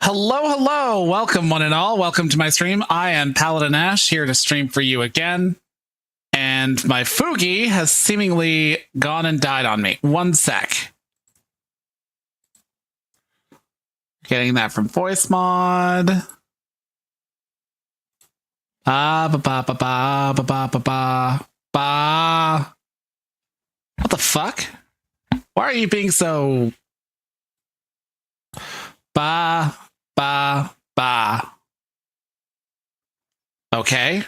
Hello, welcome one and all. Welcome to my stream. I am Paladin Ashe, here to stream for you again. And my Fugi has seemingly gone and died on me. One sec. Getting that from voice mod. Ba ba ba ba ba ba ba ba ba ba. What the fuck? Why are you being so ba ba ba? Okay.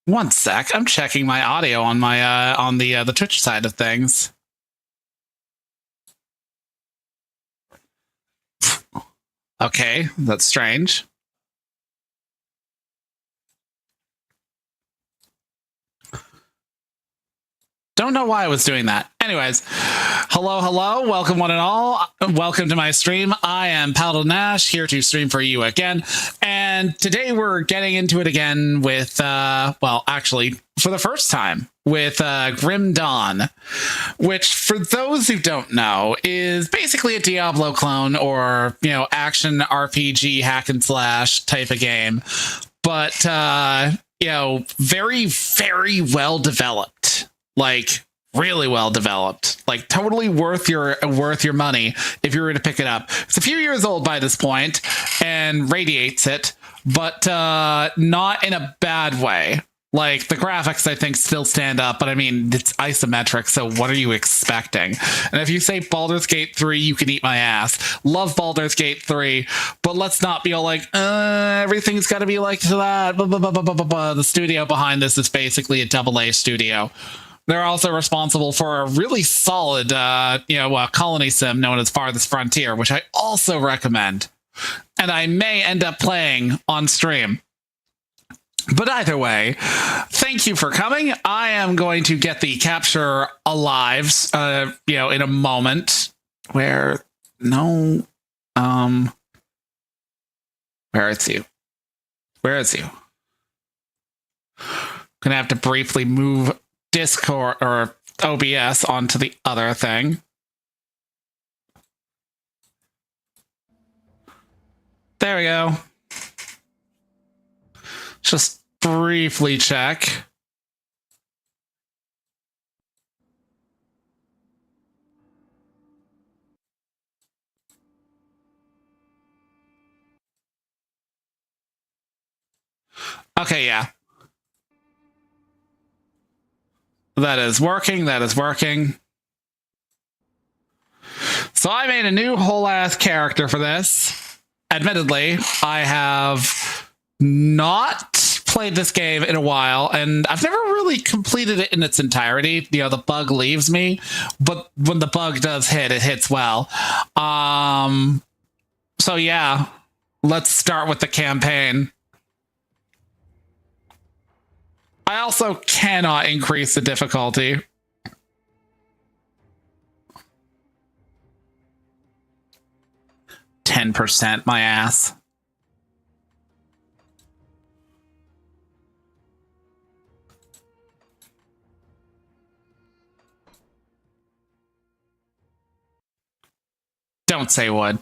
One sec. I'm checking my audio on my on the Twitch side of things. Okay, that's strange. Don't know why I was doing that. Anyways, hello, welcome one and all. Welcome to my stream. I am Paladin Ashe, here to stream for you again. And today we're getting into it again with, well, actually, for the first time, with Grim Dawn, which, for those who don't know, is basically a Diablo clone or, you know, action RPG hack and slash type of game. But, you know, very, very well developed. Like, really well developed, like totally worth your money if you were to pick it up. It's a few years old by this point and radiates it, but not in a bad way. Like, the graphics, I think, still stand up, but I mean, it's isometric, so what are you expecting? And if you say Baldur's Gate 3, you can eat my ass. Love Baldur's Gate 3, but let's not be all like, everything's got to be like to that. Blah, blah, blah, blah, blah, blah. The studio behind this is basically a AA studio. They're also responsible for a really solid, colony sim known as Farthest Frontier, which I also recommend. And I may end up playing on stream. But either way, thank you for coming. I am going to get the capture alive, in a moment. Where is you? Where is you? Gonna have to briefly move Discord or OBS onto the other thing. There we go. Just briefly check. Okay, yeah. That is working. That is working. So I made a new whole ass character for this. Admittedly, I have not played this game in a while, and I've never really completed it in its entirety. You know, the bug leaves me, but when the bug does hit, it hits well. So yeah, let's start with the campaign. I also cannot increase the difficulty. %, my ass. Don't say would.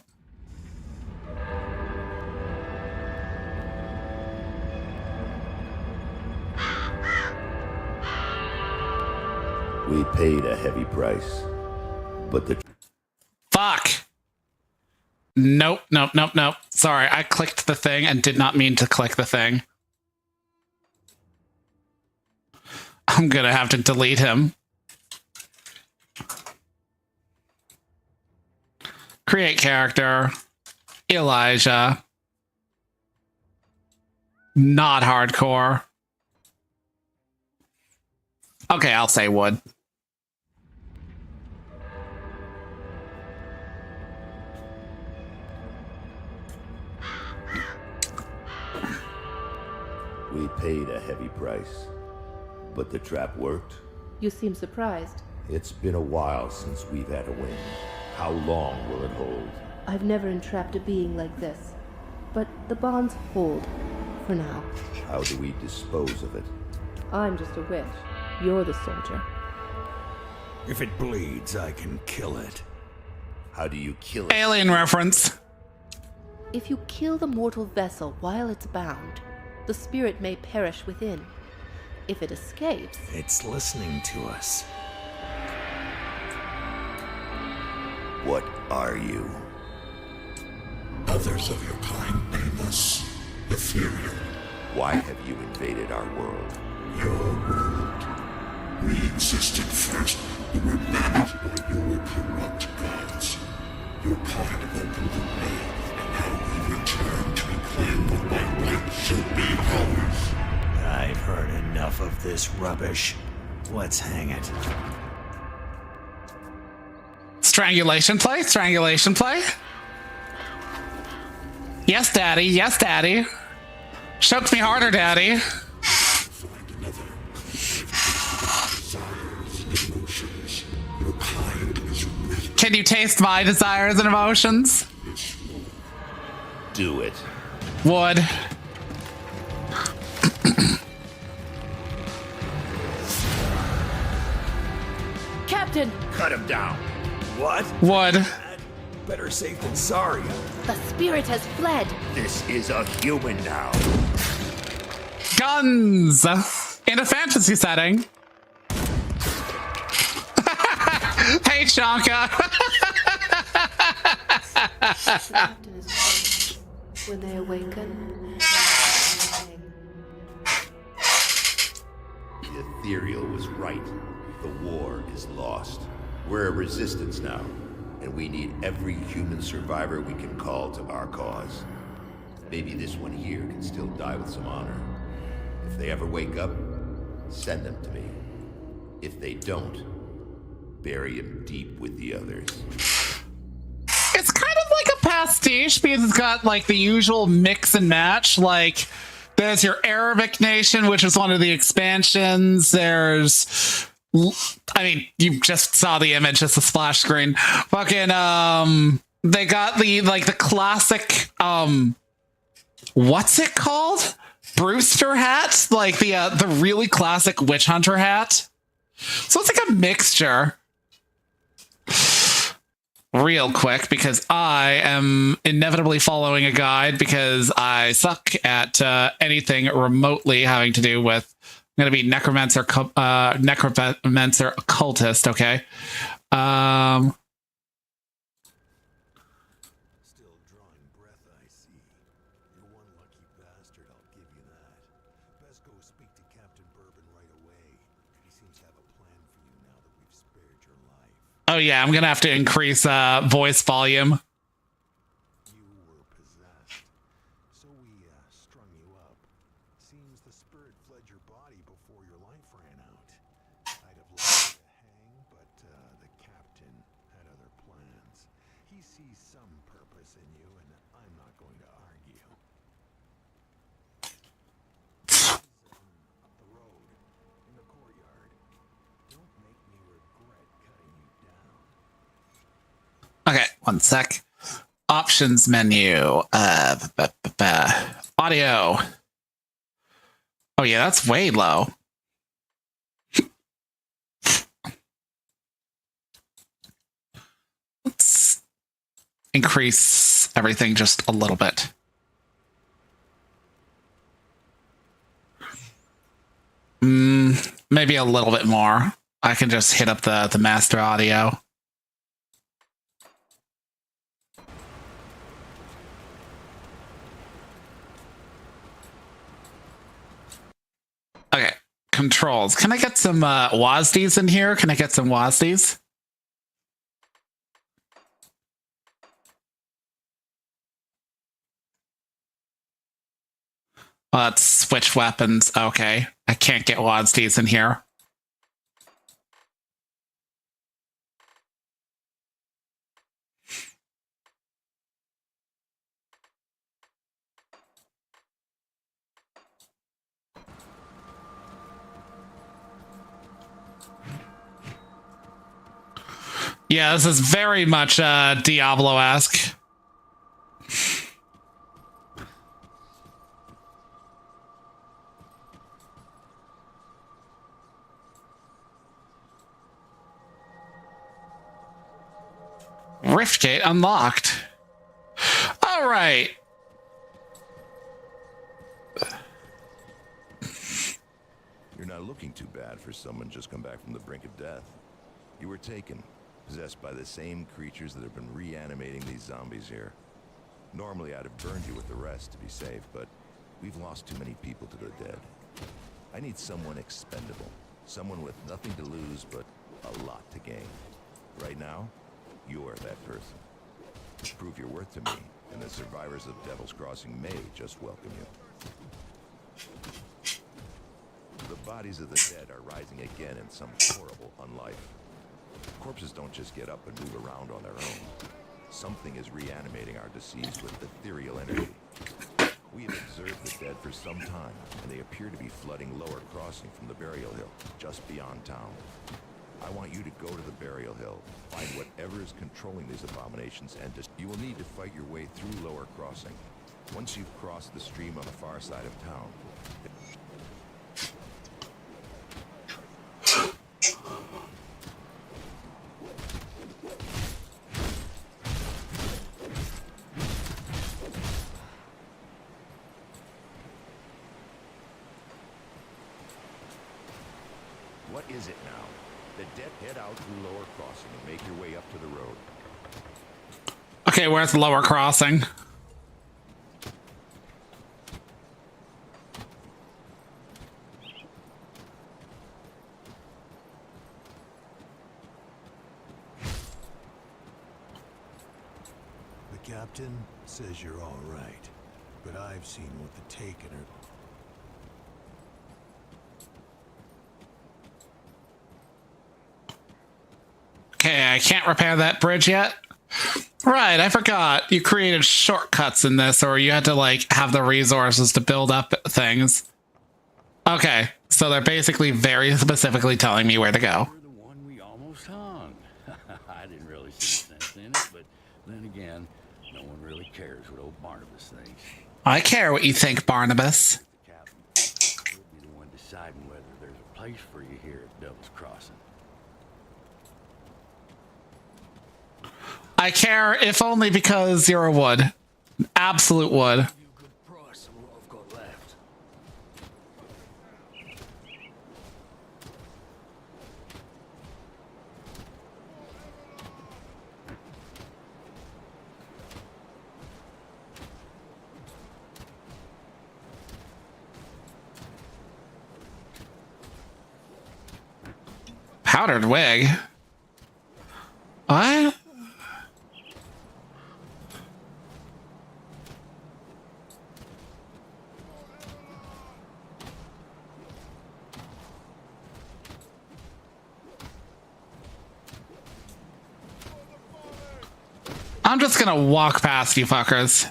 We paid a heavy price, but the... Fuck! Nope. Sorry, I clicked the thing and did not mean to click the thing. I'm gonna have to delete him. Create character. Elijah. Not hardcore. Okay, I'll say would. We paid a heavy price, but the trap worked. You seem surprised. It's been a while since we've had a win. How long will it hold? I've never entrapped a being like this, but the bonds hold, for now. How do we dispose of it? I'm just a witch. You're the soldier. If it bleeds, I can kill it. How do you kill it? Alien reference. If you kill the mortal vessel while it's bound, the spirit may perish within. If it escapes... It's listening to us. What are you? Others of your kind name us ethereal. Why have you invaded our world? Your world. We existed first, but were managed by your corrupt gods. Your kind opened the way, and now we return to reclaim what by right should be ours. I've heard enough of this rubbish. Let's hang it. Strangulation play? Strangulation play? Yes, daddy. Yes, daddy. Choke me harder, daddy. Find another. Desires, emotions. Your kind is with Can you taste my desires and emotions? Do it. Would. Captain! Cut him down. What? Would. Better safe than sorry. The spirit has fled! This is a human now. Guns! In a fantasy setting. Hey, Chanka. The captain is calling. When they awaken... The ethereal was right. The war is lost. We're a resistance now, and we need every human survivor we can call to our cause. Maybe this one here can still die with some honor. If they ever wake up, send them to me. If they don't, bury him deep with the others. It's kind of like a pastiche because it's got like the usual mix and match. Like there's your Arabic nation, which is one of the expansions. There's, I mean, you just saw the image, it's a splash screen. Fucking, they got the classic, what's it called? Brewster hat, like the really classic witch hunter hat. So it's like a mixture. Real quick, because I am inevitably following a guide because I suck at anything remotely having to do with. I'm going to be necromancer occultist. Okay. Still drawing breath, I see. You're one lucky bastard, I'll give you that. Best go speak to Captain Bourbon right away. He seems to have a plan for you now that we've spared your life. Oh yeah, I'm gonna have to increase voice volume. You were possessed. So we strung you up. Seems the spirit fled your body before your life ran out. I'd have liked you to hang, but the captain had other plans. He sees some purpose in you, and I'm not going to argue. Up the road, in the courtyard. Don't make me regret cutting you down. Okay, one sec. Options menu. Audio. Oh yeah, that's way low. Let's increase everything just a little bit. Maybe a little bit more. I can just hit up the master audio. Okay, controls. Can I get some WASDs in here? Can I get some WASDs? Let's switch weapons. Okay, I can't get WASDs in here. Yeah, this is very much Diablo-esque. Rift gate unlocked. All right. You're not looking too bad for someone just come back from the brink of death. You were taken, possessed by the same creatures that have been reanimating these zombies here. Normally I'd have burned you with the rest to be safe, but we've lost too many people to the dead. I need someone expendable, someone with nothing to lose but a lot to gain. Right now, you're that person. Prove your worth to me, and the survivors of Devil's Crossing may just welcome you. The bodies of the dead are rising again in some horrible unlife. Corpses don't just get up and move around on their own. Something is reanimating our deceased with ethereal energy. We have observed the dead for some time, and they appear to be flooding Lower Crossing from the Burial Hill, just beyond town. I want you to go to the Burial Hill, find whatever is controlling these abominations, and you will need to fight your way through Lower Crossing. Once you've crossed the stream on the far side of town, what is it now? The dead head out through Lower Crossing and make your way up to the road. Okay, where's the Lower Crossing? The captain says you're all right, but I've seen what the Taken are. Okay, I can't repair that bridge yet. Right, I forgot. You created shortcuts in this, or you had to, like, have the resources to build up things. Okay, so they're basically very specifically telling me where to go. You're the one we almost hung. I didn't really see sense in it, but then again, no one really cares what old Barnabas thinks. I care what you think, Barnabas. The captain will be the one deciding whether there's a place for you here at Devil's Crossing. I care, if only because you're a wood. Absolute wood. You a good price on what I've got left. Powdered wig? What? I'm just gonna walk past you fuckers.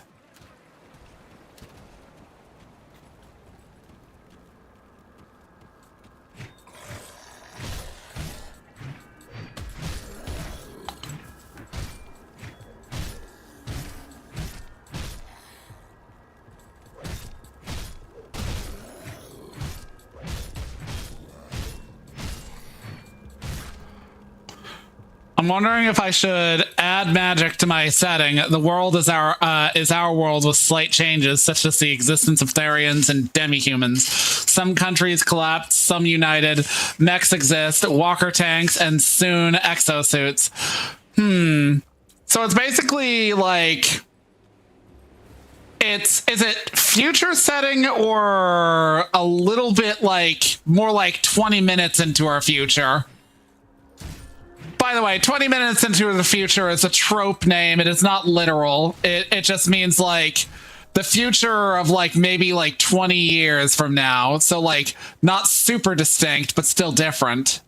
I'm wondering if I should add magic to my setting. The world is our world with slight changes, such as the existence of Therians and demi-humans. Some countries collapsed, some united. Mechs exist, walker tanks, and soon exosuits. So it's basically like... Is it future setting or a little bit like... more like 20 minutes into our future? By the way, 20 minutes into the future is a trope name. It is not literal. It just means like the future of like maybe like 20 years from now. So like not super distinct, but still different.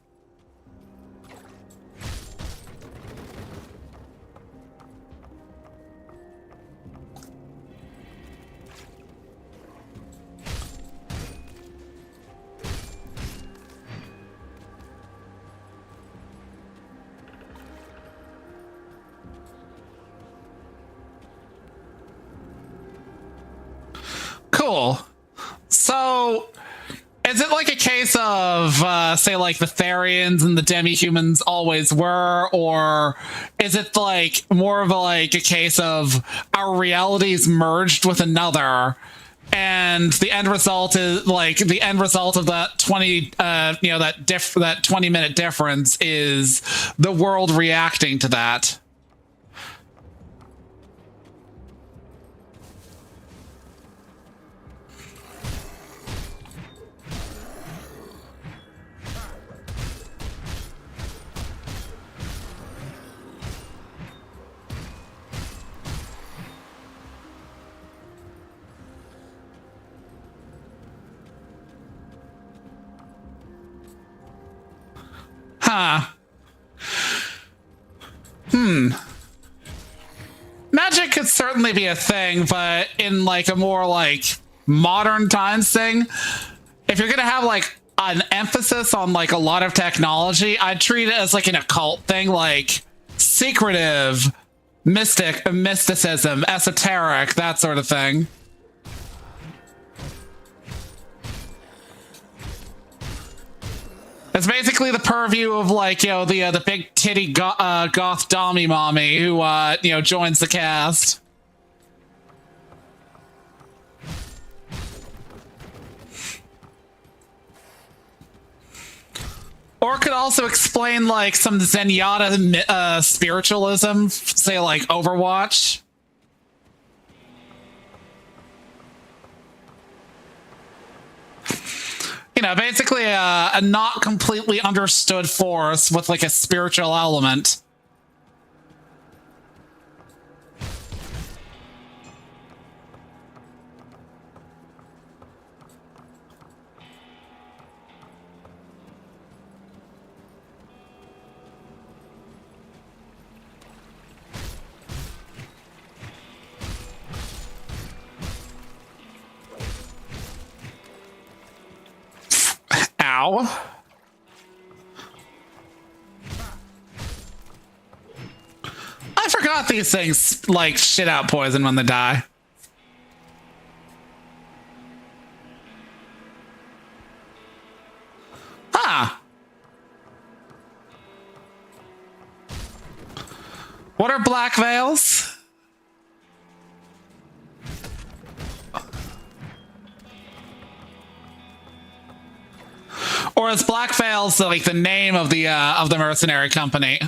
Cool. So Is it like a case of, say, like the Therians and the demi-humans always were, or is it like more of a case of our realities merged with another, and the end result is like the end result of that 20-minute difference is the world reacting to that? Huh. Magic could certainly be a thing, but in like a more like modern times thing, if you're gonna have like an emphasis on like a lot of technology, I'd treat it as like an occult thing, like secretive, mysticism, esoteric, that sort of thing. It's basically the purview of like, you know, the big titty goth dommy mommy who you know, joins the cast. Or it could also explain like some Zenyatta spiritualism, say like Overwatch. You know, basically a not completely understood force with like a spiritual element. Ow. I forgot these things like shit out poison when they die. Huh. What are black veils? Or is Black Veils like the name of the mercenary company?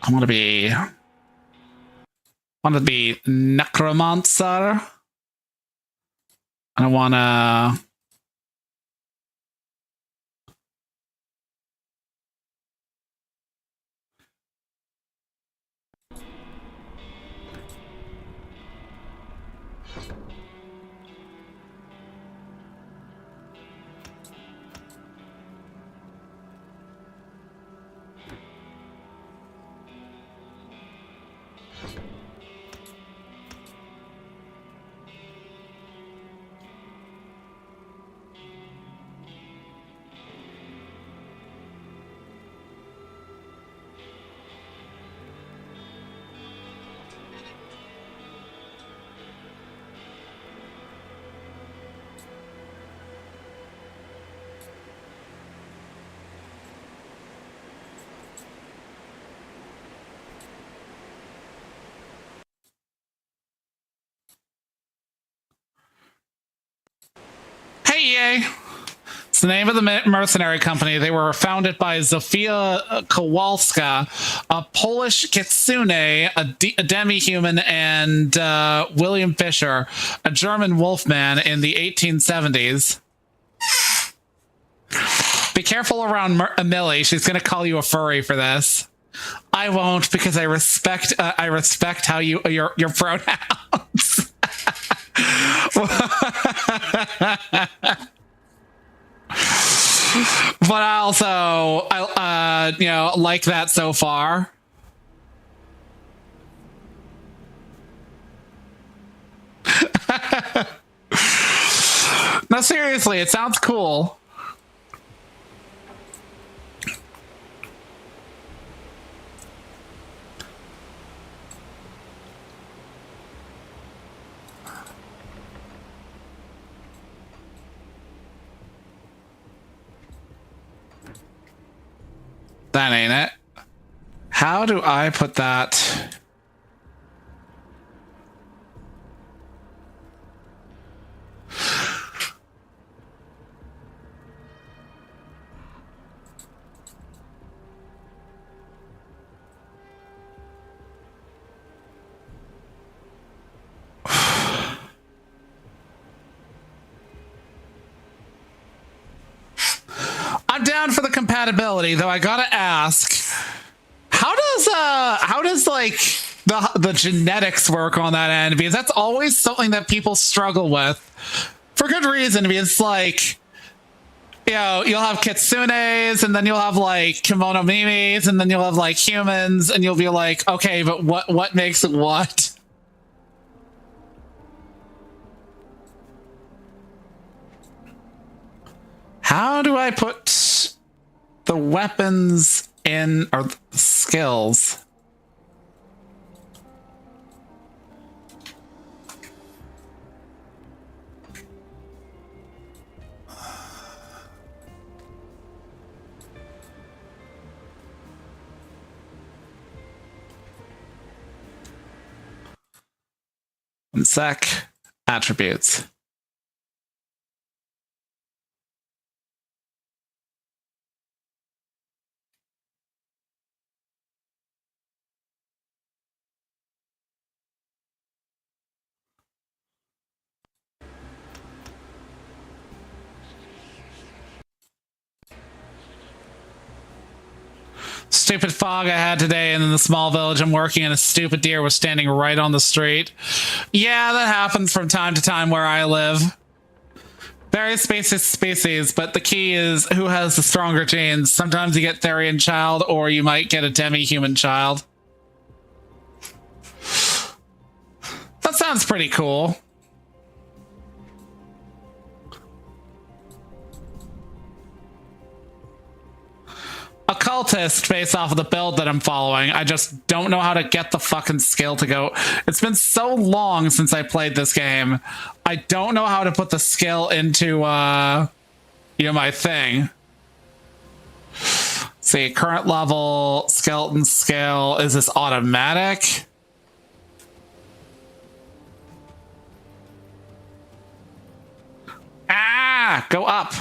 I want to be necromancer. I want to... Hey, EA. It's the name of the mercenary company. They were founded by Zofia Kowalska, a Polish kitsune, a demi-human, and William Fisher, a German wolfman in the 1870s. Be careful around Millie. She's going to call you a furry for this. I won't, because I respect how your pronouns. But I also, you know, like that so far. No, seriously, it sounds cool. That ain't it. How do I put that? I'm down for the compatibility, though I gotta ask, how does like the genetics work on that end? Because that's always something that people struggle with for good reason. Because it's like, you know, you'll have kitsunes, and then you'll have like kimono mimis, and then you'll have like humans, and you'll be like, okay, but what makes it what? How do I put the weapons in, or the skills? One sec. Attributes. Stupid fog I had today, and in the small village I'm working in, a stupid deer was standing right on the street. Yeah, that happens from time to time where I live. Various species, but the key is who has the stronger genes. Sometimes you get Therian child, or you might get a demi-human child. That sounds pretty cool. Occultist based off of the build that I'm following. I just don't know how to get the fucking skill to go. It's been so long since I played this game. I don't know how to put the skill into, you know, my thing. See, current level, skeleton skill. Is this automatic? Ah, go up.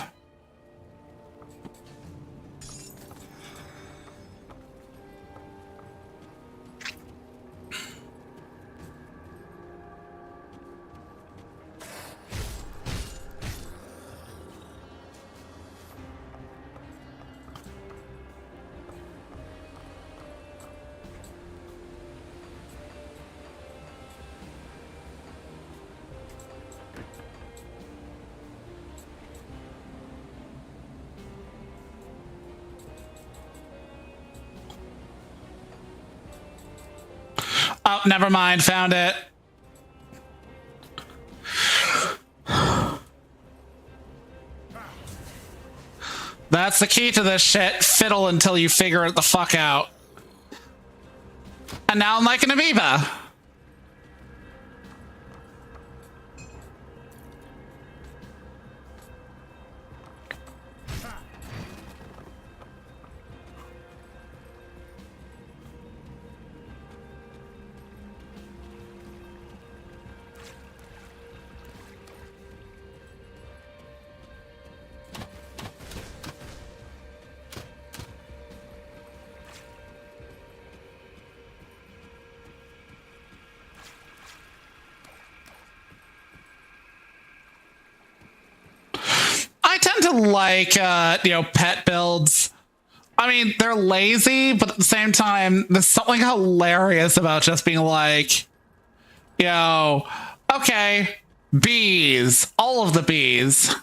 Oh, never mind. Found it. That's the key to this shit. Fiddle until you figure it the fuck out. And now I'm like an amoeba. I tend to like, you know, pet builds. I mean, they're lazy, but at the same time, there's something hilarious about just being like, you know, okay, bees, all of the bees.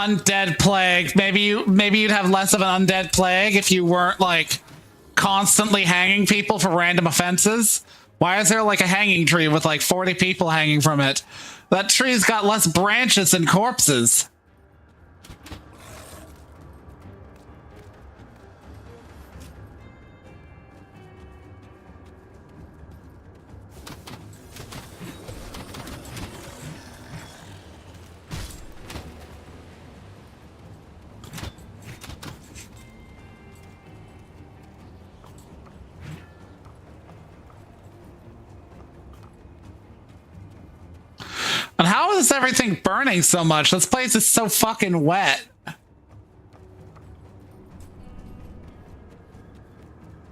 undead plague. Maybe you'd have less of an undead plague if you weren't like constantly hanging people for random offenses. Why is there like a hanging tree with like 40 people hanging from it? That tree's got less branches than corpses. And how is everything burning so much? This place is so fucking wet.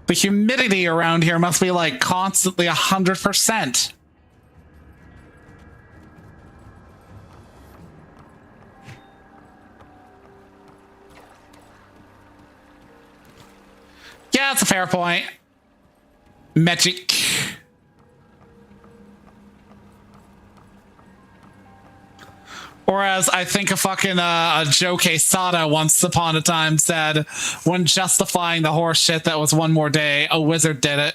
The humidity around here must be like constantly 100%. Yeah, that's a fair point. Magic. Or as I think a fucking Joe Quesada once upon a time said, when justifying the horse shit that was one more day, a wizard did it.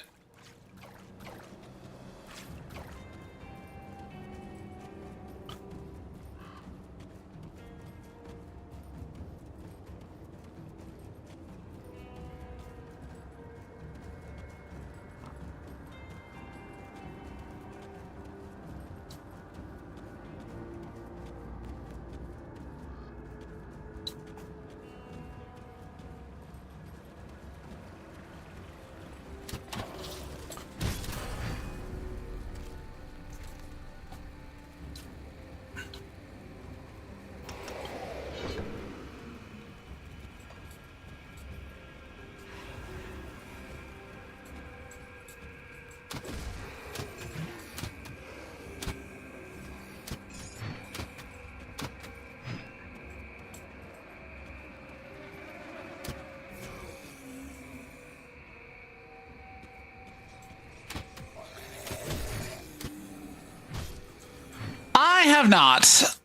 I have not.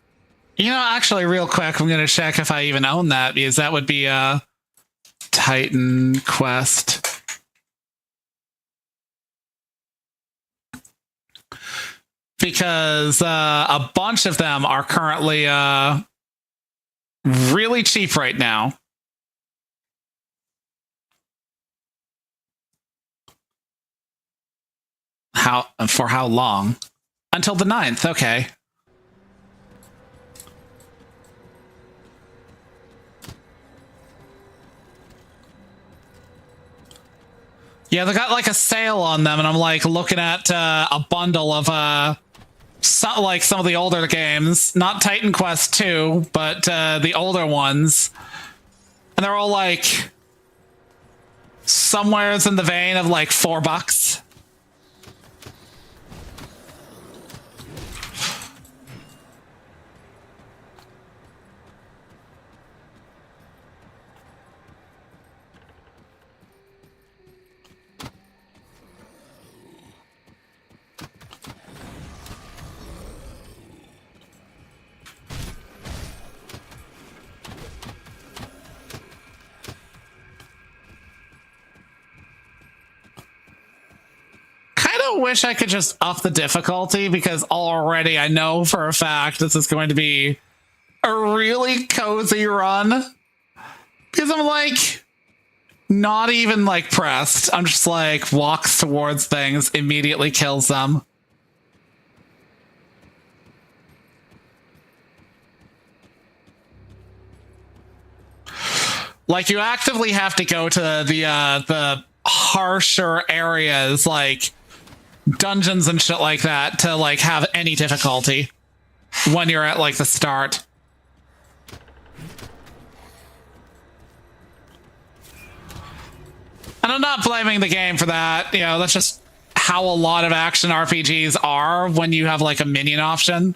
You know, actually, real quick, I'm going to check if I even own that, because that would be a Titan Quest. Because a bunch of them are currently really cheap right now. For how long? Until the 9th, okay. Yeah, they got like a sale on them, and I'm like looking at a bundle of some of the older games, not Titan Quest 2, but the older ones, and they're all like somewheres in the vein of like $4. Wish I could just up the difficulty, because already I know for a fact this is going to be a really cozy run, because I'm like not even like pressed. I'm just like walks towards things, immediately kills them. Like you actively have to go to the harsher areas, like dungeons and shit like that, to like have any difficulty when you're at like the start. And I'm not blaming the game for that. You know, that's just how a lot of action RPGs are when you have like a minion option.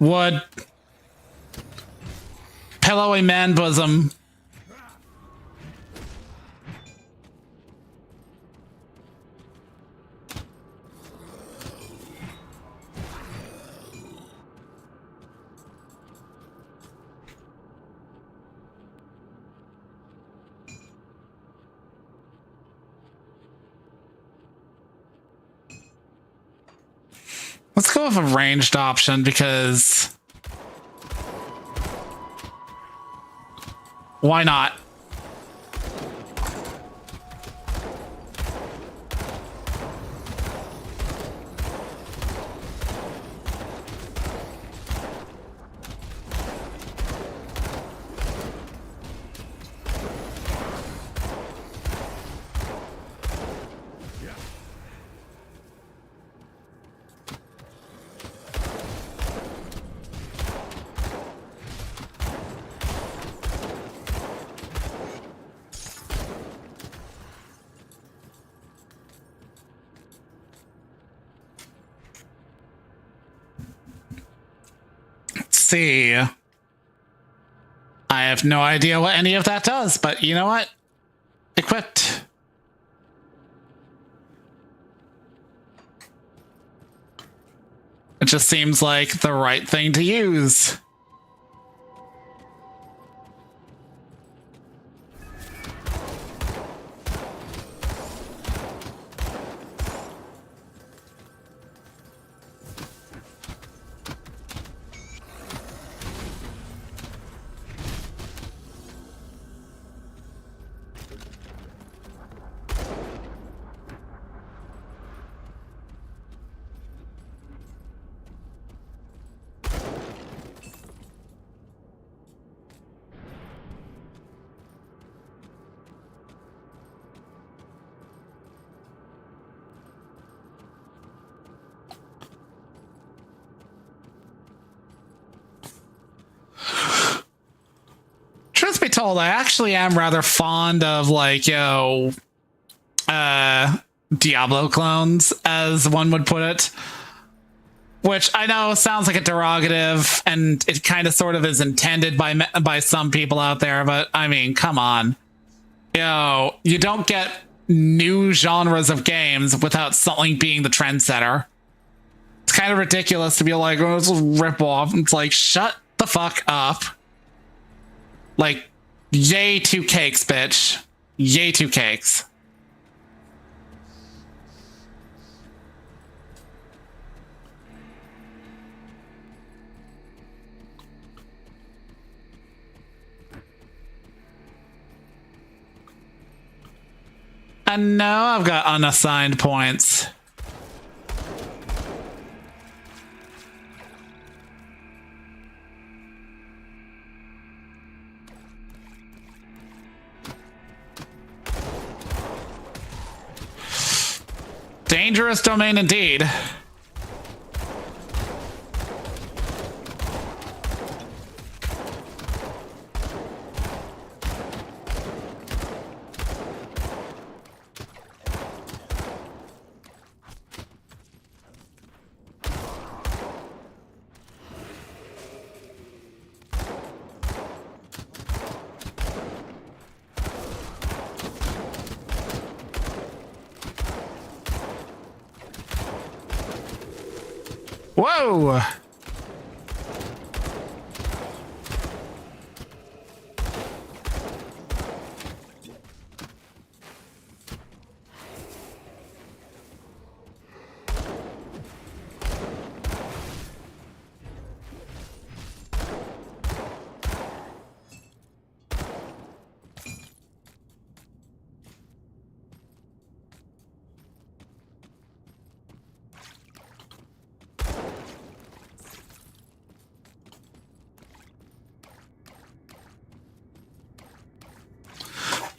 Wood. Pillowy man bosom. Let's go with a ranged option because why not? See. I have no idea what any of that does, but you know what? Equipped. It just seems like the right thing to use. Truth be told, I actually am rather fond of, like, Diablo clones, as one would put it. Which I know sounds like a derogative, and it kind of sort of is intended by some people out there, but I mean, come on. You don't get new genres of games without something being the trendsetter. It's kind of ridiculous to be like, oh, this is a rip-off. It's like, shut the fuck up. Like, yay 2 cakes, bitch. Yay 2 cakes. And now I've got unassigned points. Dangerous domain indeed. Whoa!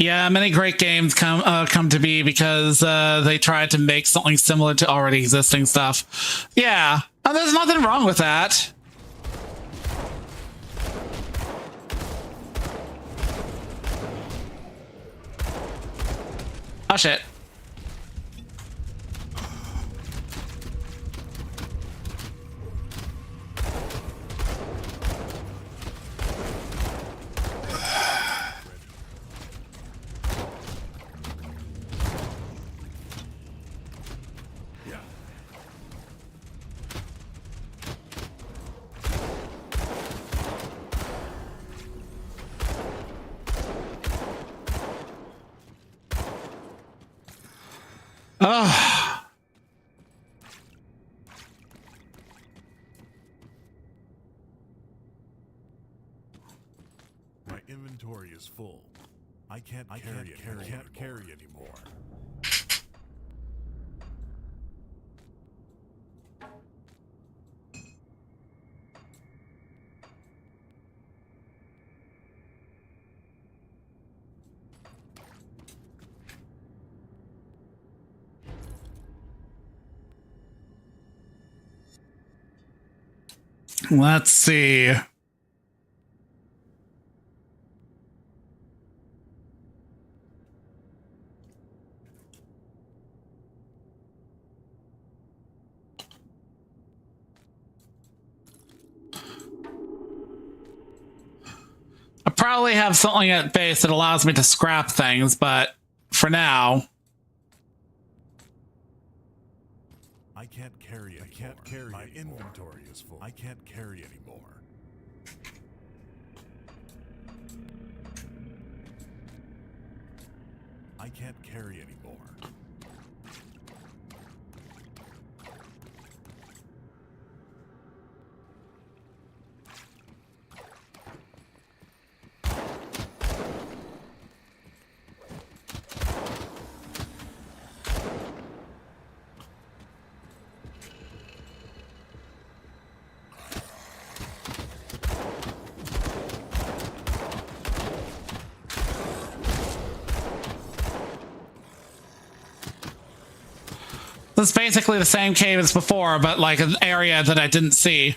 Yeah, many great games come to be because they try to make something similar to already existing stuff. Yeah, and there's nothing wrong with that. Oh shit. inventory is full. I can't carry anymore. Let's see. I probably have something at base that allows me to scrap things, but for now, I can't carry anymore. My inventory is full. I can't carry anymore. I can't carry anymore. this is basically the same cave as before, but like an area that I didn't see.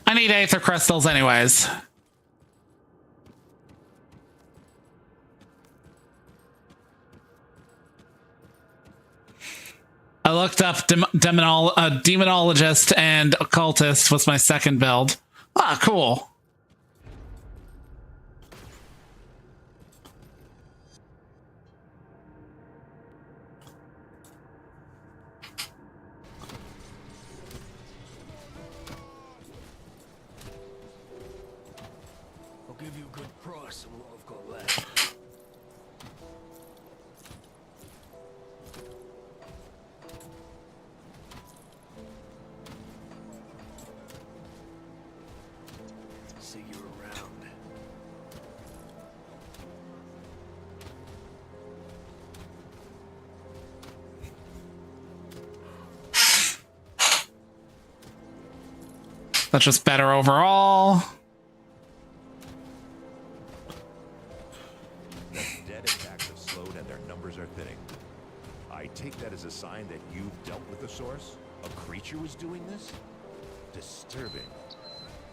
I need aether crystals anyways. I looked up demonologist and occultist was my second build. Ah, cool. I'll give you a good price on what I've got left. See you around. That's just better overall. Dead attacks have slowed and their numbers are thinning. I take that as a sign that you've dealt with the source? A creature was doing this? Disturbing.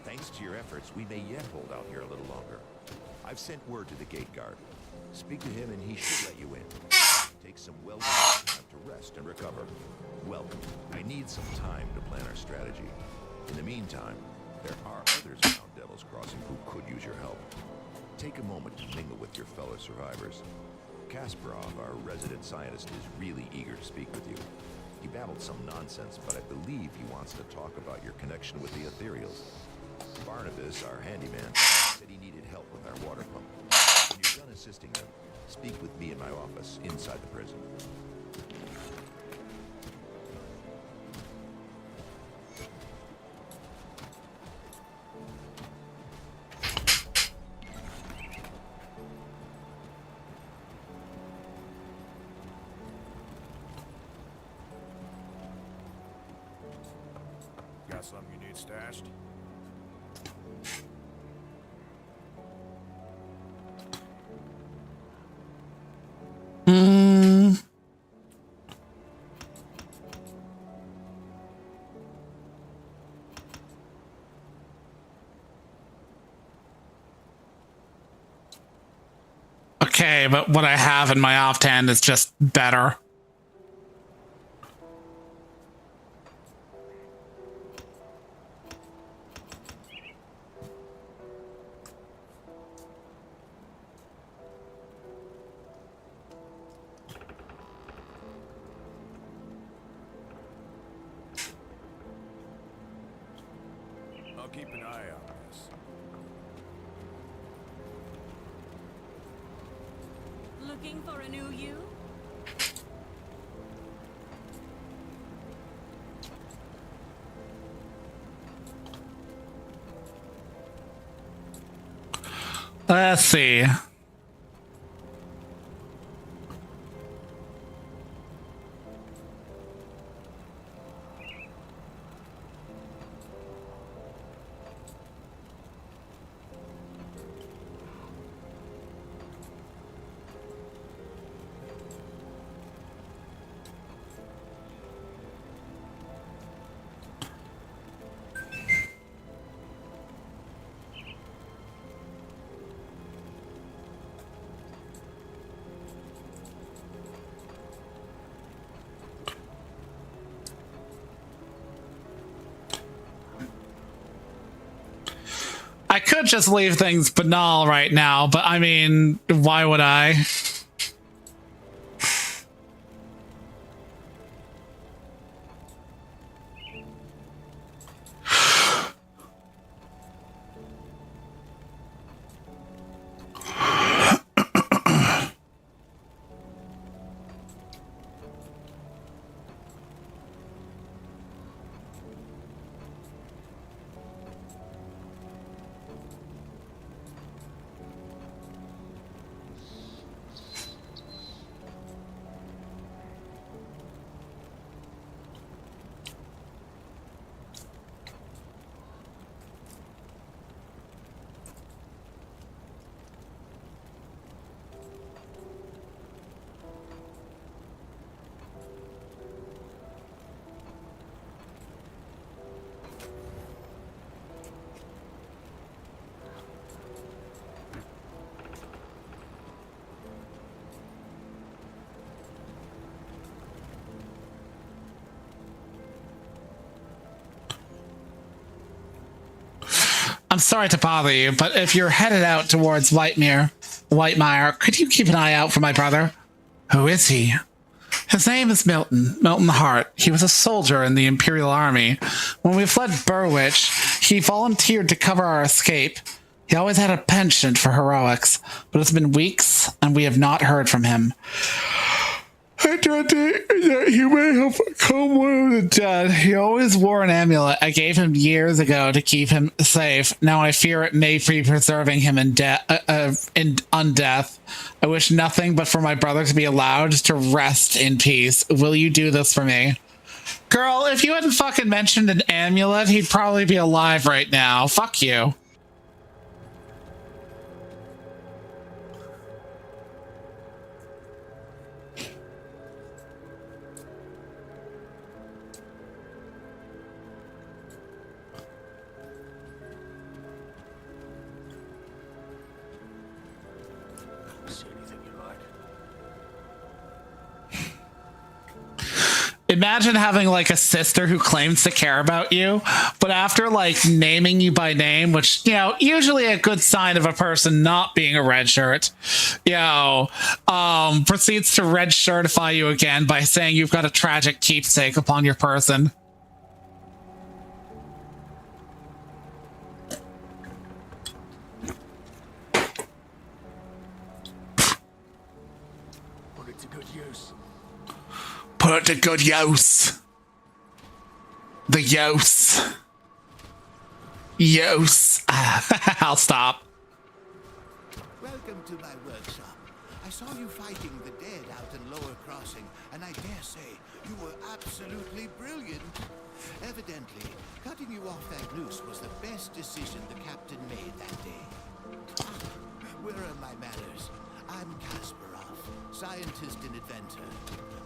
Thanks to your efforts, we may yet hold out here a little longer. I've sent word to the gate guard. Speak to him and he should let you in. Take some well-deserved time to rest and recover. Welcome. I need some time to plan our strategy. In the meantime, there are others around Devil's Crossing who could use your help. Take a moment to mingle with your fellow survivors. Kasparov, our resident scientist, is really eager to speak with you. He babbled some nonsense, but I believe he wants to talk about your connection with the Ethereals. Barnabas, our handyman, said he needed help with our water pump. When you're done assisting them, speak with me in my office inside the prison. Got something you need stashed? Okay, but what I have in my offhand is just better. I'll keep an eye on this. Looking for a new you? Let's see. I could just leave things banal right now, but I mean, why would I? I'm sorry to bother you, but if you're headed out towards Whitemire, could you keep an eye out for my brother? Who is he? His name is Milton Hart. He was a soldier in the Imperial Army. When we fled Burwich, he volunteered to cover our escape. He always had a penchant for heroics, but it's been weeks and we have not heard from him. I dread that he may have come one of the dead. He always wore an amulet I gave him years ago to keep him safe. Now I fear it may be preserving him in undeath. I wish nothing but for my brother to be allowed to rest in peace. Will you do this for me? Girl, if you hadn't fucking mentioned an amulet, he'd probably be alive right now. Fuck you. See anything you like? Imagine having like a sister who claims to care about you, but after like naming you by name, which, you know, usually a good sign of a person not being a red shirt, you know, proceeds to red shirtify you again by saying you've got a tragic keepsake upon your person. Put it to good use. Put it to good use. The use. Use. I'll stop. Welcome to my workshop. I saw you fighting the dead out in Lower Crossing, and I dare say you were absolutely brilliant. Evidently, cutting you off that noose was the best decision the captain made that day. Where are my manners? I'm Kasparov, scientist and inventor.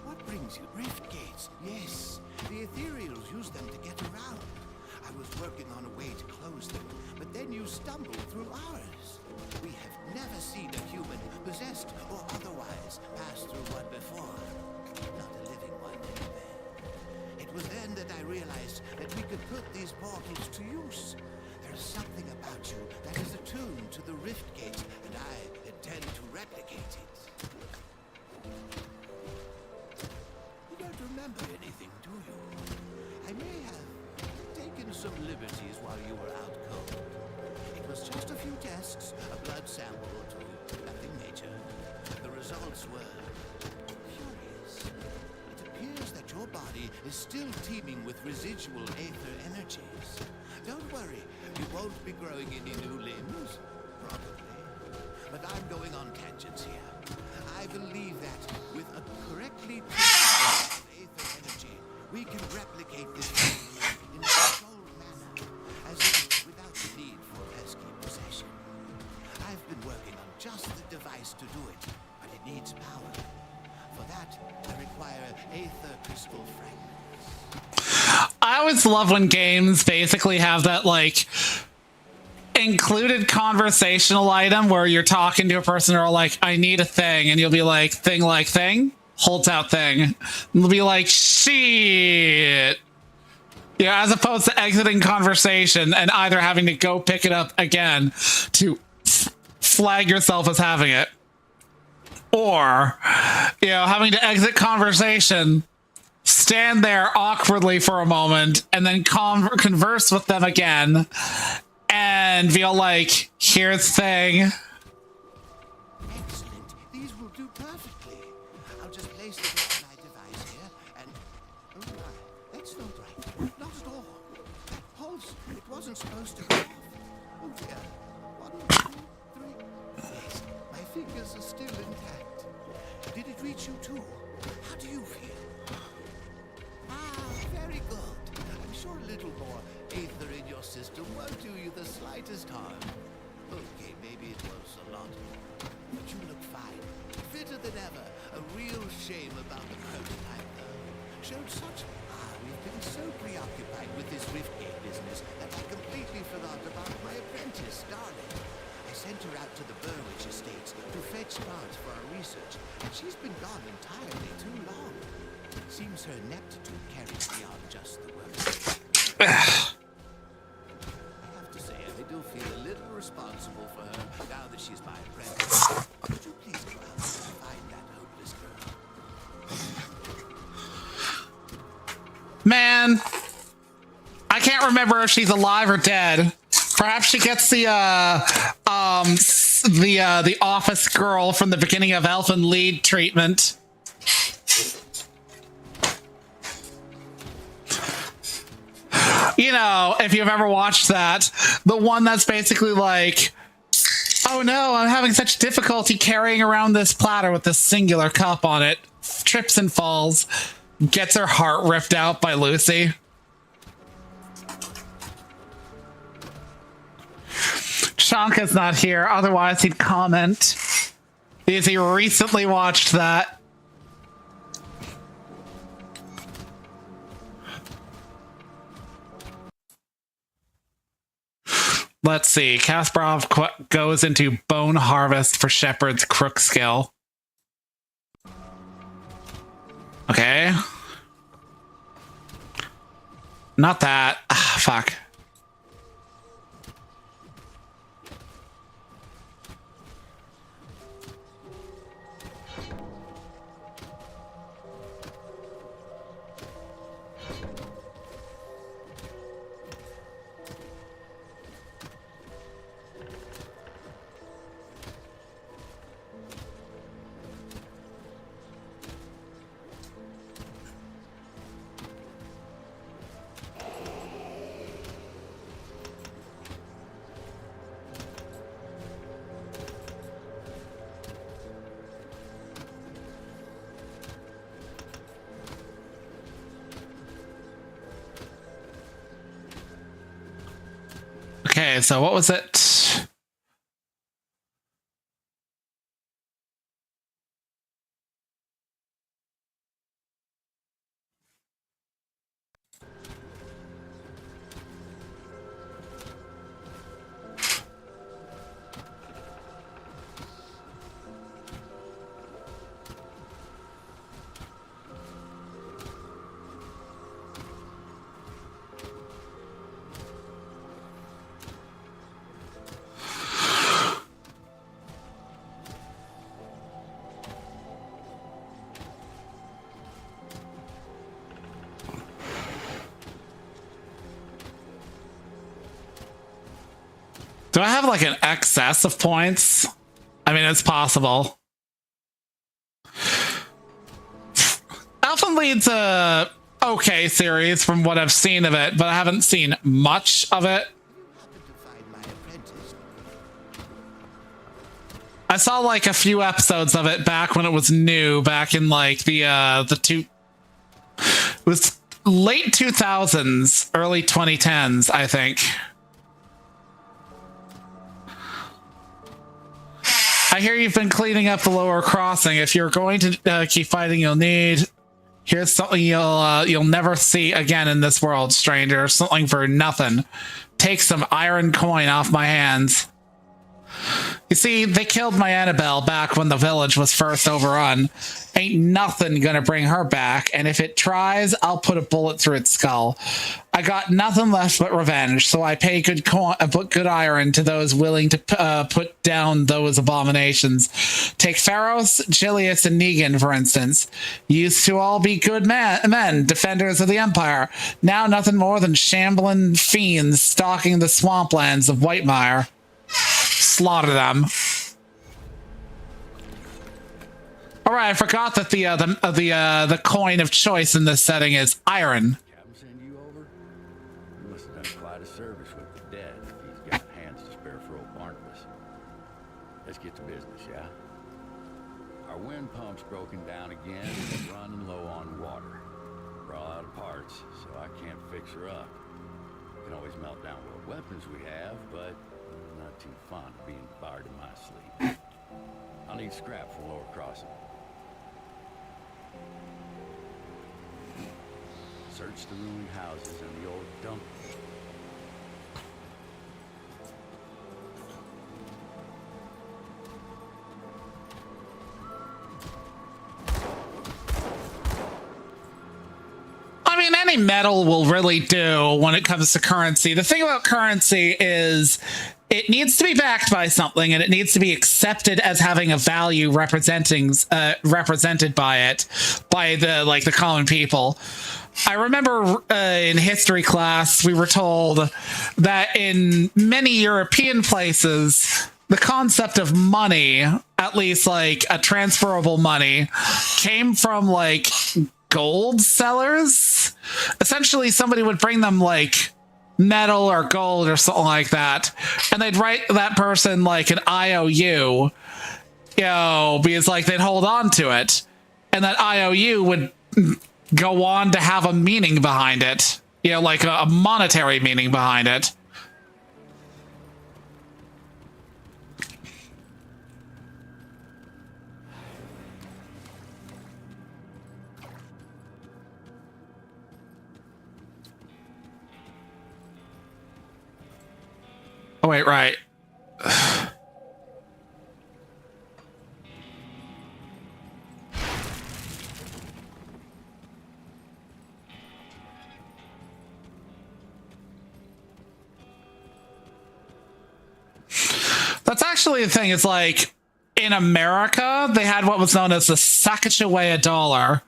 What brings you? Rift gates, yes. The Ethereals use them to get around. I was working on a way to close them, but then you stumbled through ours. We have never seen a human, possessed or otherwise, pass through one before. Not a living one, anyway. It was then that I realized that we could put these portals to use. There's something about you that is attuned to the rift gates, and I intend to replicate it. You don't remember anything, do you? I may have taken some liberties while you were out cold. It was just a few tests, a blood sample or two, nothing major. The results were curious. It appears that your body is still teeming with residual aether energies. Don't worry, you won't be growing any new limbs, probably. but I'm going on tangents here. I believe that with a correctly treated aether energy, we can replicate this phenomenon in a controlled manner, as in without the need for pesky possession. I've been working on just the device to do it, but it needs power. For that, I require aether crystal fragments. I always love when games basically have that, like, included conversational item where you're talking to a person or like, I need a thing, and you'll be like thing, holds out thing. And they'll be like, shit. Yeah, as opposed to exiting conversation and either having to go pick it up again to flag yourself as having it, or, you know, having to exit conversation, stand there awkwardly for a moment, and then converse with them again and feel like, here's thing. Excellent. These will do perfectly. I'll just place it on my device here, and... Oh my, that's not right. Not at all. That pulse, it wasn't supposed to go off. Oh dear. 1, 2, 3... Yes, my fingers are still intact. Did it reach you too? How do you feel? Ah, very good. I'm sure a little more aether in your system won't do you the slightest harm. Okay, maybe it was a lot, but you look fine. Fitter than ever. A real shame about the prototype, though. Showed such... we've been so preoccupied with this Riftgate business that I completely forgot about my apprentice, Darling. I sent her out to the Burwich Estates to fetch parts for our research, and she's been gone entirely too long. Seems her ineptitude carries beyond just the work. I have to say, I do feel a little responsible for her now that she's my apprentice. Could you please go out and find that hopeless girl? Man, I can't remember if she's alive or dead. Perhaps she gets the office girl from the beginning of Elfin Lead treatment. You know, if you've ever watched that, the one that's basically like, oh no, I'm having such difficulty carrying around this platter with this singular cup on it, trips and falls, gets her heart ripped out by Lucy. Shanka's not here, otherwise he'd comment, because he recently watched that. Let's see. Kasparov goes into Bone Harvest for Shepherd's Crook skill. Okay. Not that. Ah, fuck. Okay, so what was it? Do I have like an excess of points? I mean, it's possible. Elfin Lead's a okay series from what I've seen of it, but I haven't seen much of it. I saw like a few episodes of it back when it was new, back in like the two. It was late 2000s, early 2010s, I think. I hear you've been cleaning up the lower crossing. If you're going to keep fighting, you'll need. Here's something you'll never see again in this world, stranger. Something for nothing. Take some iron coin off my hands. You see, they killed my Annabelle back when the village was first overrun. Ain't nothing gonna bring her back, and if it tries, I'll put a bullet through its skull. I got nothing left but revenge, so I pay good iron to those willing to put down those abominations. Take Pharos, Gilius, and Negan, for instance. Used to all be good men, defenders of the Empire. Now nothing more than shambling fiends stalking the swamplands of Whitemire. Slaughter them. All right, I forgot that the coin of choice in this setting is iron. Captain send you over? You must have done quite a service with the dead if he's got hands to spare for old Barnabas. Let's get to business, yeah? Our wind pump's broken down again and we're running low on water. We're all out of parts, so I can't fix her up. Can always melt down what weapons we have, but I'm not too fond of being fired in my sleep. I'll need scrap for lower crossing. Search the ruined houses and the old dump. I mean, any metal will really do when it comes to currency. The thing about currency is it needs to be backed by something, and it needs to be accepted as having a value represented by it, by the common people. I remember in history class, we were told that in many European places, the concept of money, at least like a transferable money, came from like gold sellers. Essentially, somebody would bring them like metal or gold or something like that, and they'd write that person like an IOU, because like they'd hold on to it, and that IOU would go on to have a meaning behind it, like a monetary meaning behind it. Oh, wait, right. That's actually the thing. It's like in America, they had what was known as the Sacagawea dollar.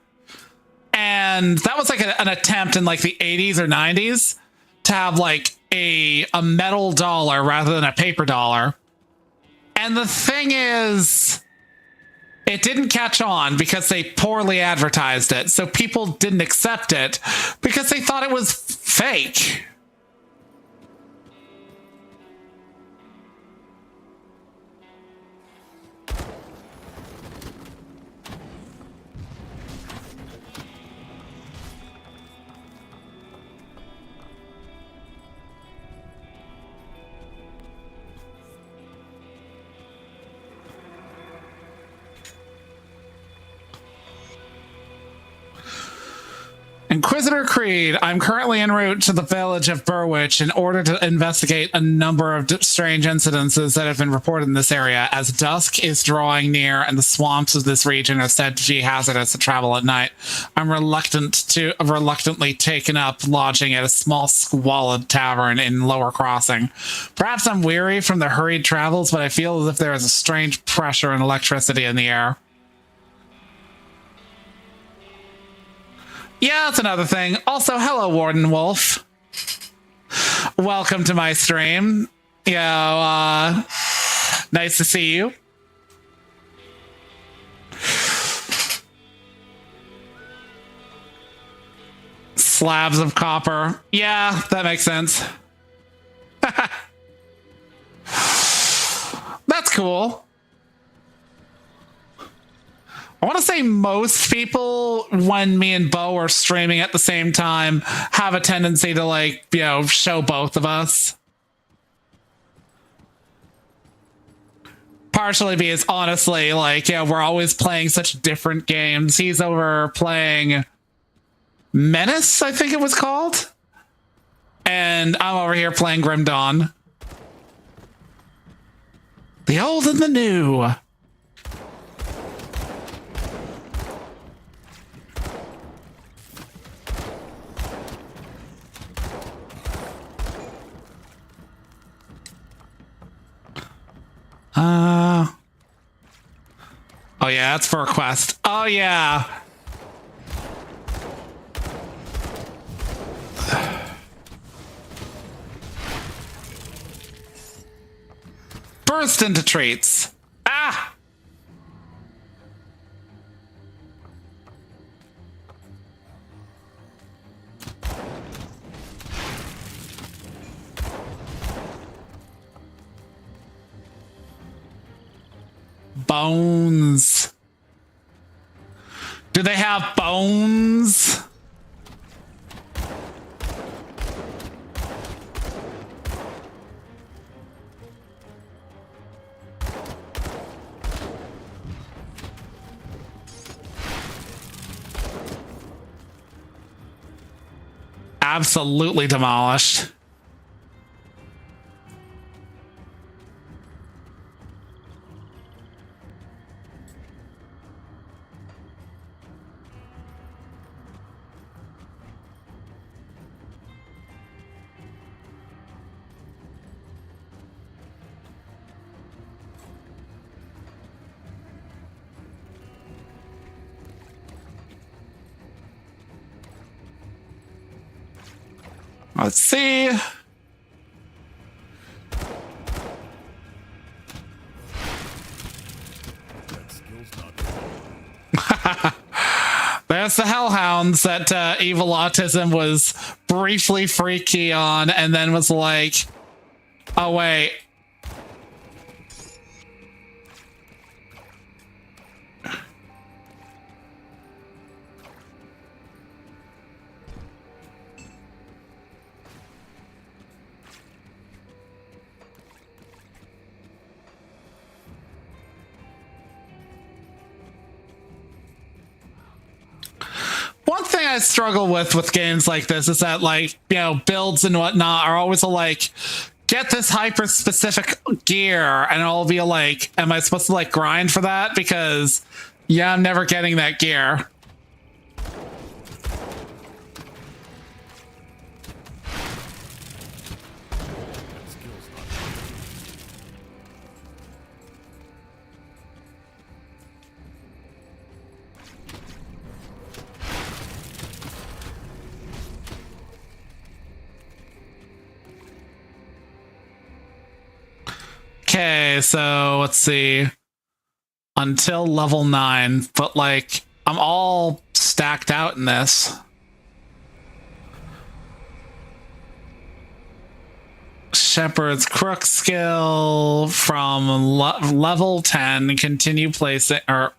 And that was like an attempt in like the 80s or 90s to have like a metal dollar rather than a paper dollar. And the thing is, it didn't catch on because they poorly advertised it. So people didn't accept it because they thought it was fake. Inquisitor Creed, I'm currently en route to the village of Burwich in order to investigate a number of strange incidences that have been reported in this area, as dusk is drawing near and the swamps of this region are said to be hazardous to travel at night. I'm reluctantly taken up lodging at a small squalid tavern in Lower Crossing. Perhaps I'm weary from the hurried travels, but I feel as if there is a strange pressure and electricity in the air. Yeah, that's another thing. Also, hello, Warden Wolf. Welcome to my stream. Nice to see you. Slabs of copper. Yeah, that makes sense. That's cool. I want to say most people, when me and Bo are streaming at the same time, have a tendency to, like, you know, show both of us. Partially because, honestly, like, yeah, we're always playing such different games. He's over playing Menace, I think it was called. And I'm over here playing Grim Dawn. The old and the new. Oh yeah, that's for a quest. Oh yeah. Burst into treats. Ah! Bones. Do they have bones? Absolutely demolished. Let's see. There's the Hellhounds that Evil Autism was briefly freaky on and then was like, oh wait. One thing I struggle with games like this is that, like, you know, builds and whatnot are always like, get this hyper specific gear, and I'll be like, am I supposed to like grind for that? Because yeah, I'm never getting that gear. Okay, so let's see. Until level 9, but like I'm all stacked out in this. Shepherd's Crook skill from level 10. Continue placing or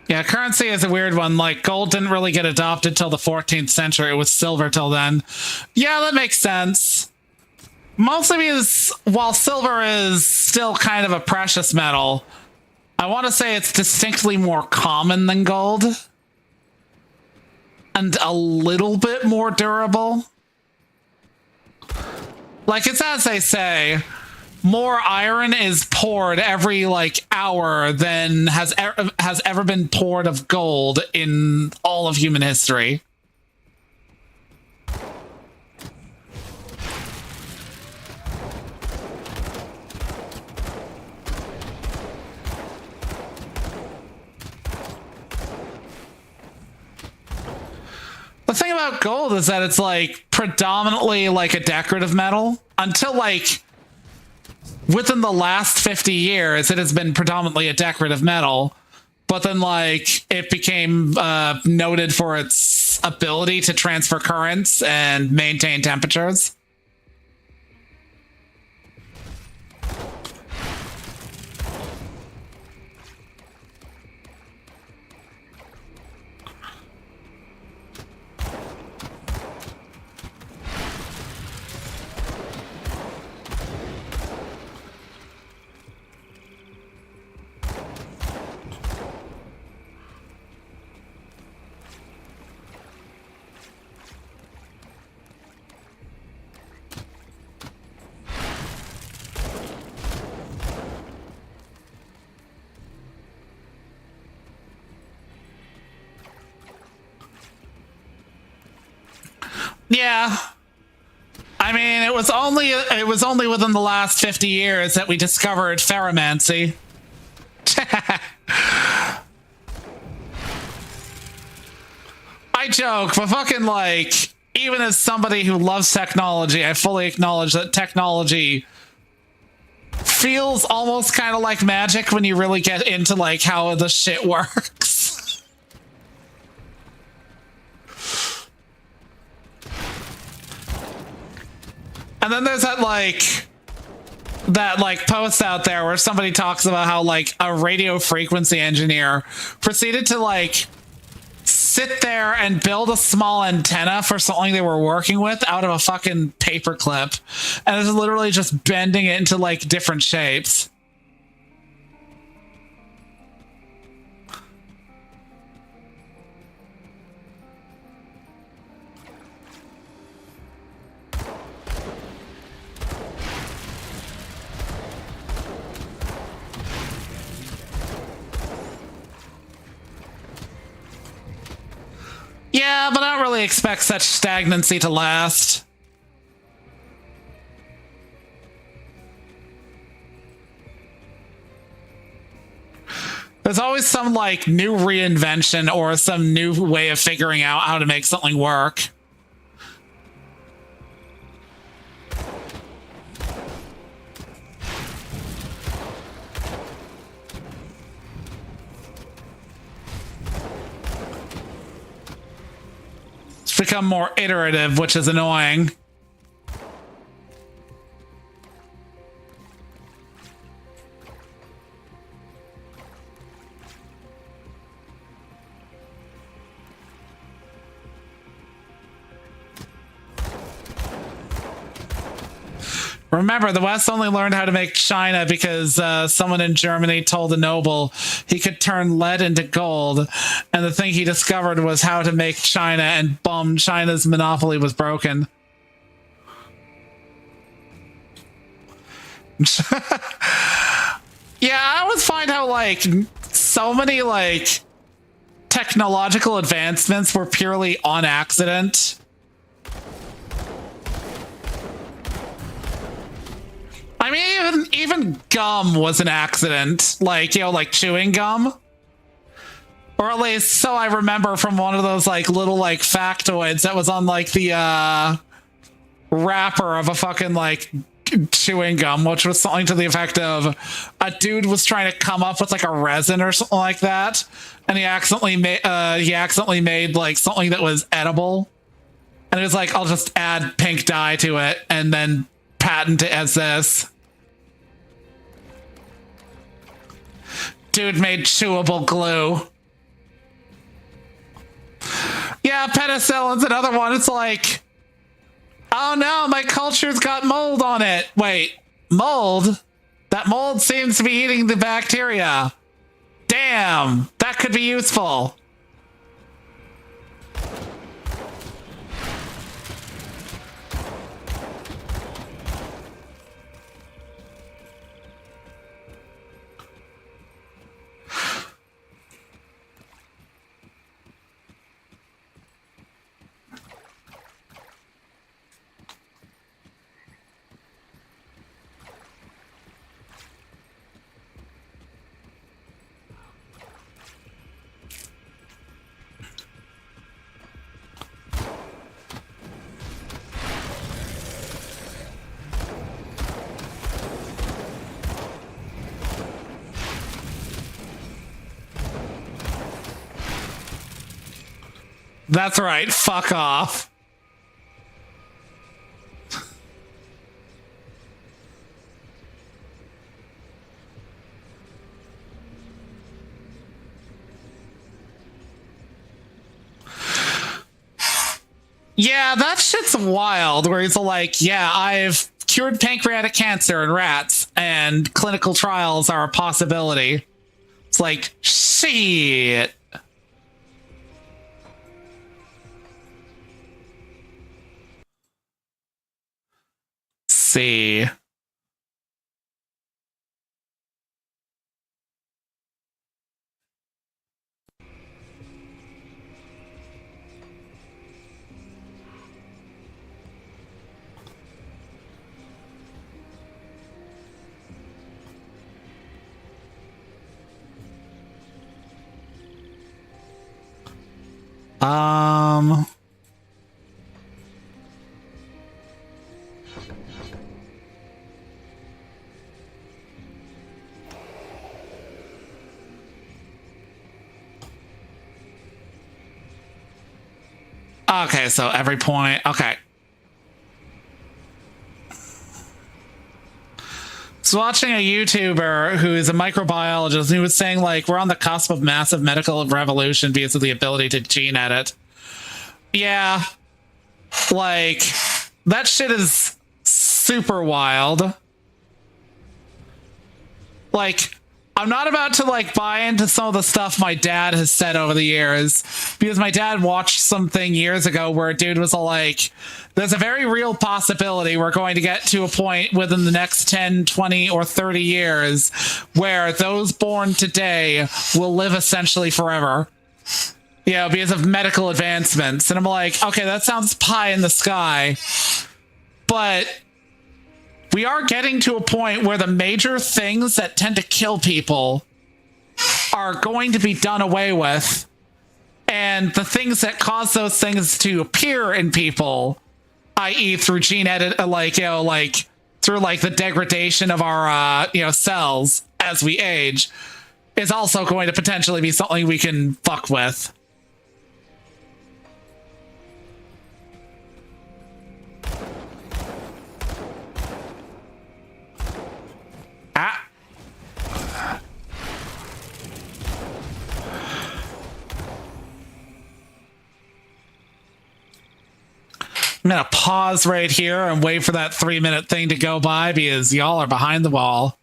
yeah, currency is a weird one. Like, gold didn't really get adopted till the 14th century. It was silver till then. Yeah, that makes sense. Mostly because while silver is still kind of a precious metal, I want to say it's distinctly more common than gold. And a little bit more durable. Like, it's as they say, more iron is poured every like hour than has ever been poured of gold in all of human history. The thing about gold is that it's like predominantly like a decorative metal until like within the last 50 years, it has been predominantly a decorative metal. But then like it became noted for its ability to transfer currents and maintain temperatures. Yeah. I mean, it was only within the last 50 years that we discovered ferromancy. I joke, but fucking like, even as somebody who loves technology, I fully acknowledge that technology feels almost kind of like magic when you really get into like how the shit works. And then there's that post out there where somebody talks about how like a radio frequency engineer proceeded to like sit there and build a small antenna for something they were working with out of a fucking paperclip, and it's literally just bending it into like different shapes. Yeah, but I don't really expect such stagnancy to last. There's always some like new reinvention or some new way of figuring out how to make something work. Become more iterative, which is annoying. Remember, the West only learned how to make China because someone in Germany told a noble he could turn lead into gold, and the thing he discovered was how to make China, and boom, China's monopoly was broken. Yeah, I always find how like so many like technological advancements were purely on accident. I mean, even gum was an accident, like, you know, like chewing gum. Or at least so I remember from one of those like little like factoids that was on like the wrapper of a fucking like chewing gum, which was something to the effect of a dude was trying to come up with like a resin or something like that, and he accidentally made like something that was edible, and it was like, I'll just add pink dye to it and then patent it as this. Dude made chewable glue. Yeah, penicillin's another one. It's like, oh no, my culture's got mold on it. Wait, mold? That mold seems to be eating the bacteria. Damn, that could be useful. That's right. Fuck off. Yeah, that shit's wild, where he's like, yeah, I've cured pancreatic cancer in rats, and clinical trials are a possibility. It's like, shit. See. Um... Okay, so every point. Okay. So watching a YouTuber who is a microbiologist, and he was saying, like, we're on the cusp of massive medical revolution because of the ability to gene edit. Yeah. Like, that shit is super wild. Like, I'm not about to, like, buy into some of the stuff my dad has said over the years, because my dad watched something years ago where a dude was all like, there's a very real possibility we're going to get to a point within the next 10, 20, or 30 years where those born today will live essentially forever. You know, because of medical advancements. And I'm like, okay, that sounds pie in the sky. But we are getting to a point where the major things that tend to kill people are going to be done away with. And the things that cause those things to appear in people, i.e. through gene edit, like, you know, like through like the degradation of our, you know, cells as we age, is also going to potentially be something we can fuck with. Ah. I'm gonna pause right here and wait for that 3-minute thing to go by because y'all are behind the wall.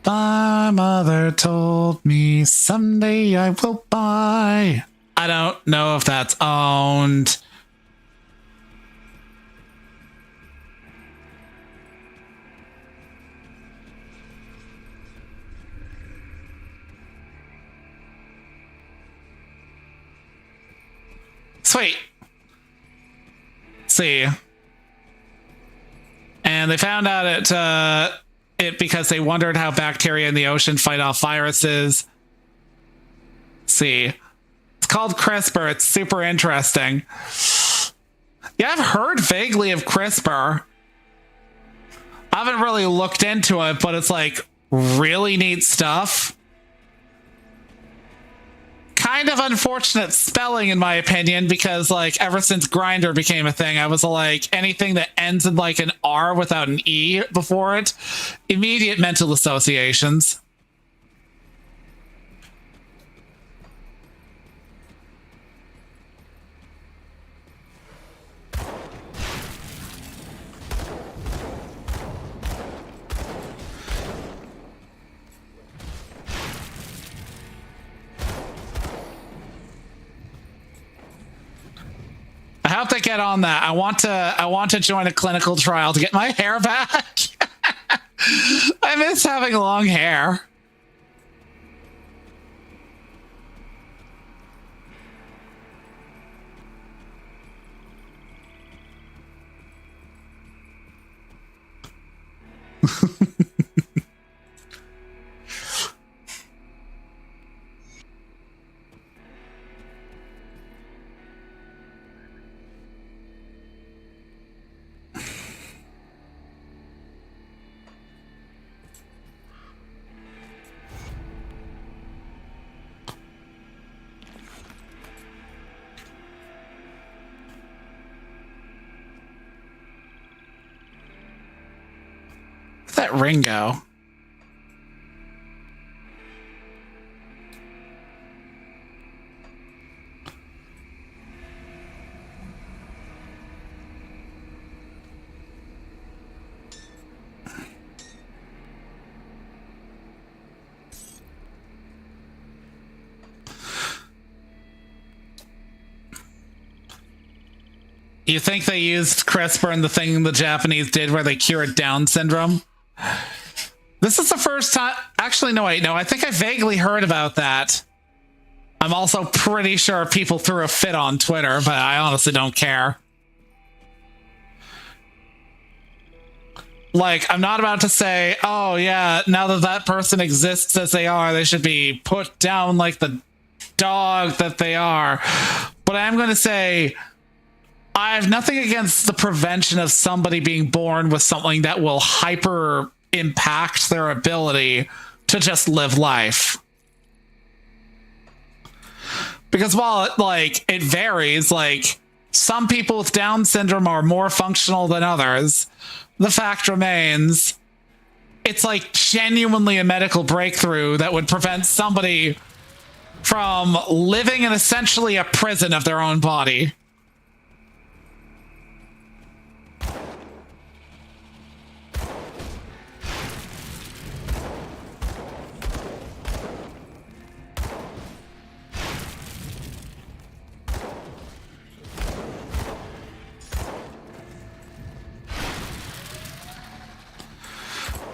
My mother told me someday I will buy. I don't know if that's owned. Sweet. Let's see. And they found out it because they wondered how bacteria in the ocean fight off viruses. Let's see. It's called CRISPR. It's super interesting. Yeah, I've heard vaguely of CRISPR. I haven't really looked into it, but it's like really neat stuff. kind of unfortunate spelling in my opinion, because like ever since Grinder became a thing, I was like, anything that ends in like an R without an E before it, immediate mental associations. I hope they get on that. I want to join a clinical trial to get my hair back. I miss having long hair. Where'd that ring go? You think they used CRISPR in the thing the Japanese did where they cured Down syndrome? This is the first time. Actually, no, wait, no. I think I vaguely heard about that. I'm also pretty sure people threw a fit on Twitter, but I honestly don't care. Like, I'm not about to say, oh yeah, now that that person exists as they are, they should be put down like the dog that they are. But I'm going to say, I have nothing against the prevention of somebody being born with something that will hyper impact their ability to just live life. Because while it varies, like some people with Down syndrome are more functional than others, the fact remains it's like genuinely a medical breakthrough that would prevent somebody from living in essentially a prison of their own body.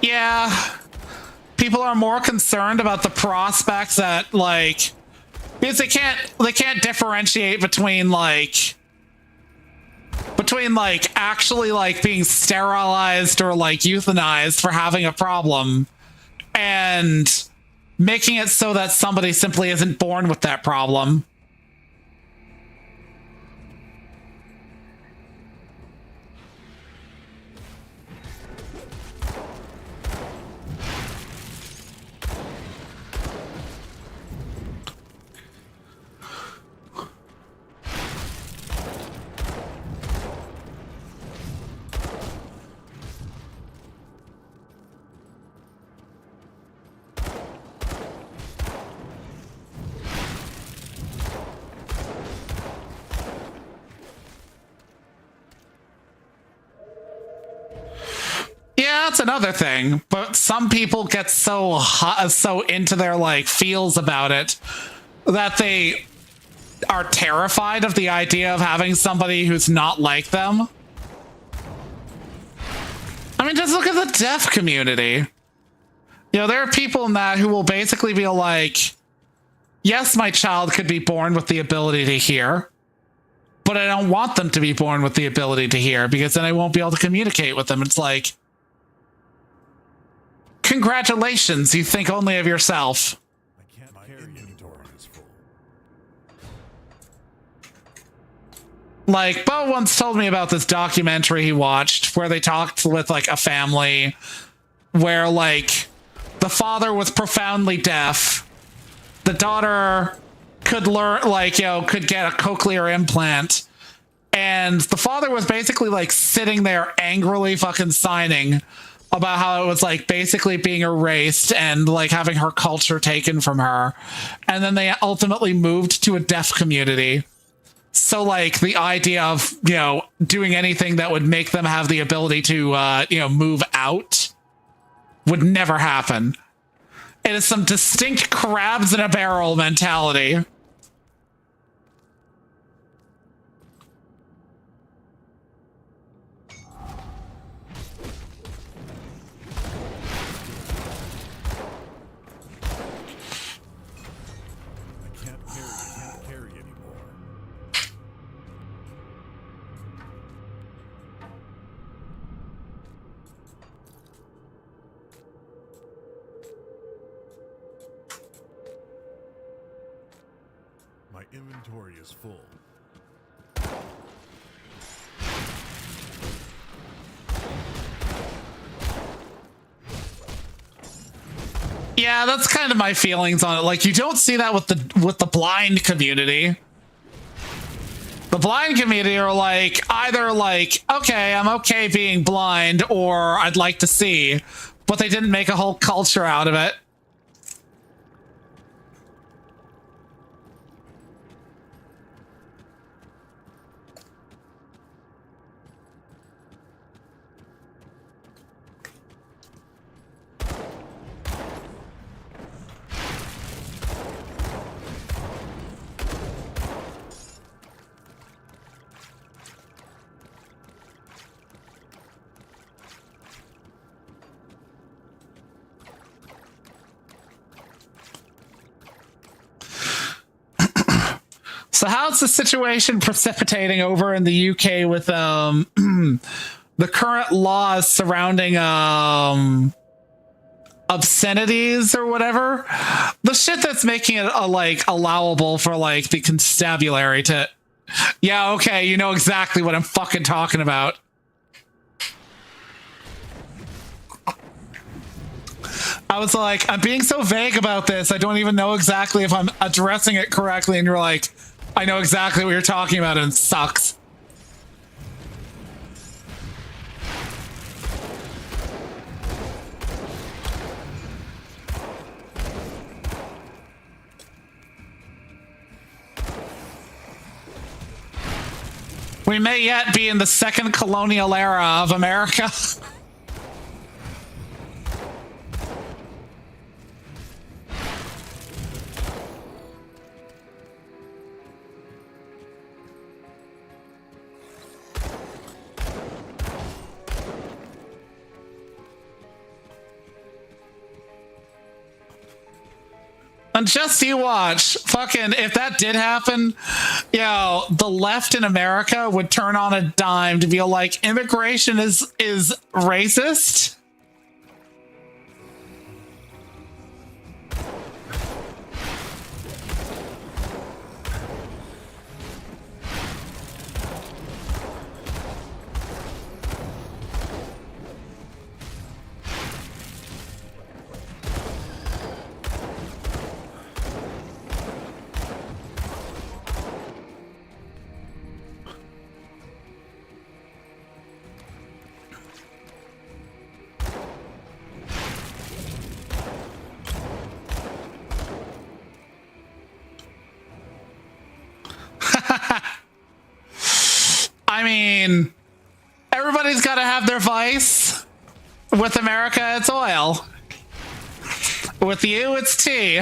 Yeah, people are more concerned about the prospects that because they can't differentiate between actually being sterilized or euthanized for having a problem and making it so that somebody simply isn't born with that problem. Yeah, that's another thing. But some people get so into their feels about it that they are terrified of the idea of having somebody who's not like them. I mean, just look at the deaf community. You know, there are people in that who will basically be like, yes, my child could be born with the ability to hear, but I don't want them to be born with the ability to hear because then I won't be able to communicate with them. It's like, congratulations, you think only of yourself. My inventory is full. Bo once told me about this documentary he watched where they talked with a family where the father was profoundly deaf. The daughter could learn, like, could get a cochlear implant. And the father was basically like sitting there angrily fucking signing about how it was like basically being erased and like having her culture taken from her. And then they ultimately moved to a deaf community. So like the idea of, doing anything that would make them have the ability to, move out would never happen. It is some distinct crabs in a barrel mentality. Can't carry anymore. My inventory is full. Yeah, that's kind of my feelings on it. Like, you don't see that with the blind community. The blind community are like, either like, okay, I'm okay being blind, or I'd like to see, but they didn't make a whole culture out of it. So how's the situation precipitating over in the UK with the current laws surrounding obscenities or whatever? The shit that's making it like allowable for like the constabulary to, yeah, okay, you know exactly what I'm fucking talking about. I was like, I'm being so vague about this, I don't even know exactly if I'm addressing it correctly, and you're like, I know exactly what you're talking about, and it sucks. We may yet be in the second colonial era of America. And just you watch, fucking, if that did happen, the left in America would turn on a dime to be like, immigration is racist. I mean, everybody's got to have their vice. With America, it's oil. With you, it's tea.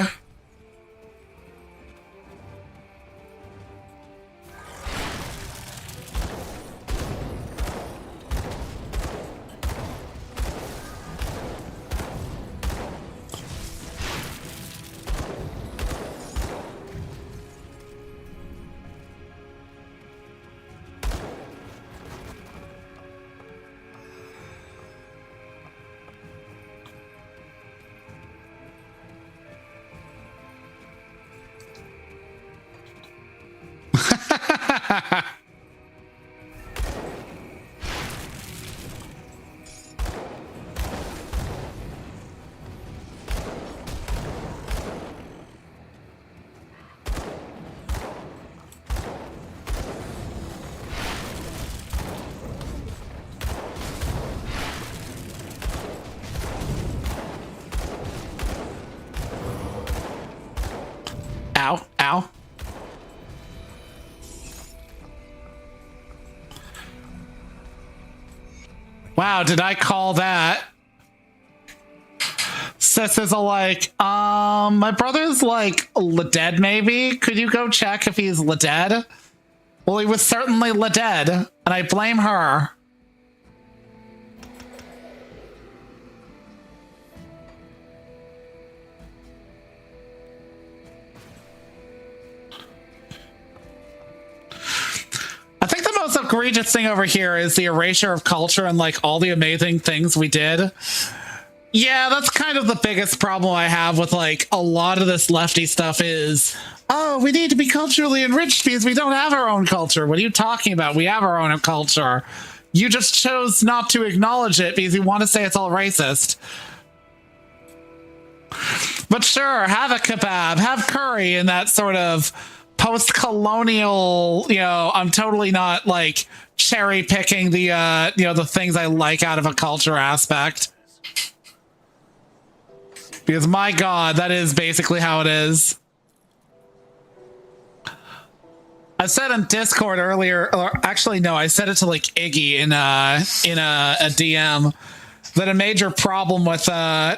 Ow. Wow, did I call that? Sis is like, my brother's like dead maybe? Could you go check if he's dead? Well, he was certainly dead, and I blame her. I think the most egregious thing over here is the erasure of culture and like all the amazing things we did. Yeah, that's kind of the biggest problem I have with like a lot of this lefty stuff is, oh, we need to be culturally enriched because we don't have our own culture. What are you talking about? We have our own culture. You just chose not to acknowledge it because you want to say it's all racist. But sure, have a kebab, have curry in that sort of post-colonial, you know, I'm totally not like cherry picking the, you know, the things I like out of a culture aspect. Because my God, that is basically how it is. I said on Discord earlier, or actually no, I said it to like Iggy in a DM that a major problem with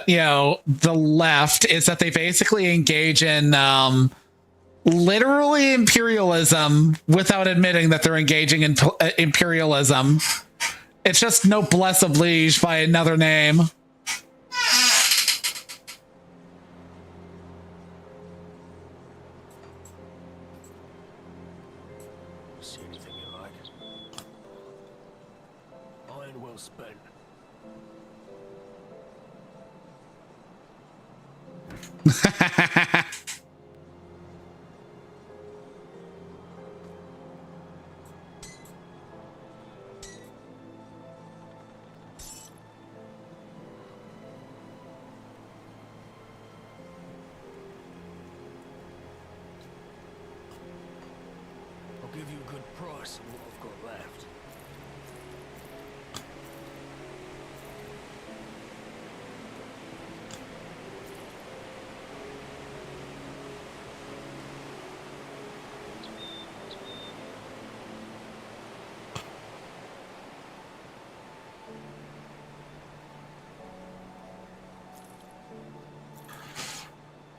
you know, the left is that they basically engage in literally imperialism without admitting that they're engaging in imperialism. It's just noblesse oblige by another name. See anything you like? Iron well spent. I'll give you a good price on what I've got left.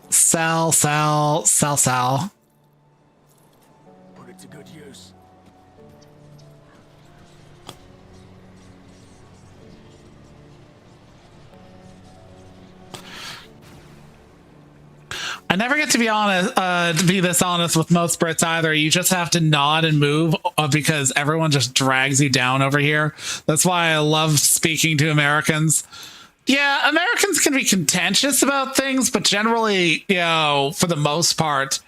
Sell. Put it to good use. I never get to be honest, to be this honest with most Brits either. You just have to nod and move because everyone just drags you down over here. That's why I love speaking to Americans. Yeah, Americans can be contentious about things, but generally, you know, for the most part,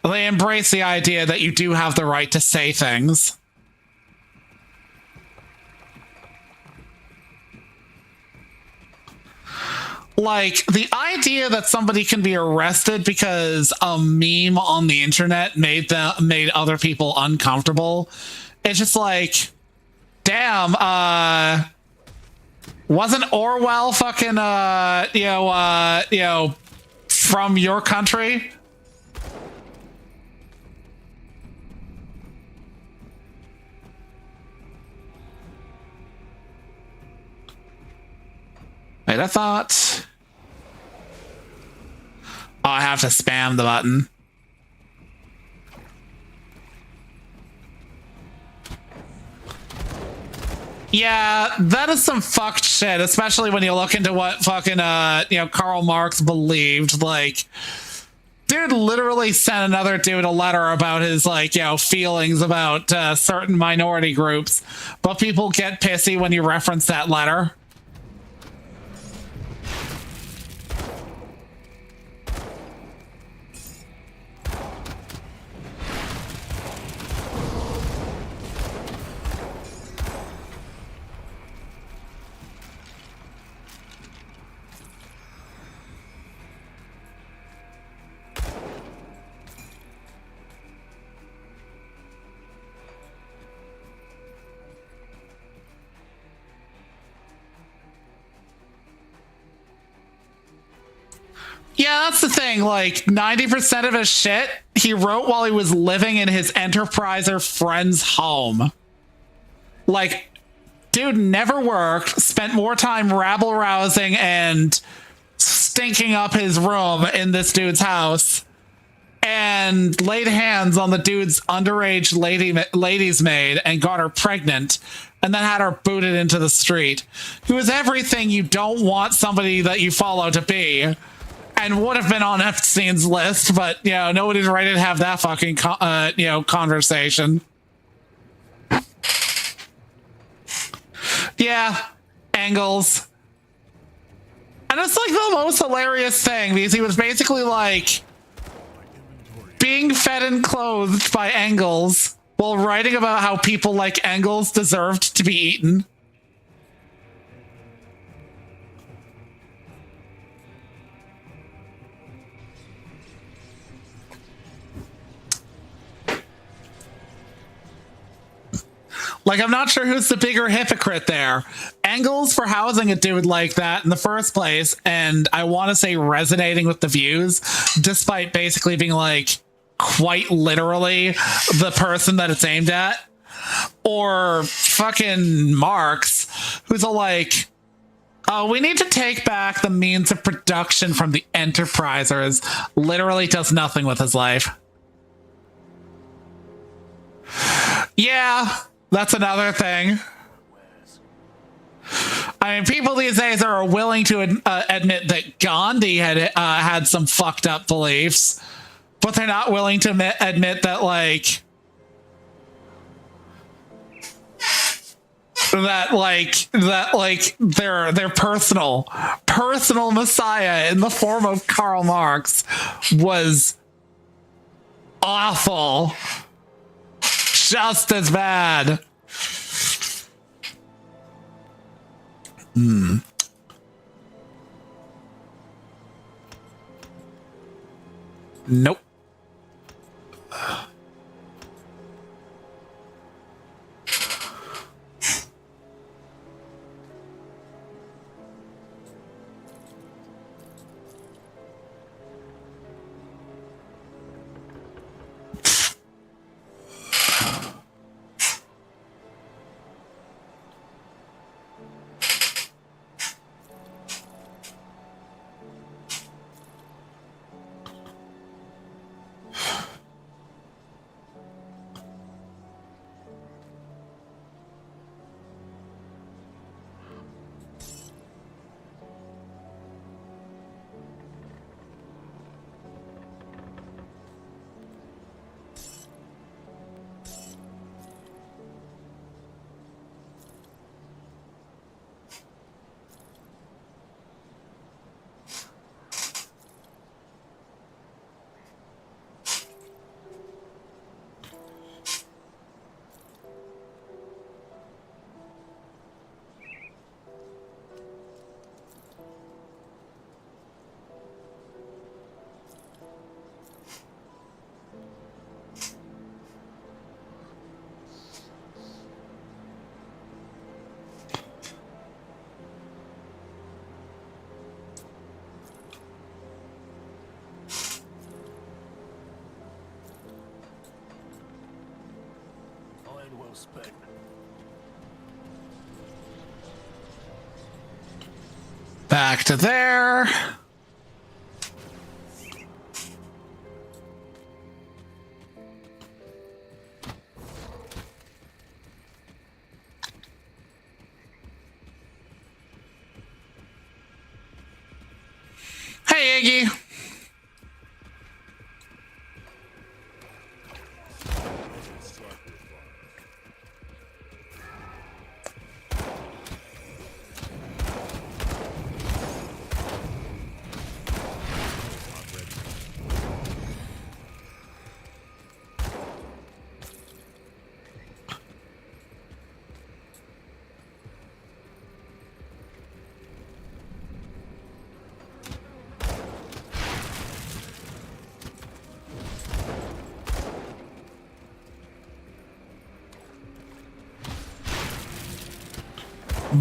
they embrace the idea that you do have the right to say things. Like, the idea that somebody can be arrested because a meme on the internet made other people uncomfortable, it's just like, damn, wasn't Orwell fucking, you know, from your country? Wait, I thought... Oh, I have to spam the button. Yeah, that is some fucked shit, especially when you look into what fucking, you know, Karl Marx believed. Like, dude literally sent another dude a letter about his, like, you know, feelings about certain minority groups, but people get pissy when you reference that letter. Yeah, that's the thing. Like 90% of his shit he wrote while he was living in his Enterpriser friend's home. Like, dude never worked, spent more time rabble rousing and stinking up his room in this dude's house, and laid hands on the dude's underage lady's maid and got her pregnant, and then had her booted into the street. He was everything you don't want somebody that you follow to be, and would have been on Epstein's list, but you know, nobody's ready to have that fucking conversation. Yeah, Engels. And it's like the most hilarious thing, because he was basically like being fed and clothed by Engels while writing about how people like Engels deserved to be eaten. Like, I'm not sure who's the bigger hypocrite there. Engels for housing a dude like that in the first place, and I want to say resonating with the views, despite basically being like quite literally the person that it's aimed at. Or fucking Marx, who's a like, oh, we need to take back the means of production from the Enterprisers. Literally does nothing with his life. Yeah. That's another thing. I mean, people these days are willing to admit that Gandhi had some fucked up beliefs, but they're not willing to admit that, like, their personal messiah in the form of Karl Marx was awful. Just as bad. Nope. Well spent. Back to there. Hey, Iggy.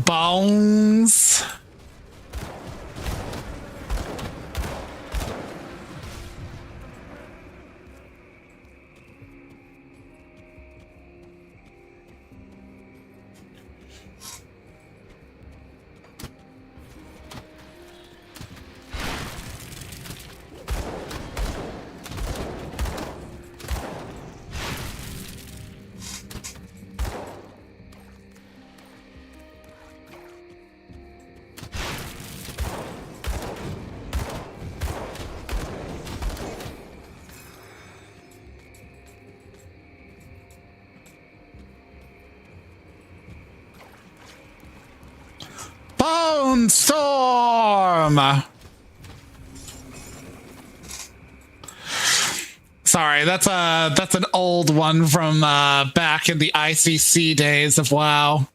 Bones. Bone Storm! Sorry, that's an old one from back in the ICC days of WoW.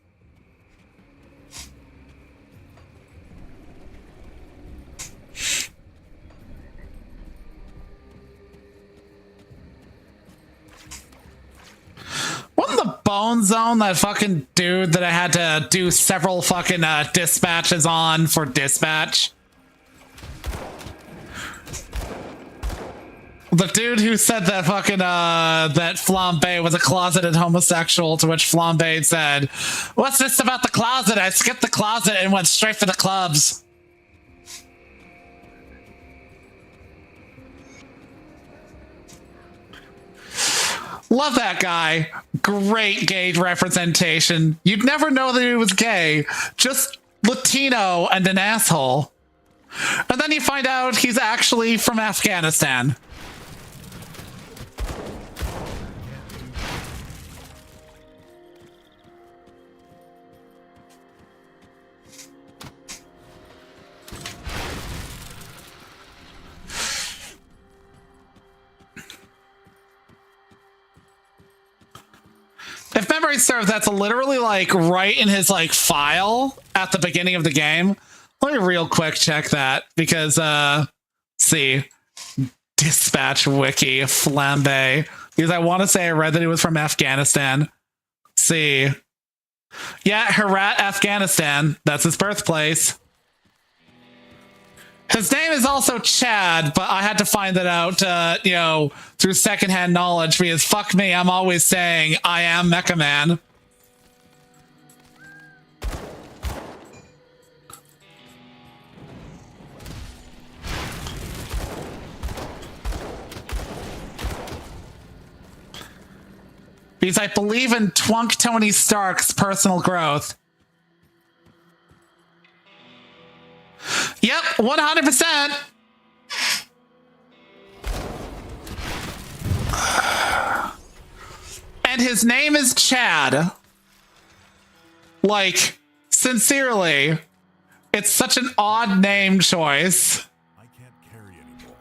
Wasn't the Bone Zone that fucking dude that I had to do several fucking dispatches on for dispatch? The dude who said that fucking that Flambe was a closeted homosexual, to which Flambe said, "What's this about the closet? I skipped the closet and went straight for the clubs." Love that guy. Great gay representation. You'd never know that he was gay. Just Latino and an asshole. And then you find out he's actually from Afghanistan. If memory serves, that's literally like right in his like file at the beginning of the game. Let me real quick check that because see, dispatch wiki Flambe, because I want to say I read that he was from Afghanistan. See, yeah, Herat, Afghanistan. That's his birthplace. His name is also Chad, but I had to find that out, you know, through secondhand knowledge because fuck me, I'm always saying I am Mecha Man. Because I believe in Twunk Tony Stark's personal growth. Yep, 100%. And his name is Chad. Like, sincerely, it's such an odd name choice. I can't carry anymore.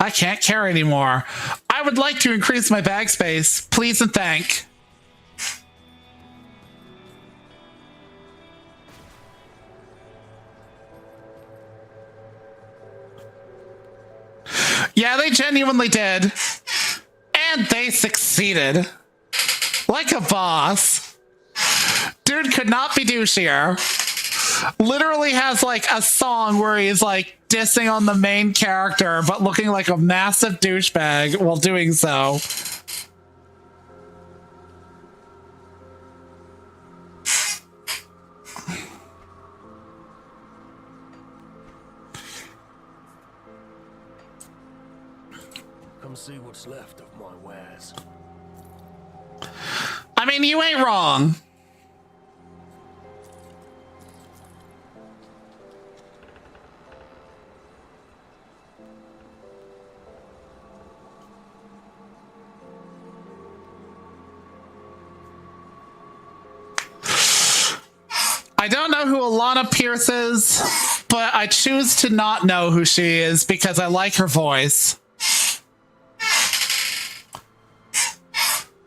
I can't carry anymore. I would like to increase my bag space. Please and thank. Yeah, they genuinely did. And they succeeded. Like a boss. Dude could not be douchier. Literally has like a song where he's like dissing on the main character, but looking like a massive douchebag while doing so. Come see what's left of my wares. I mean, you ain't wrong. I don't know who Alana Pierce is, but I choose to not know who she is because I like her voice.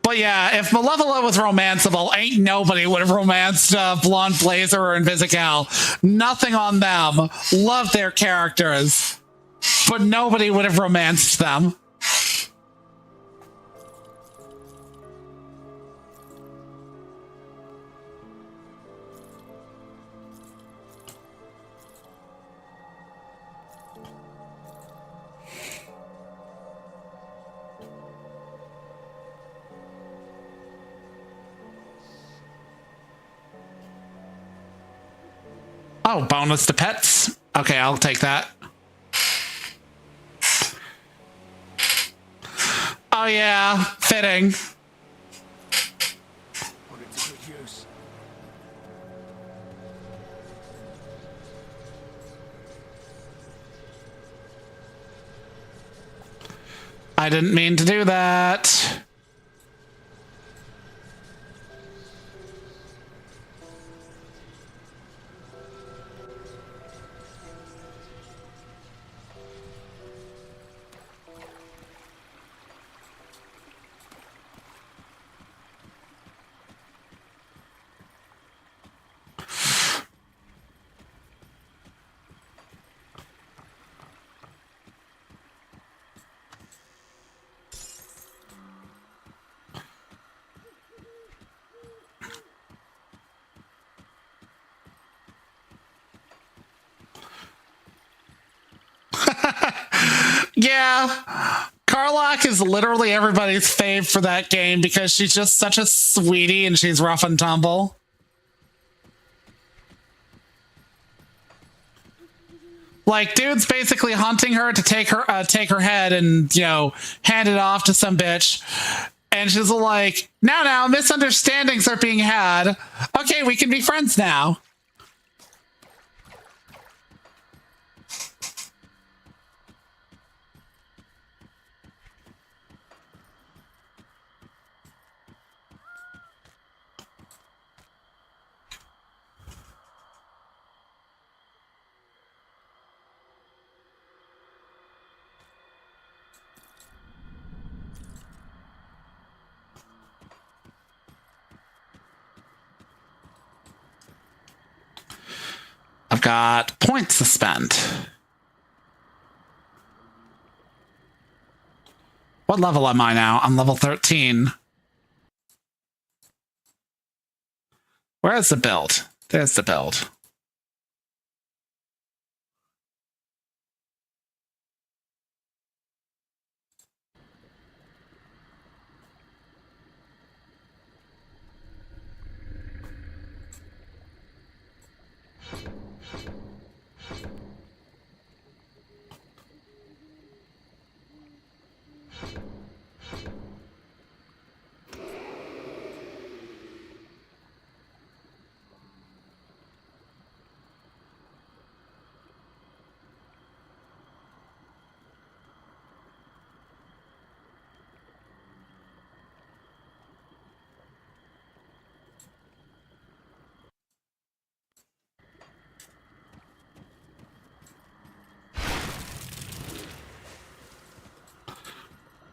But yeah, if Malevolent was romanceable, ain't nobody would have romanced Blonde Blazer or Invisical. Nothing on them. Love their characters. But nobody would have romanced them. Oh, bonus to pets. Okay, I'll take that. Oh yeah, fitting. Put it to good use. I didn't mean to do that. Yeah, Karlach is literally everybody's fave for that game because she's just such a sweetie and she's rough and tumble. Like, dude's basically hunting her to take her head and, you know, hand it off to some bitch. And she's like, now, misunderstandings are being had. Okay, we can be friends now. I've got points to spend. What level am I now? I'm level 13. Where's the build? There's the build.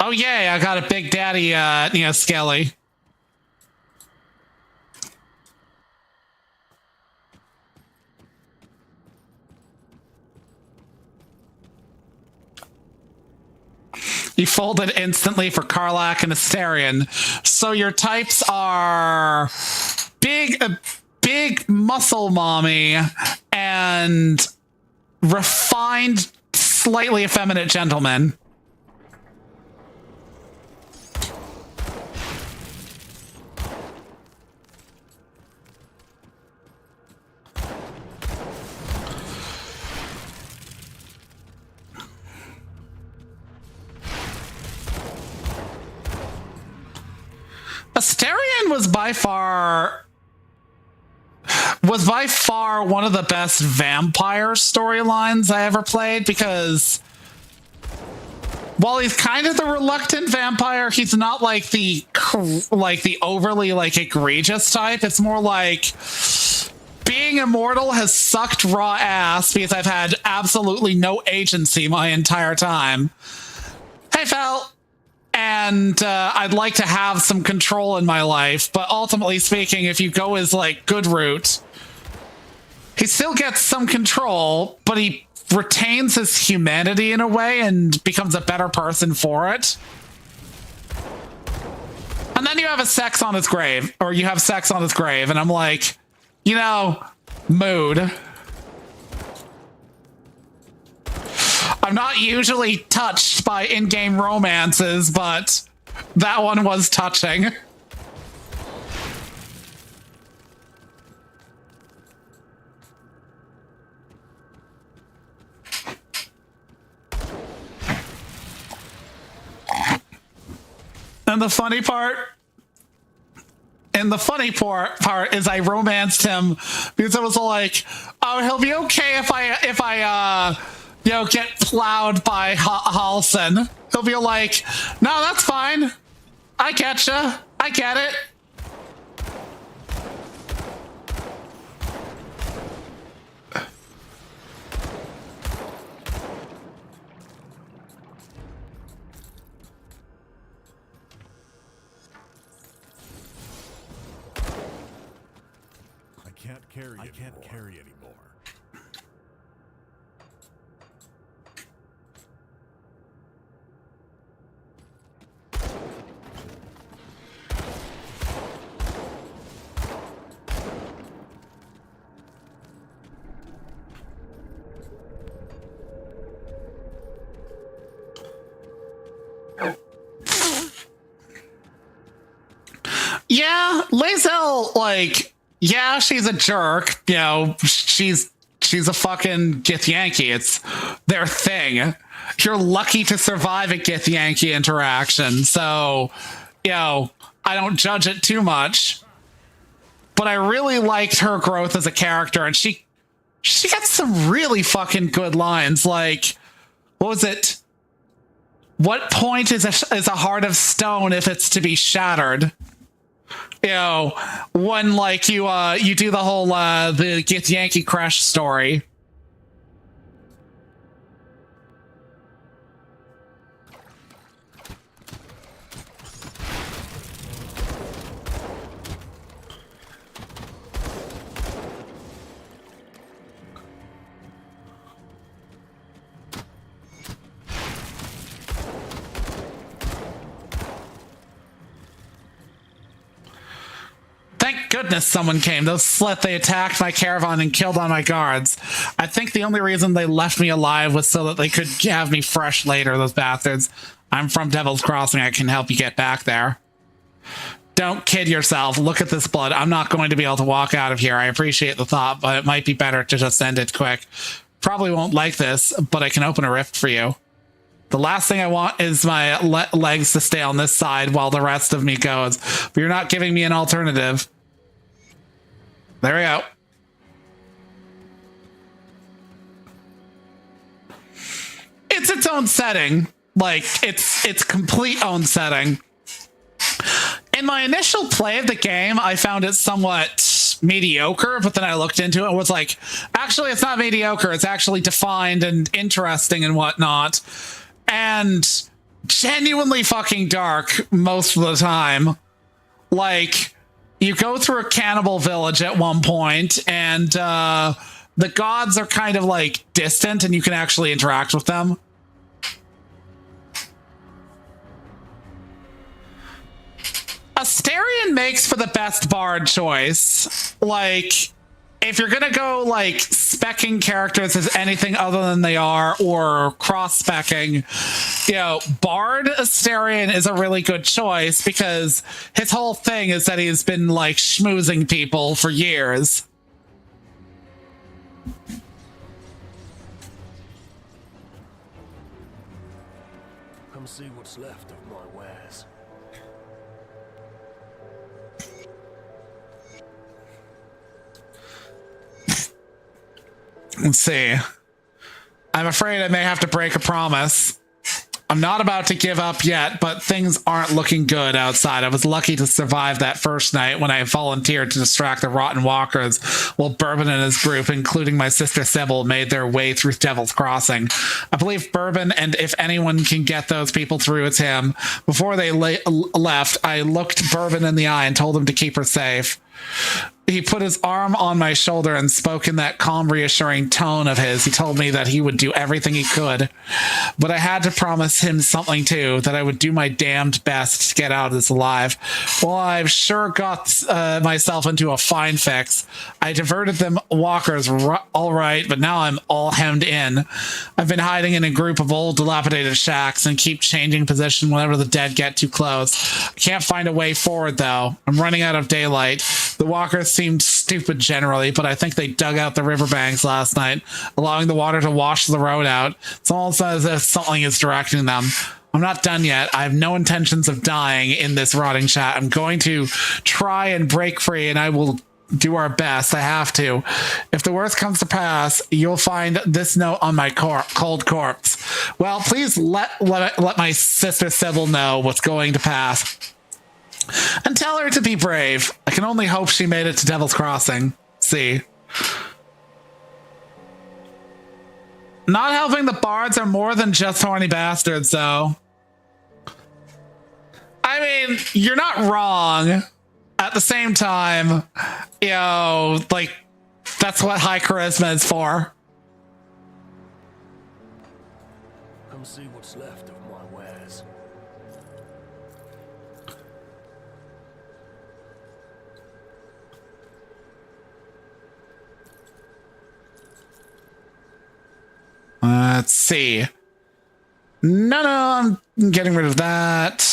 Oh yay, I got a Big Daddy, Skelly. You folded instantly for Karlach and Asterion. So your types are big muscle mommy and refined, slightly effeminate gentleman. Asterion was by far one of the best vampire storylines I ever played, because while he's kind of the reluctant vampire, he's not like the overly egregious type. It's more like being immortal has sucked raw ass because I've had absolutely no agency my entire time. Hey, Fel. And I'd like to have some control in my life, but ultimately speaking, if you go his good route, he still gets some control, but he retains his humanity in a way and becomes a better person for it. And then you have sex on his grave, and I'm like, mood. I'm not usually touched by in-game romances, but that one was touching. And the funny part is I romanced him because I was like, oh, he'll be okay if I get plowed by Halson. He'll be like, no, that's fine. I getcha. I get it. I can't carry anymore. Yeah, Lae'zel, like, yeah, she's a jerk. You know, she's a fucking Githyanki. It's their thing. You're lucky to survive a Githyanki interaction. So, you know, I don't judge it too much. But I really liked her growth as a character, and she gets some really fucking good lines. Like, what was it? What point is a heart of stone if it's to be shattered? You know, when like you do the whole the Githyanki crash story. Thank goodness someone came. Those slut, they attacked my caravan and killed all my guards. I think the only reason they left me alive was so that they could have me fresh later, those bastards. I'm from Devil's Crossing. I can help you get back there. Don't kid yourself. Look at this blood. I'm not going to be able to walk out of here. I appreciate the thought, but it might be better to just end it quick. Probably won't like this, but I can open a rift for you. The last thing I want is my legs to stay on this side while the rest of me goes. But you're not giving me an alternative. There we go. It's its own setting. Like, it's complete own setting. In my initial play of the game, I found it somewhat mediocre, but then I looked into it and was like, actually, it's not mediocre. It's actually defined and interesting and whatnot. And genuinely fucking dark most of the time. Like, you go through a cannibal village at one point, and the gods are kind of like distant, and you can actually interact with them. Astarion makes for the best bard choice. Like, if you're gonna go like specking characters as anything other than they are, or cross-specking, you know, Bard Astarion is a really good choice because his whole thing is that he's been like schmoozing people for years. Come see what's left of my wares. Let's see. I'm afraid I may have to break a promise. I'm not about to give up yet, but things aren't looking good outside. I was lucky to survive that first night when I volunteered to distract the rotten walkers while Bourbon and his group, including my sister Sybil, made their way through Devil's Crossing. I believe Bourbon, and if anyone can get those people through, it's him. Before they left, I looked Bourbon in the eye and told him to keep her safe. He put his arm on my shoulder and spoke in that calm, reassuring tone of his. He told me that he would do everything he could, but I had to promise him something too, that I would do my damned best to get out of this alive. Well, I've sure got myself into a fine fix. I diverted them walkers all right, but now I'm all hemmed in. I've been hiding in a group of old dilapidated shacks and keep changing position whenever the dead get too close. I can't find a way forward though. I'm running out of daylight. The walkers seemed stupid generally, but I think they dug out the riverbanks last night, allowing the water to wash the road out. It's almost as if something is directing them. I'm not done yet. I have no intentions of dying in this rotting chat. I'm going to try and break free, and I will do our best. I have to. If the worst comes to pass, you'll find this note on my cold corpse. Well, please let my sister Sybil know what's going to pass. And tell her to be brave. I can only hope she made it to Devil's Crossing. See. Not helping the bards are more than just horny bastards, though. I mean, you're not wrong. At the same time, you know, like, that's what high charisma is for. Come see what's left of my wares. Let's see. No, I'm getting rid of that.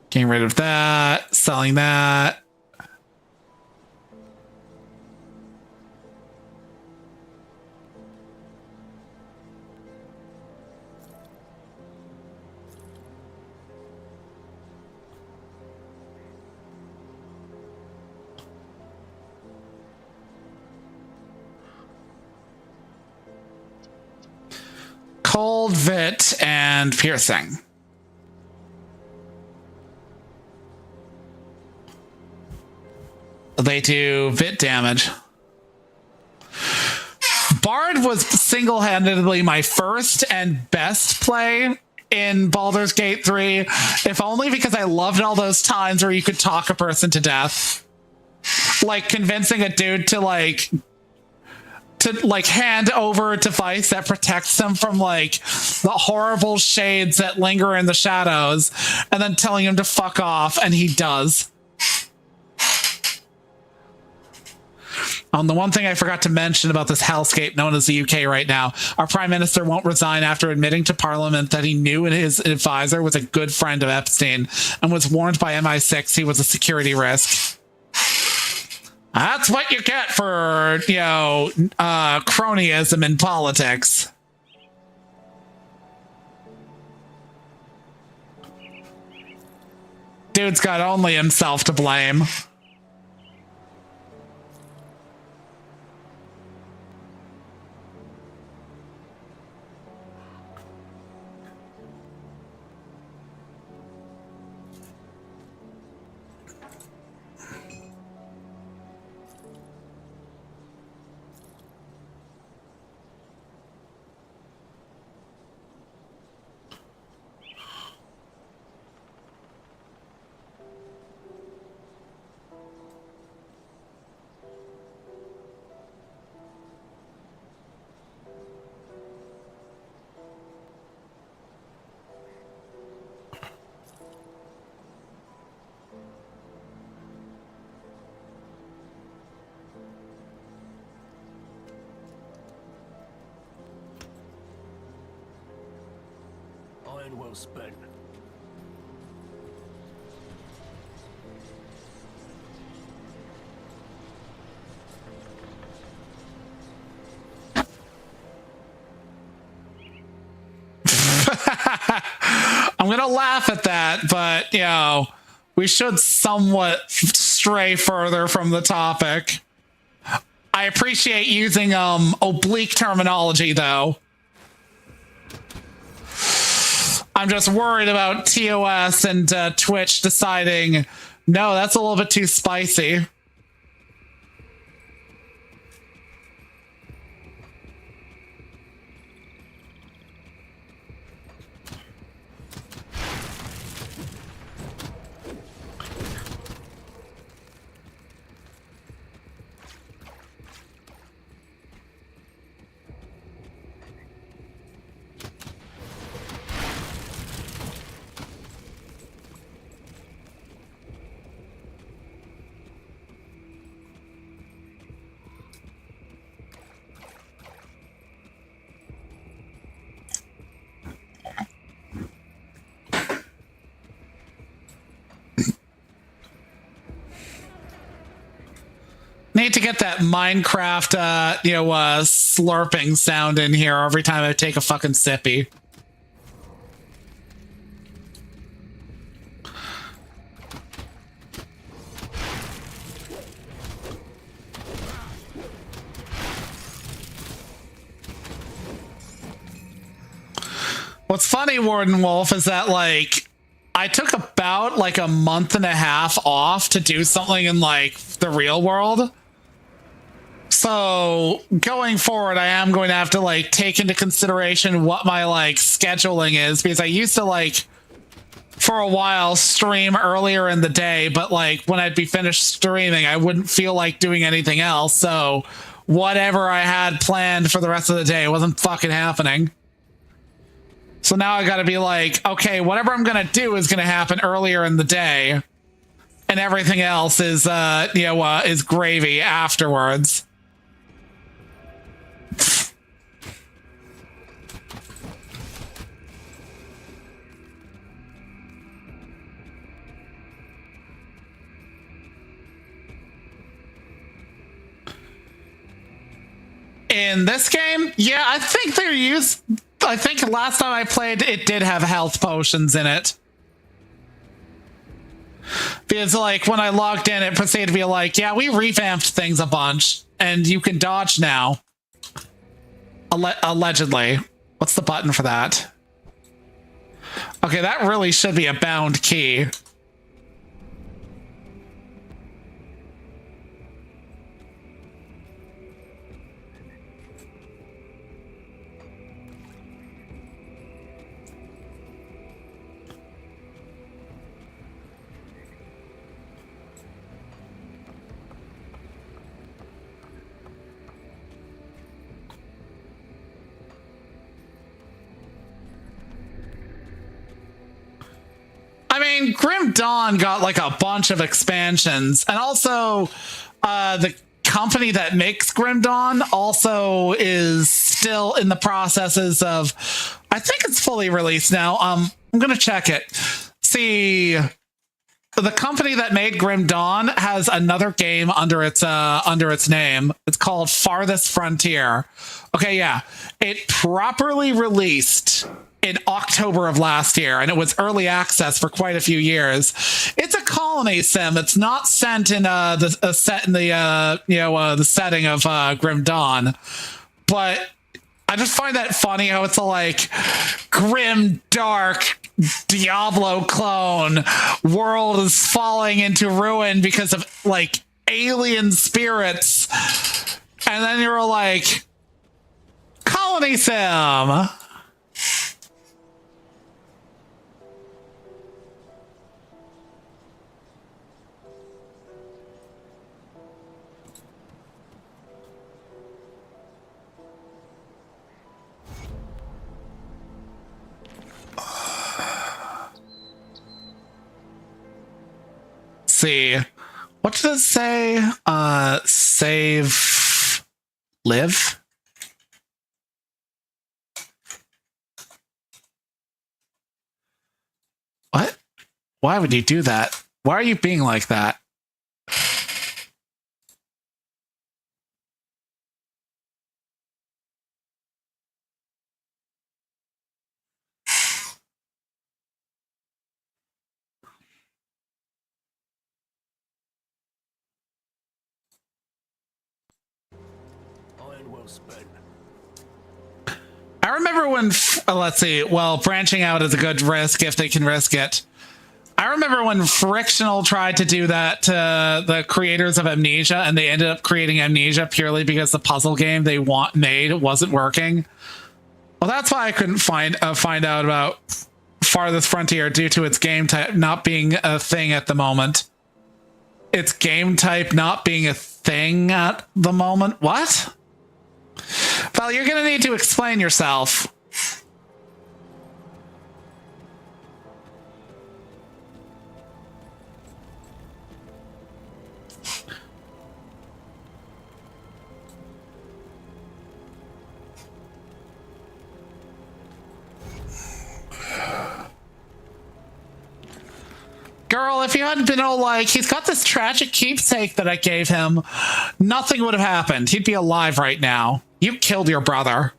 Getting rid of that, selling that. Cold, Vit, and Piercing. They do Vit damage. Bard was single-handedly my first and best play in Baldur's Gate 3, if only because I loved all those times where you could talk a person to death. Like convincing a dude to hand over a device that protects them from like the horrible shades that linger in the shadows, and then telling him to fuck off, and he does. The one thing I forgot to mention about this hellscape known as the UK right now, our Prime Minister won't resign after admitting to Parliament that he knew his advisor was a good friend of Epstein and was warned by MI6 he was a security risk. That's what you get for, you know, cronyism in politics. Dude's got only himself to blame. Iron well spent. I'm gonna laugh at that, but you know, we should somewhat stray further from the topic. I appreciate using oblique terminology though. I'm just worried about TOS and Twitch deciding, no, that's a little bit too spicy. Need to get that Minecraft, slurping sound in here every time I take a fucking sippy. What's funny, Warden Wolf, is that like I took about like a month and a half off to do something in like the real world. So going forward, I am going to have to like take into consideration what my like scheduling is, because I used to like for a while stream earlier in the day, but like when I'd be finished streaming, I wouldn't feel like doing anything else. So whatever I had planned for the rest of the day wasn't fucking happening. So now I got to be like, okay, whatever I'm going to do is going to happen earlier in the day, and everything else is, is gravy afterwards. In this game, yeah, I think I think last time I played, it did have health potions in it. Because, like, when I logged in, it proceeded to be like, yeah, we revamped things a bunch, and you can dodge now. Allegedly. What's the button for that? Okay, that really should be a bound key. I mean, Grim Dawn got like a bunch of expansions, and also the company that makes Grim Dawn also is still in the processes of, I think it's fully released now. I'm gonna check it. See, the company that made Grim Dawn has another game under its name. It's called Farthest Frontier. Okay, yeah, it properly released in October of last year, and it was early access for quite a few years. It's a colony sim. It's not set in the setting of Grim Dawn, but I just find that funny how it's a like grim, dark Diablo clone. World is falling into ruin because of like alien spirits, and then you're like, colony sim. See, what does it say? Save, live. What? Why would you do that? Why are you being like that? Well spent. I remember when, let's see, well, branching out is a good risk if they can risk it. I remember when Frictional tried to do that to the creators of Amnesia, and they ended up creating Amnesia purely because the puzzle game they made wasn't working. Well, that's why I couldn't find out about Farthest Frontier, due to its game type not being a thing at the moment. Its game type not being a thing at the moment. What? Well, you're gonna need to explain yourself. Girl, if you hadn't been all like, he's got this tragic keepsake that I gave him, nothing would have happened. He'd be alive right now. You killed your brother.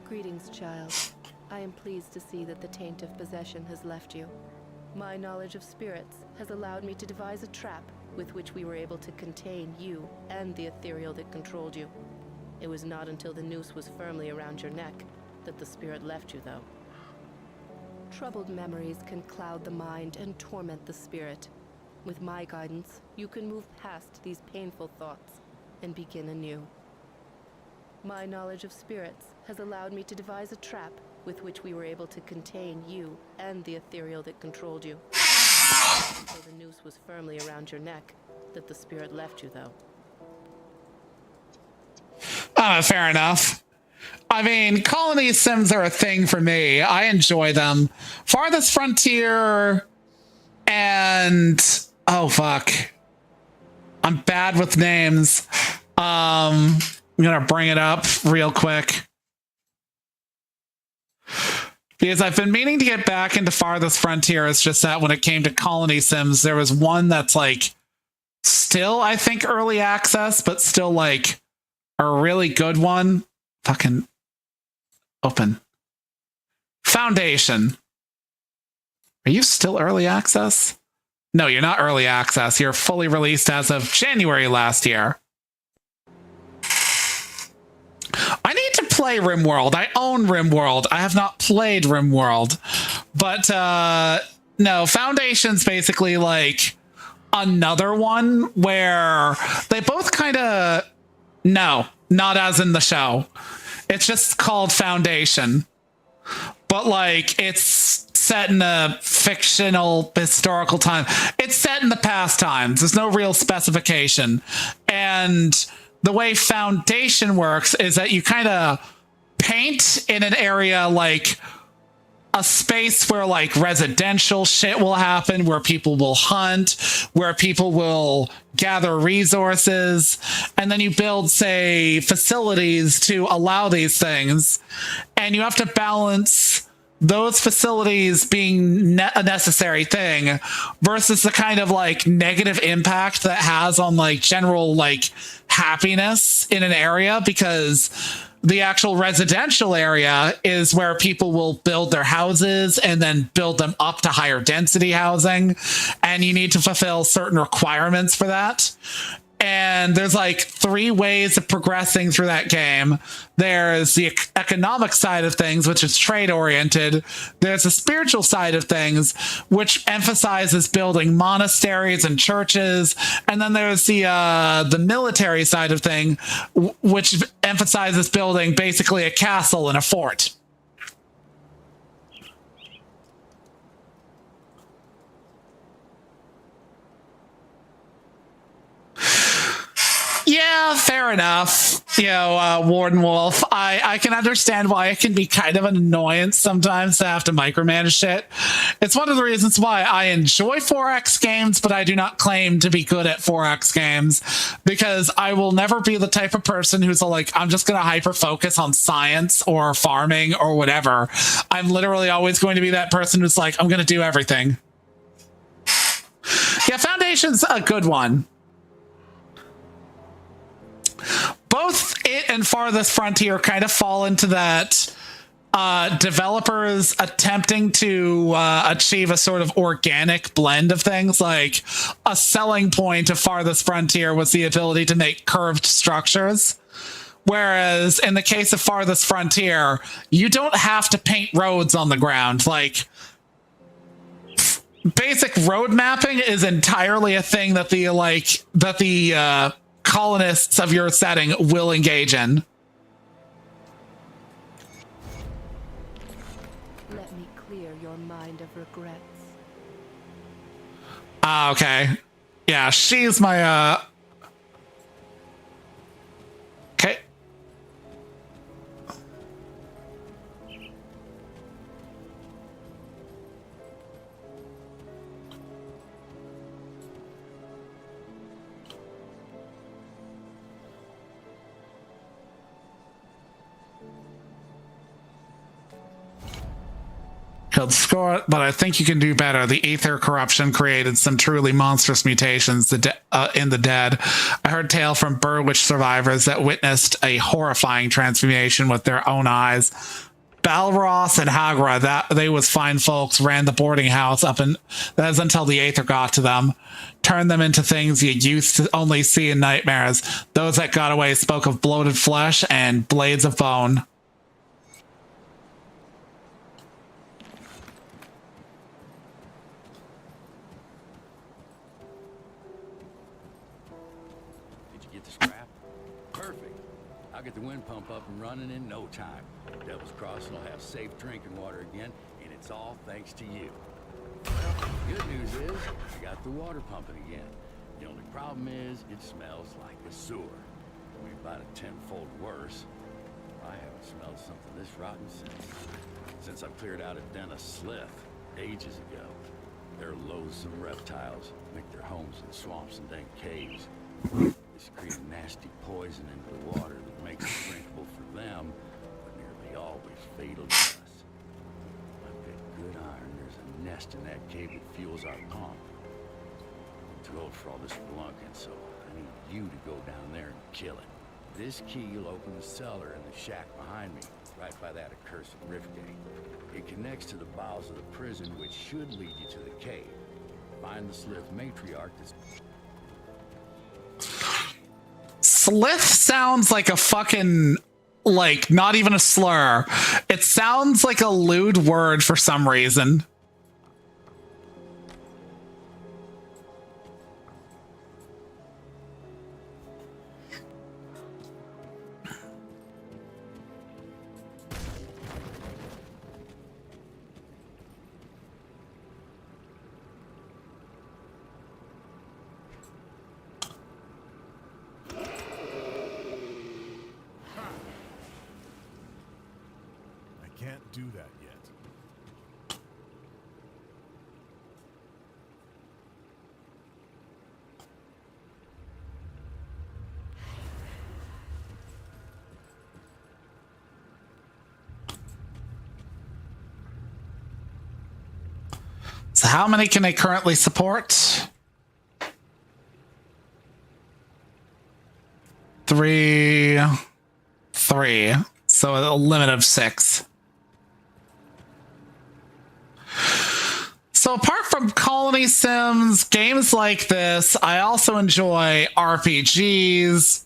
Greetings, child. I am pleased to see that the taint of possession has left you. My knowledge of spirits has allowed me to devise a trap with which we were able to contain you and the ethereal that controlled you. It was not until the noose was firmly around your neck that the spirit left you, though. Troubled memories can cloud the mind and torment the spirit. With my guidance, you can move past these painful thoughts and begin anew. My knowledge of spirits has allowed me to devise a trap with which we were able to contain you and the ethereal that controlled you. Until the noose was firmly around your neck that the spirit left you, though. Fair enough. I mean, colony sims are a thing for me. I enjoy them. Farthest Frontier and... oh, fuck. I'm bad with names. I'm gonna bring it up real quick. Because I've been meaning to get back into Farthest Frontier. It's just that when it came to colony sims, there was one that's like still, I think, early access, but still like a really good one. Fucking open. Foundation. Are you still early access? No, you're not early access. You're fully released as of January last year. I need to play RimWorld. I own RimWorld. I have not played RimWorld. But no, Foundation's basically like another one where they both kind of... no, not as in the show. It's just called Foundation. But like, it's set in a fictional historical time. It's set in the past times. There's no real specification. And the way Foundation works is that you kind of paint in an area like a space where like residential shit will happen, where people will hunt, where people will gather resources, and then you build, say, facilities to allow these things. And you have to balance those facilities being a necessary thing versus the kind of like negative impact that has on like general like happiness in an area, because the actual residential area is where people will build their houses and then build them up to higher density housing. And you need to fulfill certain requirements for that. And there's like 3 ways of progressing through that game. There's the economic side of things, which is trade oriented. There's the spiritual side of things, which emphasizes building monasteries and churches. And then there's the military side of thing, which emphasizes building basically a castle and a fort. Yeah, fair enough. You know, Warden Wolf, I can understand why it can be kind of an annoyance sometimes to have to micromanage shit. It's one of the reasons why I enjoy 4X games, but I do not claim to be good at 4X games, because I will never be the type of person who's like, I'm just going to hyper focus on science or farming or whatever. I'm literally always going to be that person who's like, I'm going to do everything. Yeah, Foundation's a good one. Both it and Farthest Frontier kind of fall into that developers attempting to achieve a sort of organic blend of things. Like a selling point of Farthest Frontier was the ability to make curved structures. Whereas in the case of Farthest Frontier, you don't have to paint roads on the ground. Like basic road mapping is entirely a thing that the colonists of your setting will engage in. Let me clear your mind of regrets. Okay. Yeah, she's my okay. He'll score it, but I think you can do better. The ether corruption created some truly monstrous mutations in the dead. I heard tale from Burwitch survivors that witnessed a horrifying transformation with their own eyes. Balros and Hagra, that they was fine folks, ran the boarding house up, and that's until the Aether got to them. Turned them into things you used to only see in nightmares. Those that got away spoke of bloated flesh and blades of bone. Did you get the scrap? Perfect. I'll get the wind pump up and running in no time. Devil's Crossing will have safe drinking water again, and it's all thanks to you. Well, the good news is, I got the water pumping again. The only problem is, it smells like a sewer. I mean, about a tenfold worse. I haven't smelled something this rotten since I cleared out a den of slith ages ago. They're loathsome reptiles, make their homes in swamps and dank caves. They secrete a nasty poison into the water that makes it drinkable for them, but nearly always fatal to us. I've got good iron. There's a nest in that cave that fuels our pump. I'm too old for all this flunking, so I need you to go down there and kill it. This key will open the cellar in the shack behind me, right by that accursed rift gate. It connects to the bowels of the prison, which should lead you to the cave. Find the Slith matriarch that's... Slith sounds like a fucking, like, not even a slur. It sounds like a lewd word for some reason. Can't do that yet. So how many can they currently support? 3. So a limit of 6. So apart from colony sims, games like this, I also enjoy RPGs,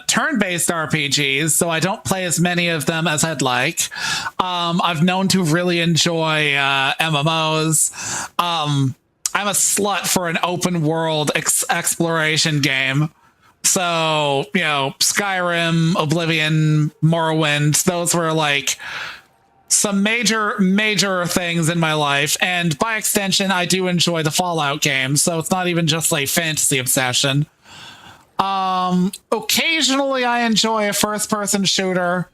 turn-based RPGs, so I don't play as many of them as I'd like. I've known to really enjoy MMOs. I'm a slut for an open world exploration game. So, you know, Skyrim, Oblivion, Morrowind, those were like some major things in my life, and by extension I do enjoy the Fallout games, so it's not even just like fantasy obsession. Occasionally I enjoy a first person shooter,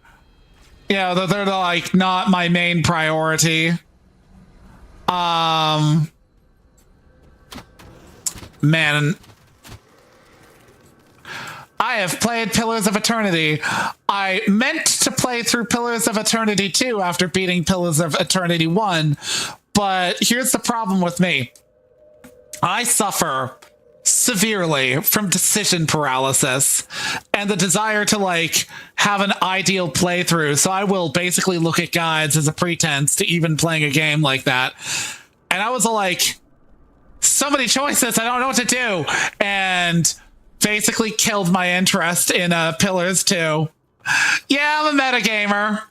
you know, they're like not my main priority. Man, I have played Pillars of Eternity. I meant to play through Pillars of Eternity 2 after beating Pillars of Eternity 1, but here's the problem with me. I suffer severely from decision paralysis and the desire to like have an ideal playthrough, so I will basically look at guides as a pretense to even playing a game like that. And I was like, so many choices, I don't know what to do, and basically killed my interest in Pillars 2. Yeah, I'm a metagamer.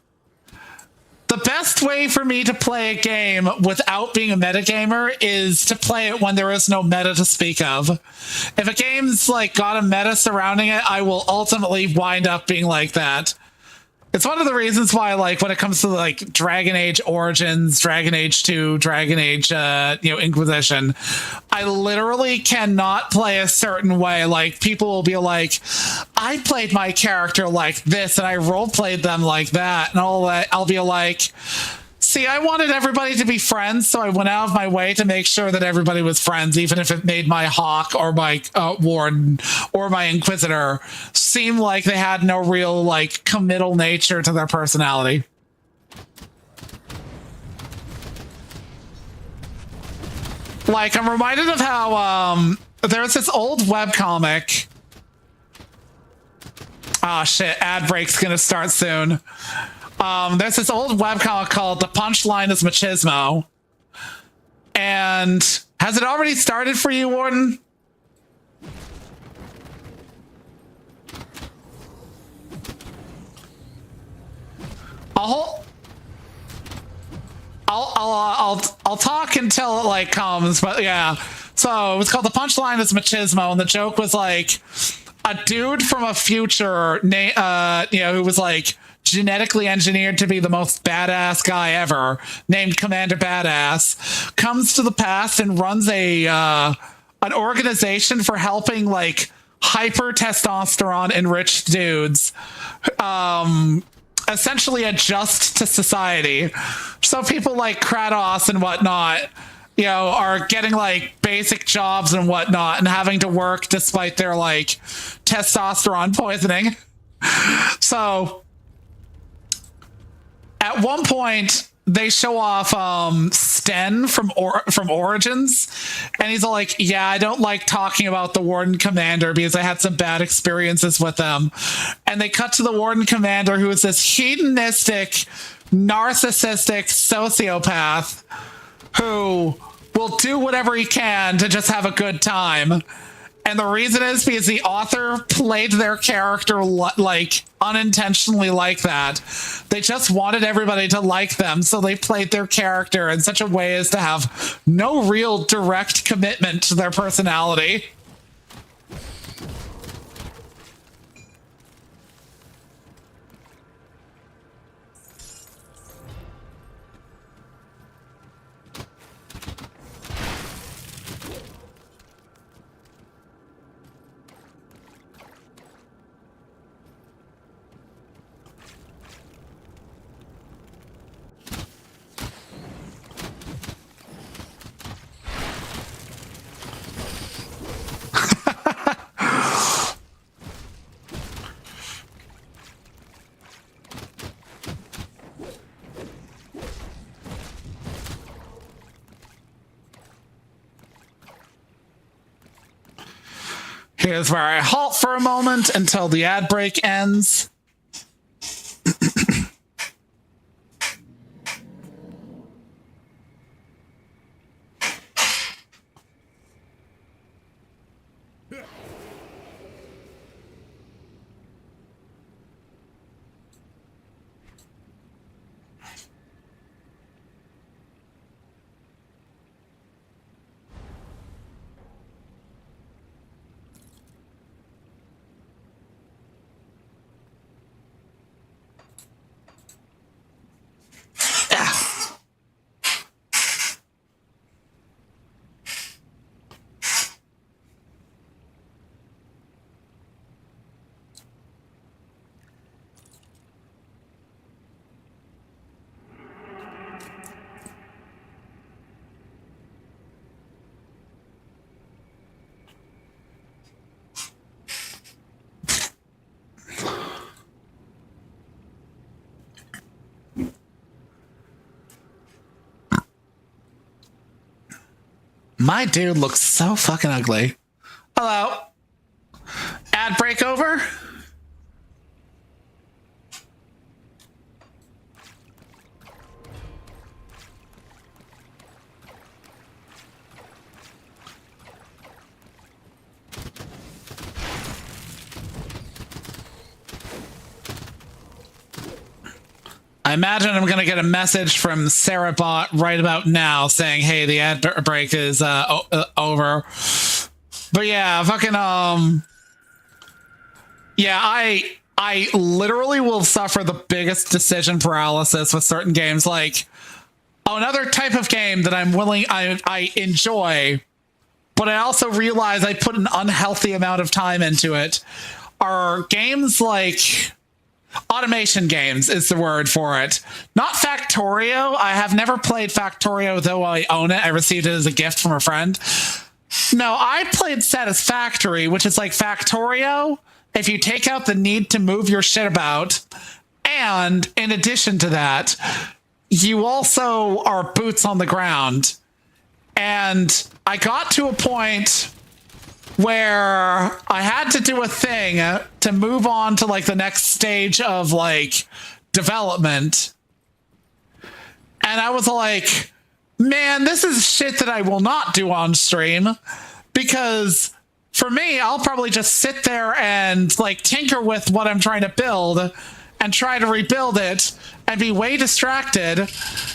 The best way for me to play a game without being a metagamer is to play it when there is no meta to speak of. If a game's like got a meta surrounding it, I will ultimately wind up being like that. It's one of the reasons why, like, when it comes to like Dragon Age Origins, Dragon Age 2, Dragon Age, Inquisition, I literally cannot play a certain way. Like, people will be like, I played my character like this and I role played them like that, and all that. I'll be like, see, I wanted everybody to be friends, so I went out of my way to make sure that everybody was friends, even if it made my Hawk or my Warden or my Inquisitor seem like they had no real, like, committal nature to their personality. Like, I'm reminded of how, there's this old webcomic. Ah, shit, ad break's gonna start soon. There's this old webcomic called The Punchline is Machismo. And has it already started for you, Warden? I'll talk until it like comes, but yeah. So it was called The Punchline is Machismo, and the joke was like a dude from a future, who was like genetically engineered to be the most badass guy ever, named Commander Badass, comes to the past and runs an organization for helping like hyper testosterone enriched dudes essentially adjust to society. So people like Kratos and whatnot, are getting like basic jobs and whatnot and having to work despite their like testosterone poisoning. So at one point they show off Sten from Origins, and he's all like, yeah, I don't like talking about the Warden Commander because I had some bad experiences with them. And they cut to the Warden Commander, who is this hedonistic, narcissistic sociopath who will do whatever he can to just have a good time. And the reason is because the author played their character like unintentionally like that. They just wanted everybody to like them, so they played their character in such a way as to have no real direct commitment to their personality. Here's where I halt for a moment until the ad break ends. My dude looks so fucking ugly. Hello. Ad break over? I imagine I'm going to get a message from Sarahbot right about now saying, hey, the ad break is over. But yeah, fucking, yeah, I literally will suffer the biggest decision paralysis with certain games. Like, another type of game that I enjoy, but I also realize I put an unhealthy amount of time into it, are games like... automation games is the word for it. Not Factorio. I have never played Factorio, though I own it. I received it as a gift from a friend. No, I played Satisfactory, which is like Factorio if you take out the need to move your shit about. And in addition to that, you also are boots on the ground. And I got to a point where I had to do a thing to move on to like the next stage of like development. And I was like, man, this is shit that I will not do on stream, because for me, I'll probably just sit there and like tinker with what I'm trying to build and try to rebuild it and be way distracted.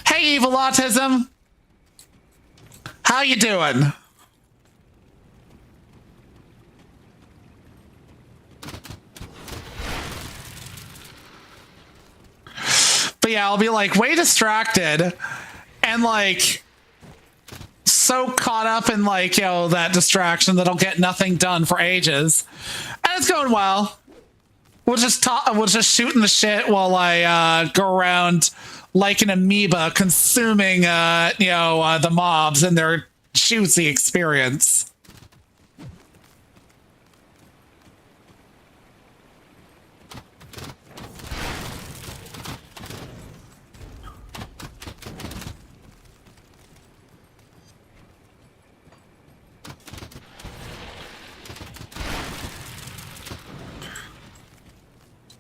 Hey, Evil Autism. How you doing? But yeah, I'll be like way distracted and like so caught up in like, that distraction that I'll get nothing done for ages. And it's going well. We'll just shooting the shit while I go around like an amoeba consuming the mobs and their juicy experience.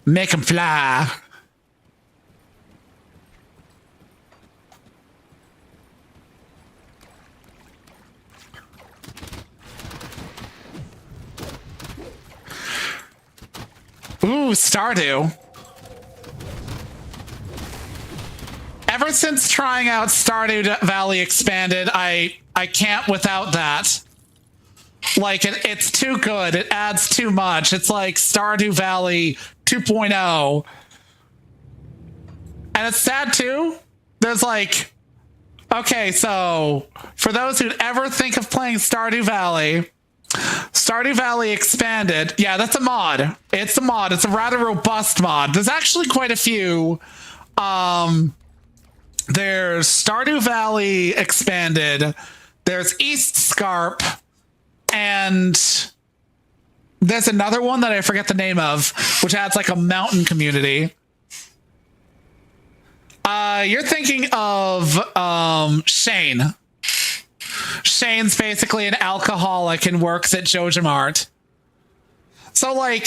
Make them fly. Ooh, Stardew. Ever since trying out Stardew Valley Expanded, I can't without that. Like, it's too good. It adds too much. It's like Stardew Valley 2.0. And it's sad too. There's like, okay, so for those who'd ever think of playing Stardew Valley Expanded, yeah, that's a mod. It's a mod. It's a rather robust mod. There's actually quite a few. There's Stardew Valley Expanded. There's East Scarp. And there's another one that I forget the name of, which adds like a mountain community. You're thinking of Shane. Shane's basically an alcoholic and works at JojaMart. So like,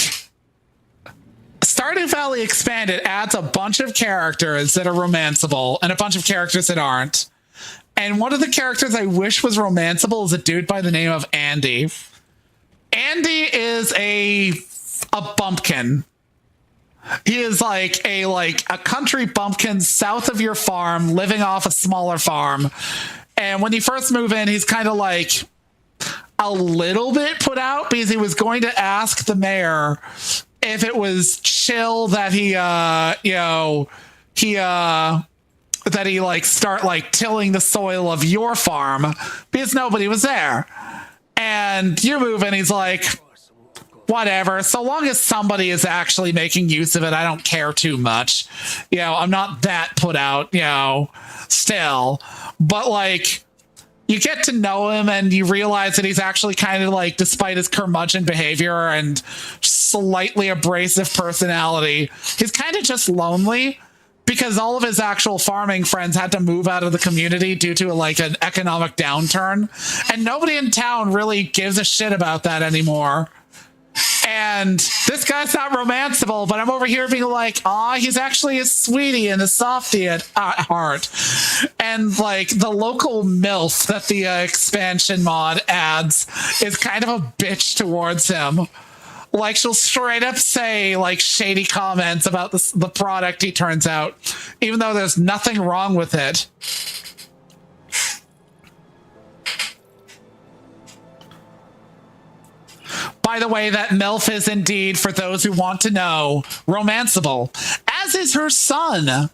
Stardew Valley Expanded adds a bunch of characters that are romanceable and a bunch of characters that aren't. And one of the characters I wish was romanceable is a dude by the name of Andy. Andy is a bumpkin. He is like a country bumpkin south of your farm, living off a smaller farm. And when you first move in, he's kind of like a little bit put out because he was going to ask the mayor if it was chill that he like start like tilling the soil of your farm because nobody was there. And you move in, he's like, whatever, so long as somebody is actually making use of it, I don't care too much. I'm not that put out, still. But like, you get to know him and you realize that he's actually kind of like, despite his curmudgeon behavior and slightly abrasive personality, he's kind of just lonely because all of his actual farming friends had to move out of the community due to like an economic downturn. And nobody in town really gives a shit about that anymore. And this guy's not romanceable, but I'm over here being like, he's actually a sweetie and a softie at heart. And like the local MILF that the expansion mod adds is kind of a bitch towards him. Like, she'll straight up say like shady comments about the product he turns out, even though there's nothing wrong with it. By the way, that MILF is indeed, for those who want to know, romanceable, as is her son.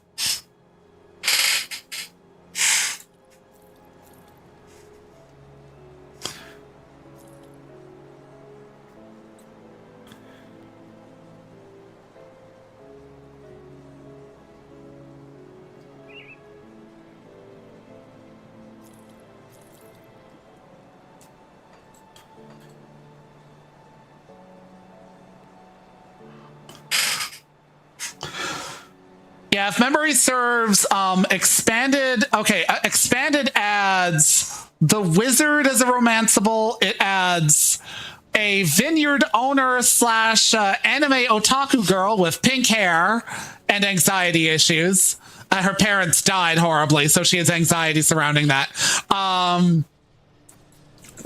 Yeah, if memory serves, Expanded adds the wizard as a romanceable. It adds a vineyard owner slash anime otaku girl with pink hair and anxiety issues. Her parents died horribly, so she has anxiety surrounding that.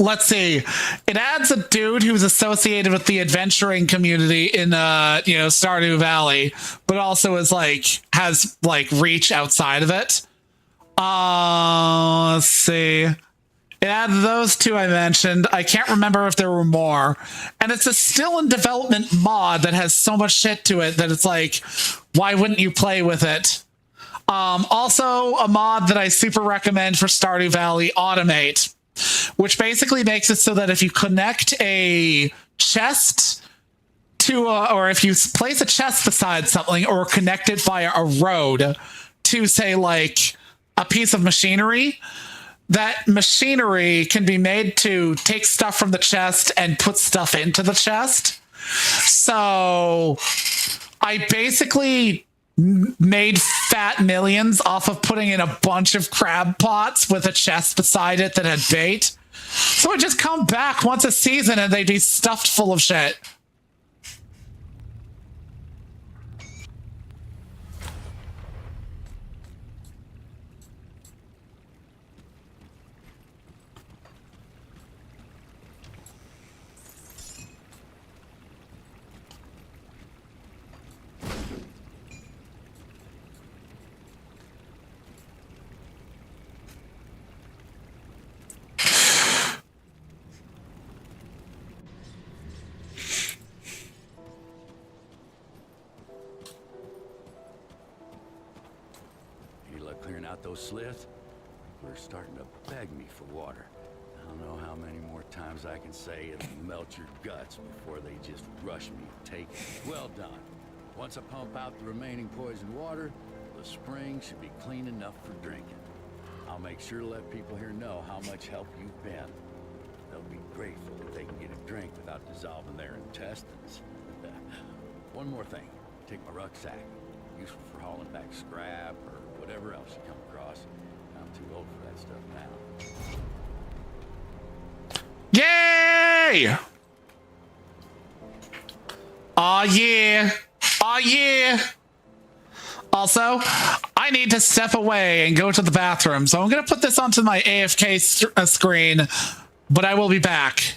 Let's see. It adds a dude who's associated with the adventuring community in Stardew Valley, but also is has reach outside of it. Let's see. It had those two I mentioned. I can't remember if there were more. And it's a still in development mod that has so much shit to it that it's why wouldn't you play with it? Also, a mod that I super recommend for Stardew Valley, Automate, which basically makes it so that if you connect a chest to or if you place a chest beside something or connect it via a road to, say, a piece of machinery, that machinery can be made to take stuff from the chest and put stuff into the chest. So I basically made fat millions off of putting in a bunch of crab pots with a chest beside it that had bait. So I'd just come back once a season and they'd be stuffed full of shit. Those sliths, we're starting to beg me for water. I don't know how many more times I can say it'll melt your guts before they just rush me and take it. Well done. Once I pump out the remaining poisoned water, the spring should be clean enough for drinking. I'll make sure to let people here know how much help you've been. They'll be grateful that they can get a drink without dissolving their intestines. One more thing. Take my rucksack. Useful for hauling back scrap or whatever else you come across. I'm too old for that stuff now. Yay! Aw, yeah. Aw, yeah. Also, I need to step away and go to the bathroom, so I'm going to put this onto my AFK screen, but I will be back.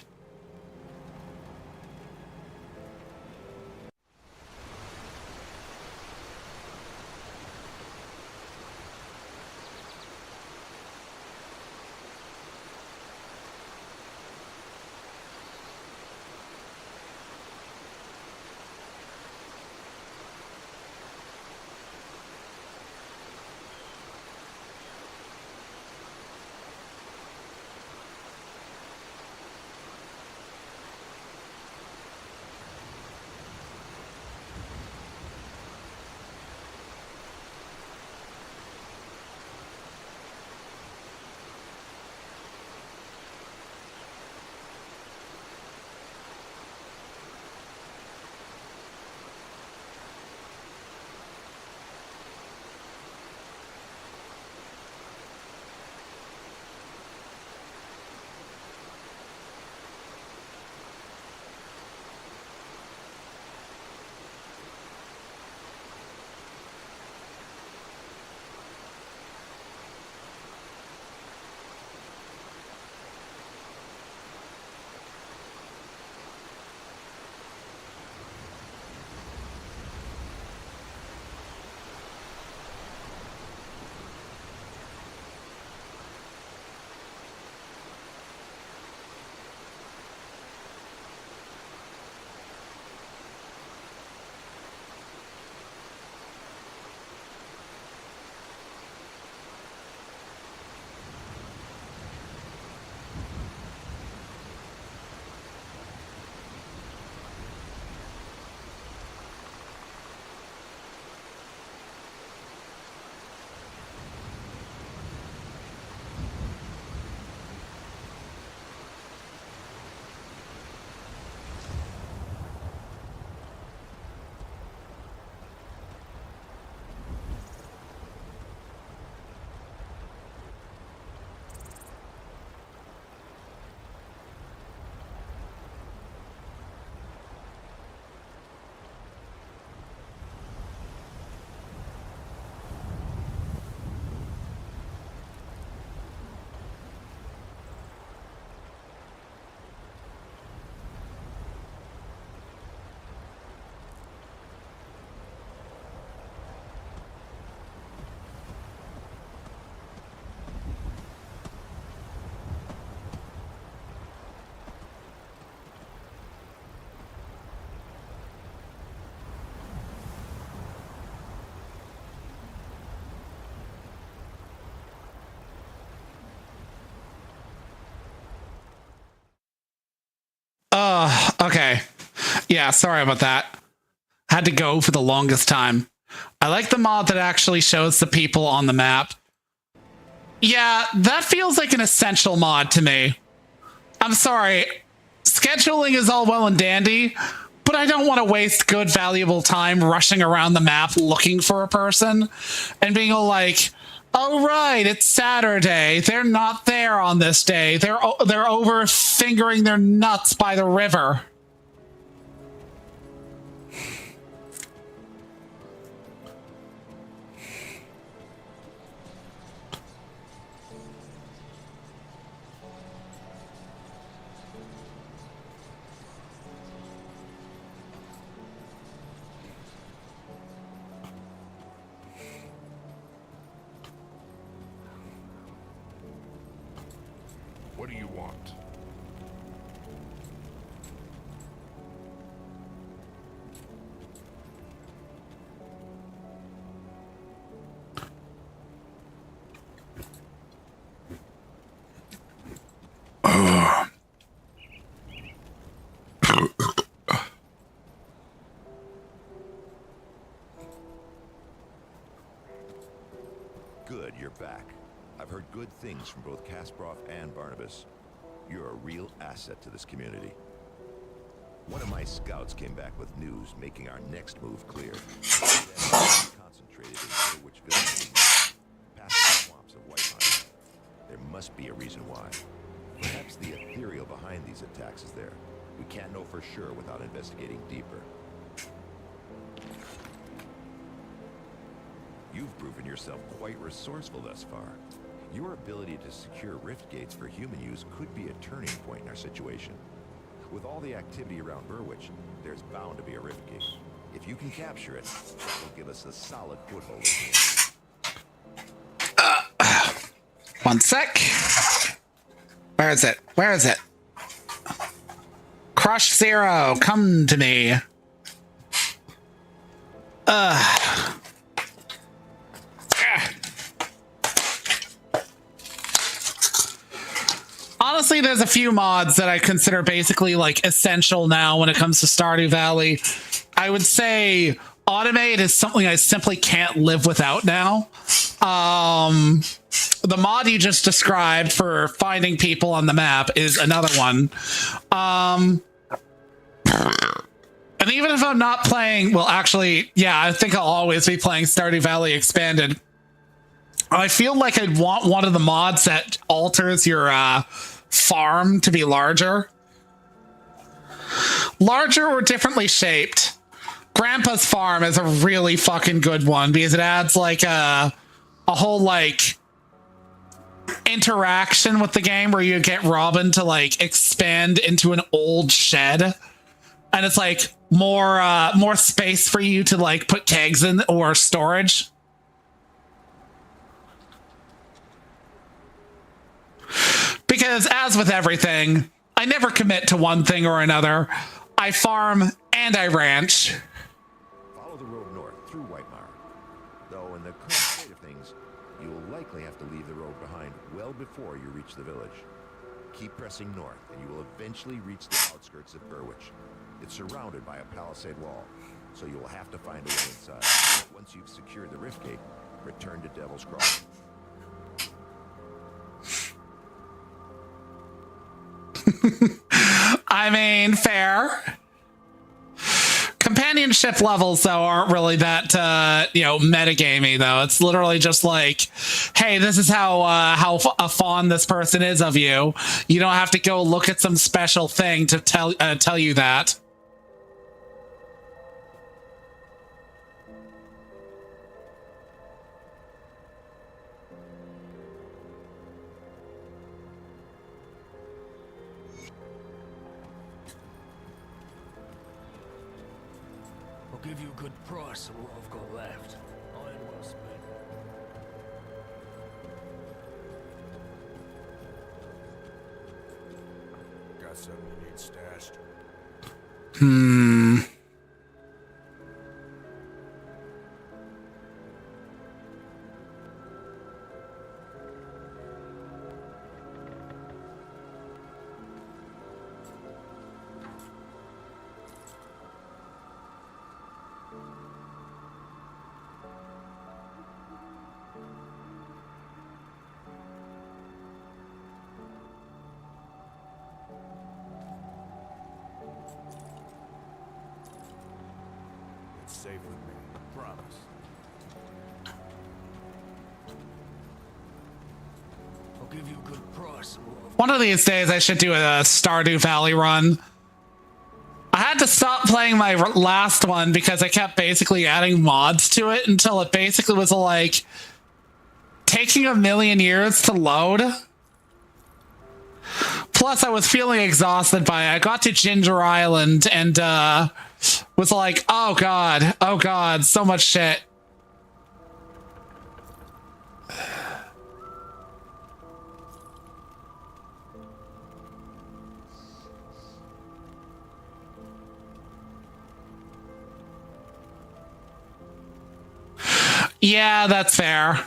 Okay. Yeah, sorry about that. Had to go for the longest time. I like the mod that actually shows the people on the map. Yeah, that feels like an essential mod to me. I'm sorry. Scheduling is all well and dandy, but I don't want to waste good, valuable time rushing around the map looking for a person and being all like, oh, right, it's Saturday. They're not there on this day. They're over fingering their nuts by the river. What do you want? Good, you're back. I've heard good things from both Kasparov and Barnabas. You're a real asset to this community. One of my scouts came back with news making our next move clear. Concentrated in Greenwich Village, past the swamps of Whitemire. There must be a reason why. Perhaps the ethereal behind these attacks is there. We can't know for sure without investigating deeper. You've proven yourself quite resourceful thus far. Your ability to secure rift gates for human use could be a turning point in our situation. With all the activity around Burwitch, there's bound to be a rift gate. If you can capture it, it will give us a solid foothold in here. One sec. Where is it? Where is it? Crush Zero, come to me. Honestly, there's a few mods that I consider basically like essential now when it comes to Stardew Valley. I would say Automate is something I simply can't live without now. The mod you just described for finding people on the map is another one. And even if I'm not playing, well, actually, yeah, I think I'll always be playing Stardew Valley Expanded. I feel like I'd want one of the mods that alters your farm to be larger. Larger or differently shaped. Grandpa's farm is a really fucking good one because it adds like a whole like interaction with the game where you get Robin to like expand into an old shed. And it's like more space for you to like put kegs in or storage. Because as with everything, I never commit to one thing or another. I farm and I ranch. Follow the road north through Whitemire. Though in the current state of things, you will likely have to leave the road behind well before you reach the village. Keep pressing north and you will eventually reach the outskirts of Burwitch. It's surrounded by a palisade wall, so you will have to find a way inside. Once you've secured the rift gate, return to Devil's Crossing. I mean, fair. Companionship levels, though, aren't really that, metagamey, though. It's literally just like, hey, this is how fond this person is of you. You don't have to go look at some special thing to tell you that. I'll give you a good price of what I've got left. Iron well spent. Got something you need stashed? safe with me. Promise. I'll give you a good price. One of these days, I should do a Stardew Valley run. I had to stop playing my last one because I kept basically adding mods to it until it basically was like taking a million years to load. Plus, I was feeling exhausted by it. I got to Ginger Island and was like, oh god, so much shit. Yeah, that's fair.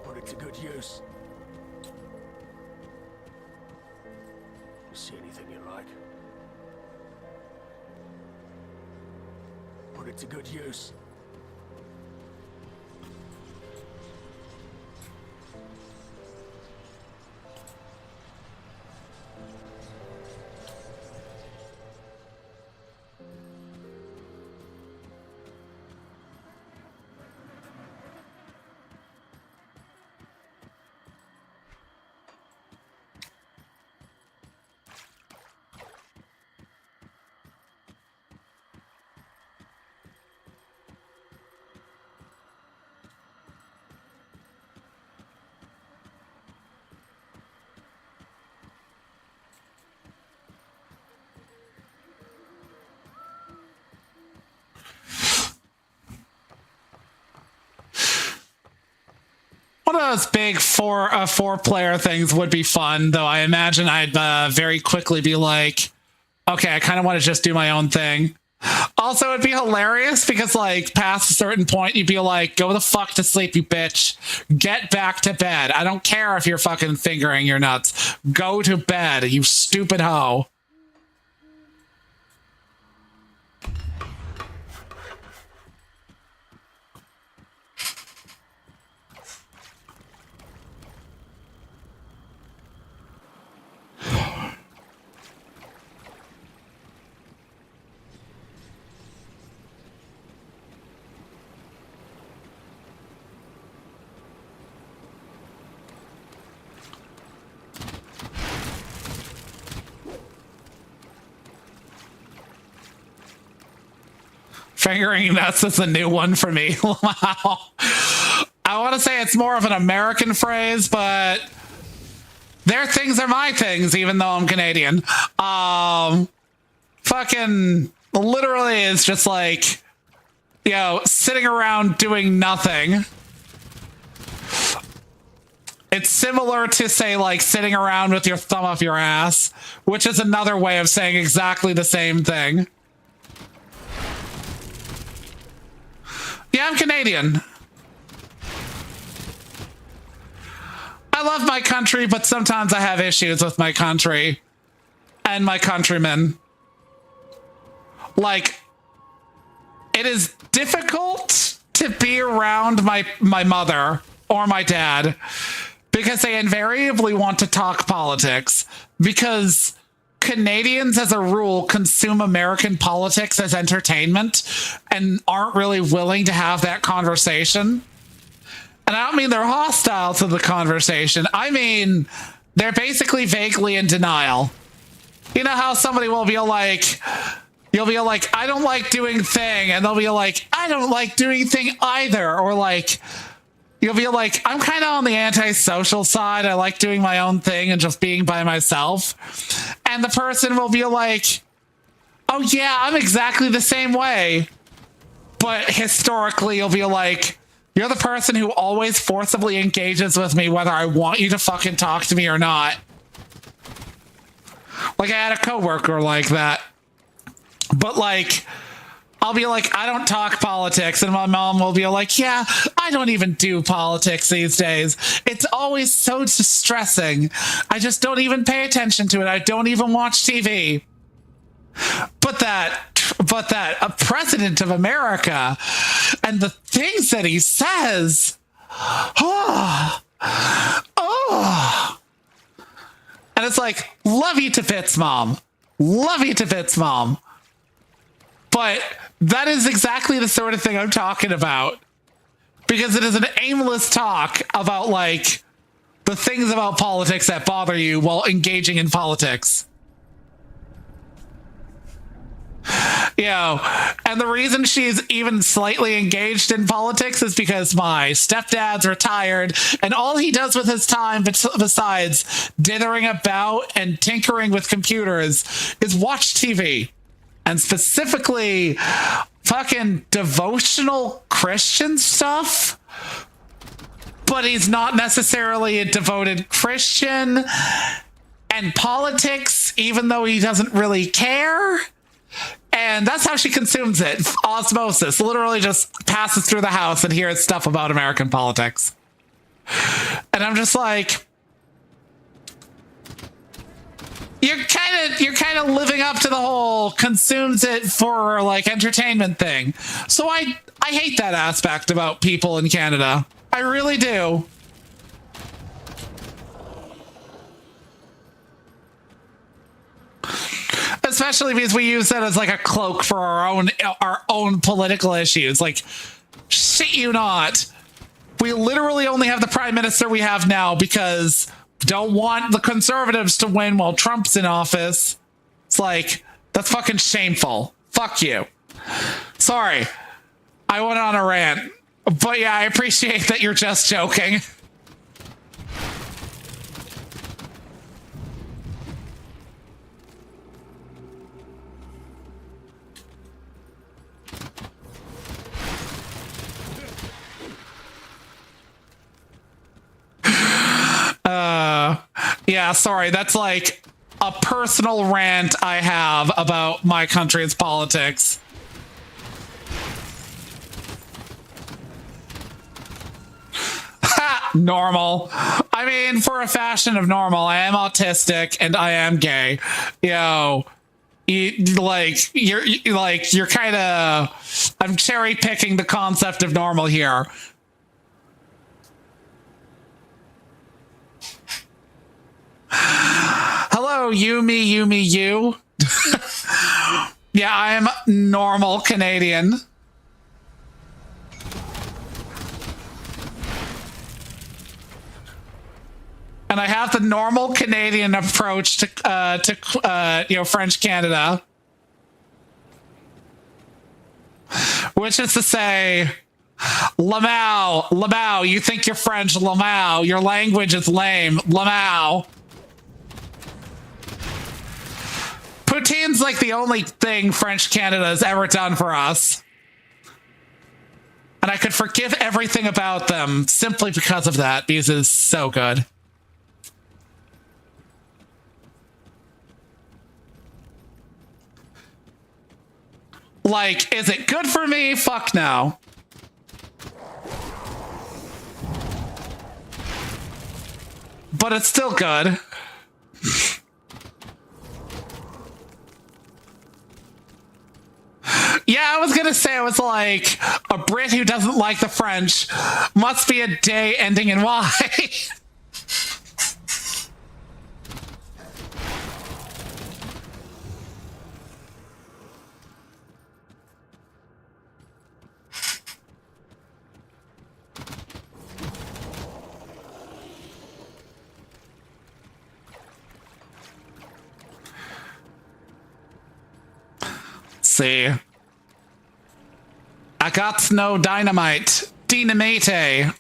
Put it to good use. You see anything you like? Put it to good use. One of those big four-player things would be fun, though I imagine I'd very quickly be like, okay, I kind of want to just do my own thing. Also, it'd be hilarious because, like, past a certain point, you'd be like, go the fuck to sleep, you bitch. Get back to bed. I don't care if you're fucking fingering your nuts. Go to bed, you stupid hoe. Fingering nuts is a new one for me. Wow. I want to say it's more of an American phrase, but their things are my things, even though I'm Canadian. Fucking literally is just like, you know, sitting around doing nothing. It's similar to, say, like sitting around with your thumb up your ass, which is another way of saying exactly the same thing. Yeah, I'm Canadian. I love my country, but sometimes I have issues with my country and my countrymen. Like, it is difficult to be around my mother or my dad because they invariably want to talk politics, because Canadians, as a rule, consume American politics as entertainment and aren't really willing to have that conversation. And I don't mean they're hostile to the conversation. I mean, they're basically vaguely in denial. You know how somebody will be like, you'll be like, I don't like doing thing. And they'll be like, I don't like doing thing either. Or like, you'll be like, I'm kind of on the antisocial side. I like doing my own thing and just being by myself. And the person will be like, oh yeah, I'm exactly the same way. But historically, you'll be like, you're the person who always forcibly engages with me whether I want you to fucking talk to me or not. Like, I had a coworker like that. But like, I'll be like, I don't talk politics. And my mom will be like, yeah, I don't even do politics these days. It's always so distressing. I just don't even pay attention to it. I don't even watch TV. But that a president of America and the things that he says, oh. And it's like, love you to bits, Mom. Love you to bits, Mom. But that is exactly the sort of thing I'm talking about. Because it is an aimless talk about, like, the things about politics that bother you while engaging in politics. You know, and the reason she's even slightly engaged in politics is because my stepdad's retired, and all he does with his time, besides dithering about and tinkering with computers, is watch TV. And specifically, fucking devotional Christian stuff. But he's not necessarily a devoted Christian. And politics, even though he doesn't really care. And that's how she consumes it. Osmosis. Literally just passes through the house and hears stuff about American politics. And I'm just like, you're kind of living up to the whole consumes it for like entertainment thing. So I hate that aspect about people in Canada. I really do. Especially because we use that as like a cloak for our own political issues. Like, shit you not. We literally only have the prime minister we have now because don't want the conservatives to win while Trump's in office. It's like, that's fucking shameful. Fuck you. Sorry. I went on a rant. But yeah, I appreciate that you're just joking. Yeah, sorry. That's like a personal rant I have about my country's politics. Ha! Normal. I mean, for a fashion of normal, I am autistic and I am gay. Yo, you're kind of. I'm cherry picking the concept of normal here. Hello, you, me, you. Yeah, I am normal Canadian. And I have the normal Canadian approach to French Canada. Which is to say, Lamau, you think you're French, Lamau, your language is lame, Lamau. Poutine's like the only thing French Canada has ever done for us. And I could forgive everything about them simply because of that, because it is so good. Like, is it good for me? Fuck no. But it's still good. Yeah, I was gonna say, I was like, a Brit who doesn't like the French must be a day ending in Y. See. I got no dynamite. Dynamite.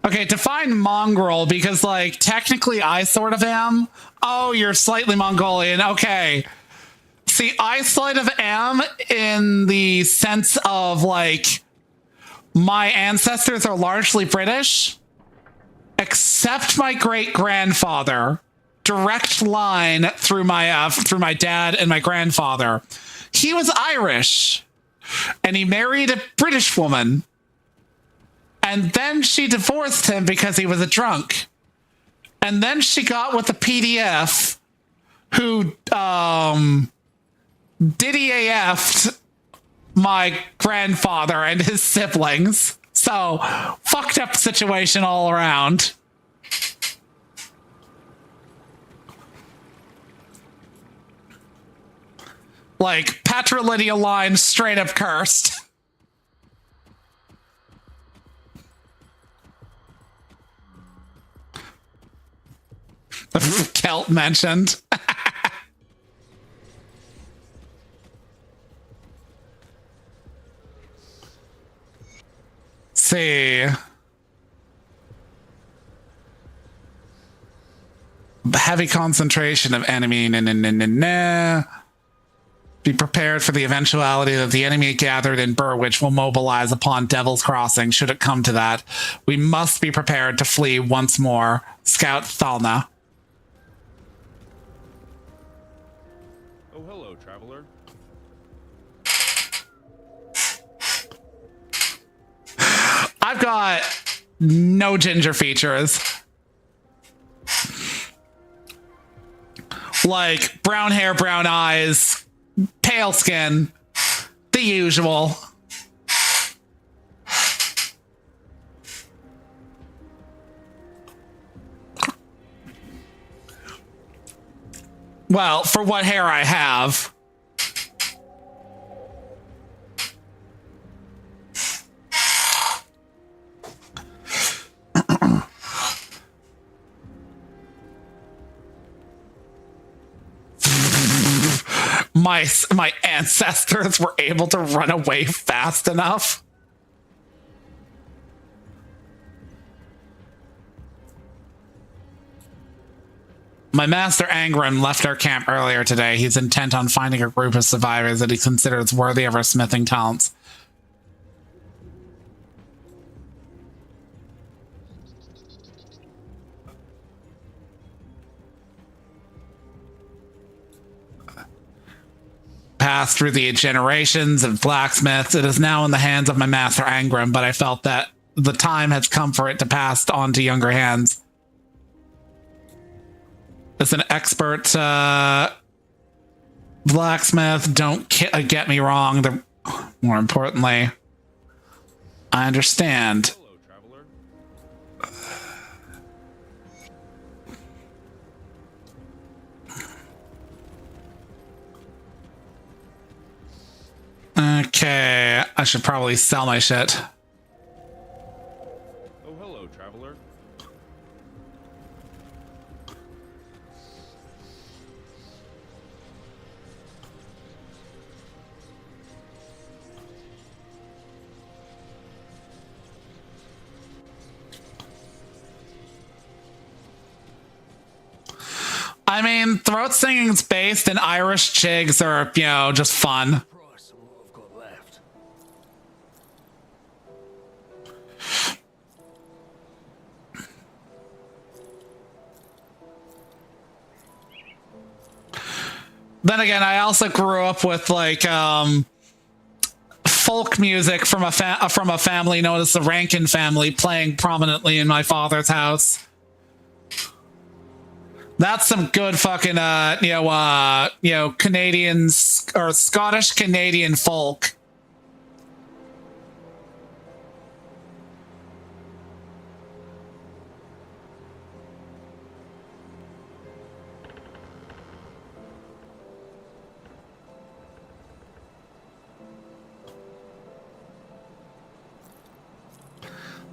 Okay, define mongrel, because, like, technically I sort of am. Oh, you're slightly Mongolian. Okay. See, I sort of am in the sense of, like, my ancestors are largely British, except my great-grandfather, direct line through my dad and my grandfather. He was Irish, and he married a British woman, and then she divorced him because he was a drunk, and then she got with a PDF who Diddy AF'd my grandfather and his siblings. So fucked up situation all around. Like, patrilineal line straight up cursed. Celt mentioned. See. Heavy concentration of enemy. Be prepared for the eventuality that the enemy gathered in Burwich will mobilize upon Devil's Crossing, should it come to that. We must be prepared to flee once more. Scout Thalna. Oh, hello, traveler. I've got no ginger features. Like, brown hair, brown eyes, pale skin, the usual. Well, for what hair I have. My ancestors were able to run away fast enough. My master Angren left our camp earlier today. He's intent on finding a group of survivors that he considers worthy of our smithing talents. Passed through the generations of blacksmiths, it is now in the hands of my master Angren, but I felt that the time has come for it to pass on to younger hands. As an expert blacksmith, don't get me wrong. More importantly, I understand. Hello, traveler. Okay, I should probably sell my shit. Oh, hello, traveler. I mean, throat singing's based and Irish jigs are, you know, just fun. Price of what I've got left. Then again, I also grew up with like folk music from a family known as the Rankin family playing prominently in my father's house. That's some good fucking Canadians or Scottish Canadian folk.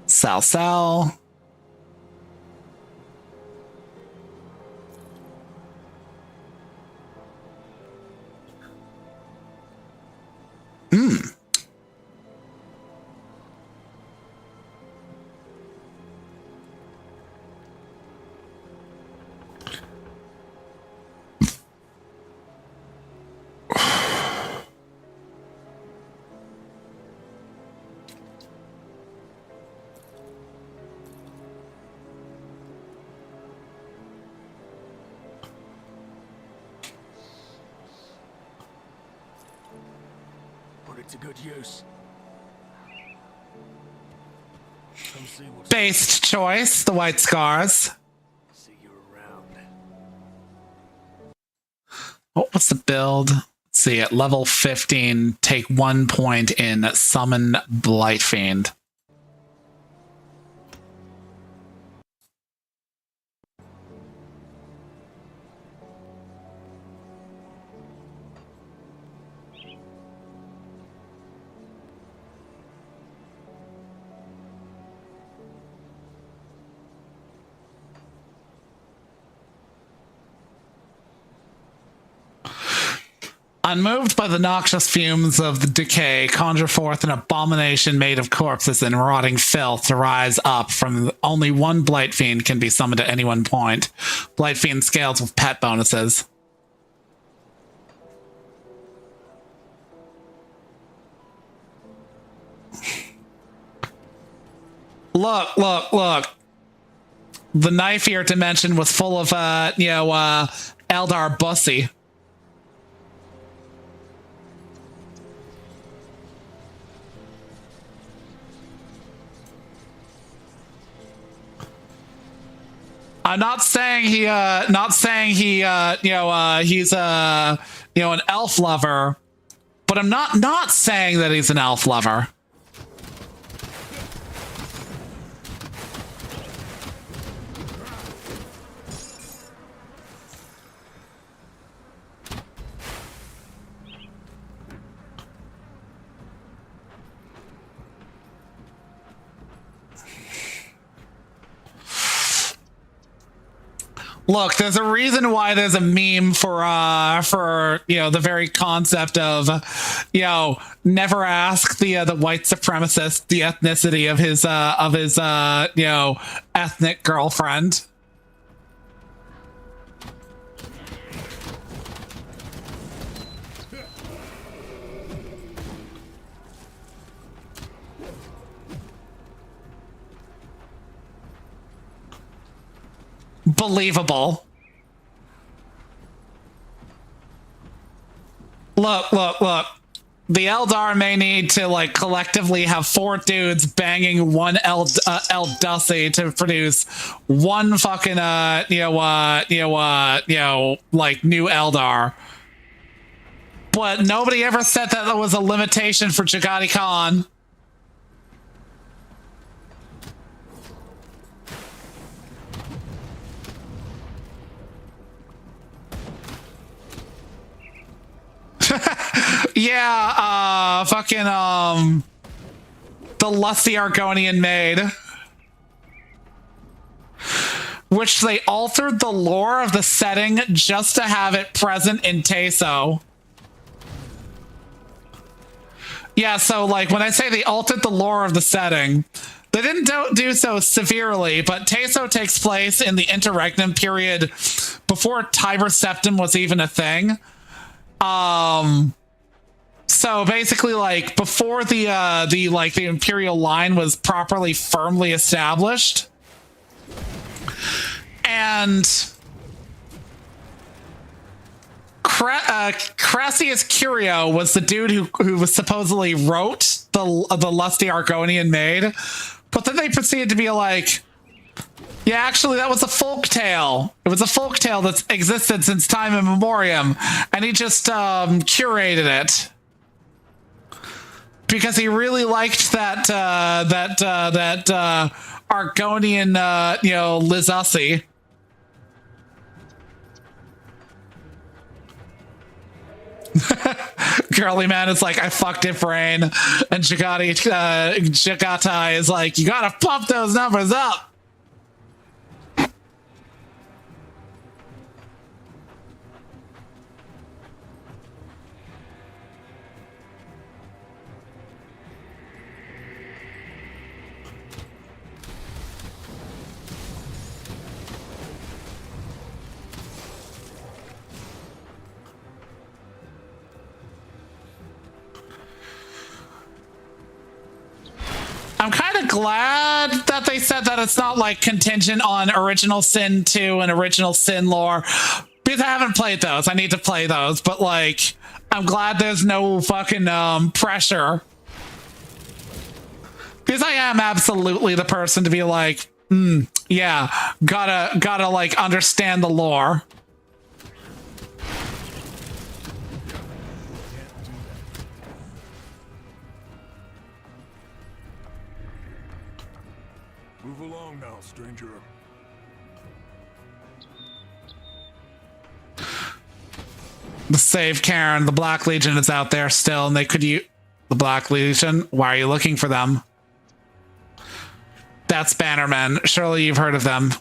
Sal. to good use. Come see what's Based choice, the White Scars. see you around. What's the build? Let's see, at level 15, take 1 point in Summon Blightfiend. Unmoved by the noxious fumes of the decay, conjure forth an abomination made of corpses and rotting filth to rise up from only one Blightfiend can be summoned at any one point. Blightfiend scales with pet bonuses. Look. The knife here dimension was full of, Eldar bussy. I'm not saying he's an elf lover, but I'm not saying that he's an elf lover. Look, there's a reason why there's a meme for the very concept of, never ask the white supremacist the ethnicity of his ethnic girlfriend. Believable. Look. The Eldar may need to collectively have 4 dudes banging one Eldussy to produce one fucking new Eldar. But nobody ever said that there was a limitation for Jagati Khan. Yeah, the lusty Argonian maid. Which they altered the lore of the setting just to have it present in Teso. Yeah, so when I say they altered the lore of the setting, they didn't do so severely, but Teso takes place in the interregnum period before Tiber Septim was even a thing. So basically, before the Imperial line was properly firmly established, and Crassius Curio was the dude who was supposedly wrote the lusty Argonian maid, but then they proceeded to be like, yeah, actually, that was a folk tale. It was a folk tale that's existed since time immemorial, and he just curated it because he really liked that Argonian, Lizussi. Girly man is like, I fucked it, brain, and Jagatai is like, you gotta pump those numbers up. I'm kind of glad that they said that it's not contingent on Original Sin 2 and Original Sin lore, because I haven't played those. I need to play those, but I'm glad there's no fucking pressure. Because I am absolutely the person to be like, yeah, gotta like understand the lore. Move along now, stranger. The save Karen, the Black Legion is out there still, and they could use the Black Legion. Why are you looking for them? That's Bannermen. Surely you've heard of them.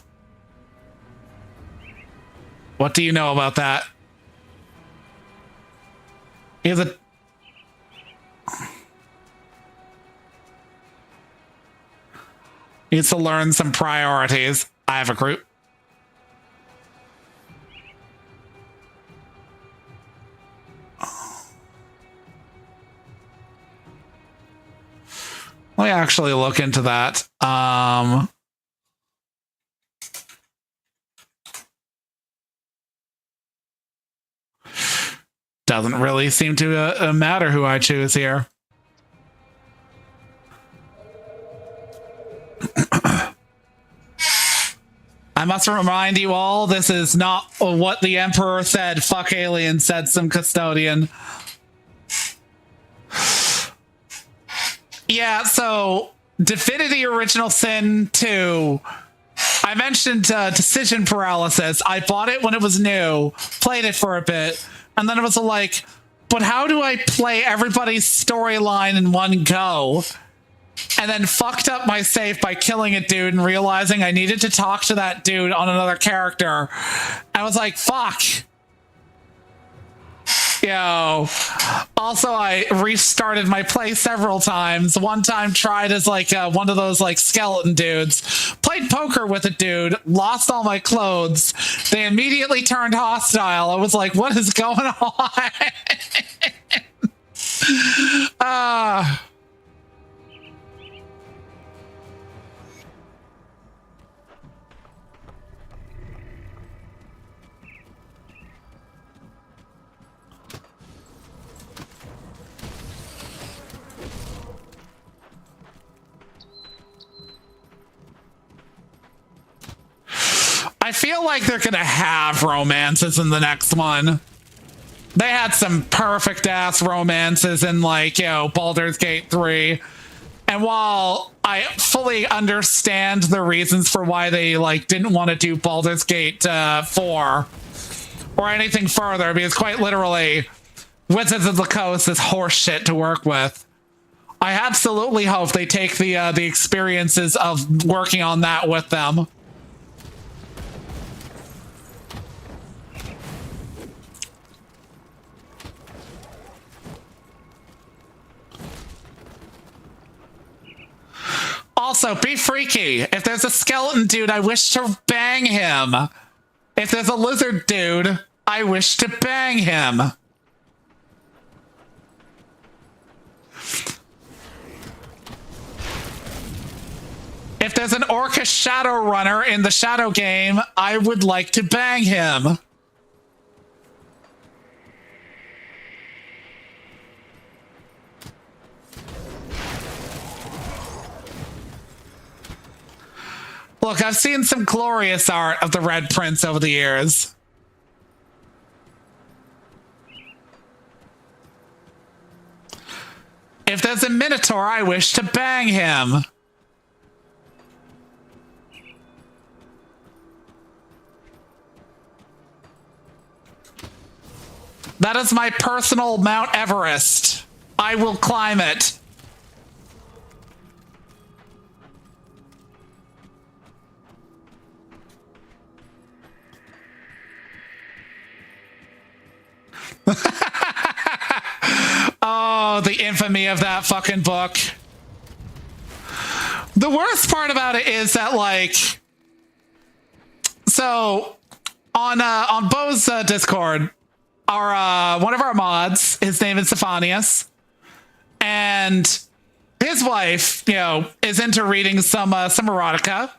What do you know about that? He's a... Needs to learn some priorities. I have a group. Let me actually look into that. Doesn't really seem to matter who I choose here. I must remind you all, this is not what the Emperor said. Fuck aliens, said some custodian. Yeah, so Divinity Original Sin 2. I mentioned decision paralysis. I bought it when it was new, played it for a bit, and then it was like, but how do I play everybody's storyline in one go? And then fucked up my save by killing a dude and realizing I needed to talk to that dude on another character. I was like, fuck. Yo. Also, I restarted my play several times. One time tried as like one of those like skeleton dudes. Played poker with a dude, lost all my clothes. They immediately turned hostile. I was like, what is going on? I feel like they're gonna have romances in the next one. They had some perfect ass romances in, like, you know, Baldur's Gate 3. And while I fully understand the reasons for why they like didn't want to do Baldur's Gate 4 or anything further, because quite literally Wizards of the Coast is horse shit to work with. I absolutely hope they take the experiences of working on that with them. Also, be freaky. If there's a skeleton dude, I wish to bang him. If there's a lizard dude, I wish to bang him. If there's an Orcish Shadow Runner in the Shadow game, I would like to bang him. Look, I've seen some glorious art of the Red Prince over the years. If there's a Minotaur, I wish to bang him. That is my personal Mount Everest. I will climb it. Oh, the infamy of that fucking book. The worst part about it is that, like, so on Bo's Discord, our one of our mods, his name is Stephanius, and his wife, you know, is into reading some erotica,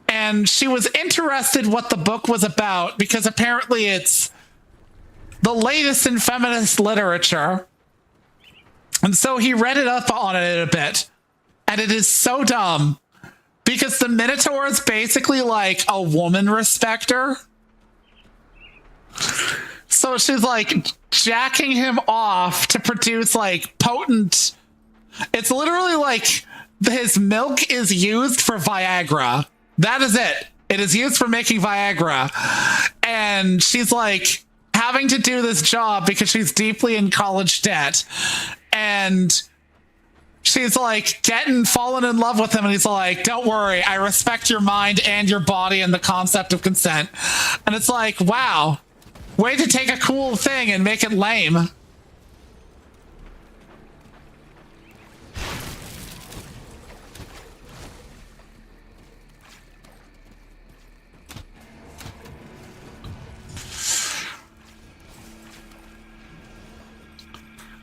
and she was interested what the book was about because apparently it's the latest in feminist literature. And so he read it up on it a bit. And it is so dumb because the Minotaur is basically like a woman respecter. So she's like jacking him off to produce like potent. It's literally like his milk is used for Viagra. That is it. It is used for making Viagra. And she's like having to do this job because she's deeply in college debt. And she's like fallen in love with him. And he's like, don't worry. I respect your mind and your body and the concept of consent. And it's like, wow, way to take a cool thing and make it lame.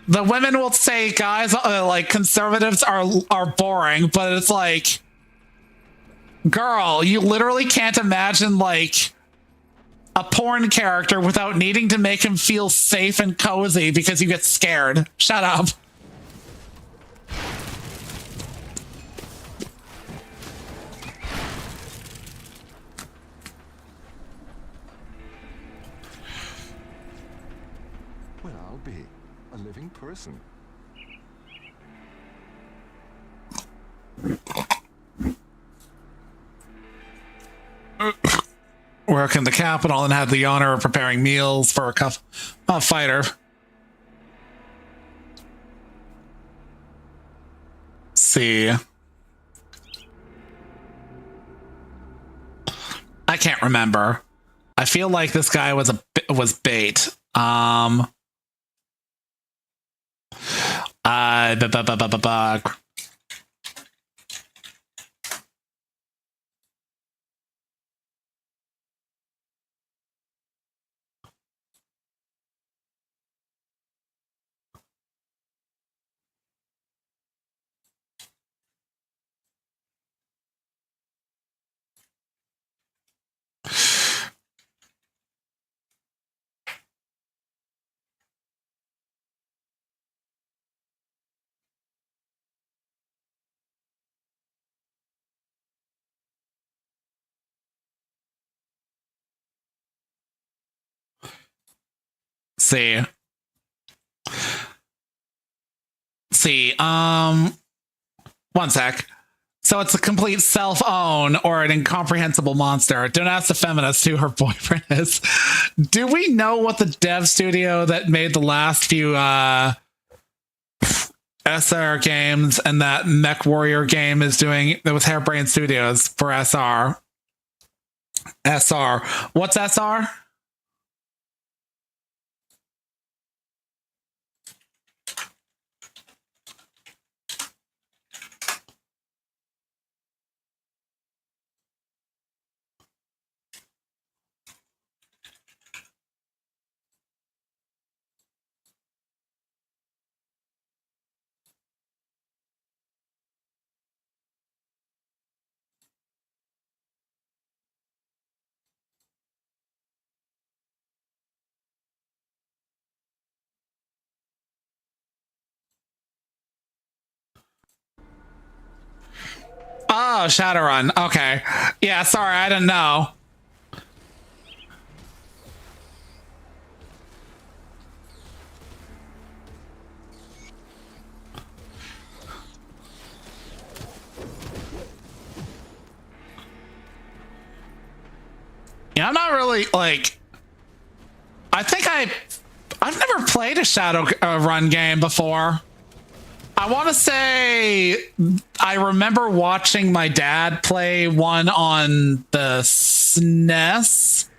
The women will say, guys, like conservatives are boring, but it's like, girl, you literally can't imagine like a porn character without needing to make him feel safe and cozy because you get scared. Shut up. Well, I'll be a living person. Work in the Capitol and had the honor of preparing meals for a fighter. See. I can't remember. I feel like this guy was bait. See, one sec. So it's a complete self-own or an incomprehensible monster. Don't ask the feminist who her boyfriend is. Do we know what the dev studio that made the last few SR games and that Mech Warrior game is doing? That was Hairbrain Studios for SR. SR. What's SR? Oh, Shadowrun. Okay. Yeah, sorry, I didn't know. Yeah, I'm not really like. I think I've never played a Shadowrun game before. I want to say I remember watching my dad play one on the SNES.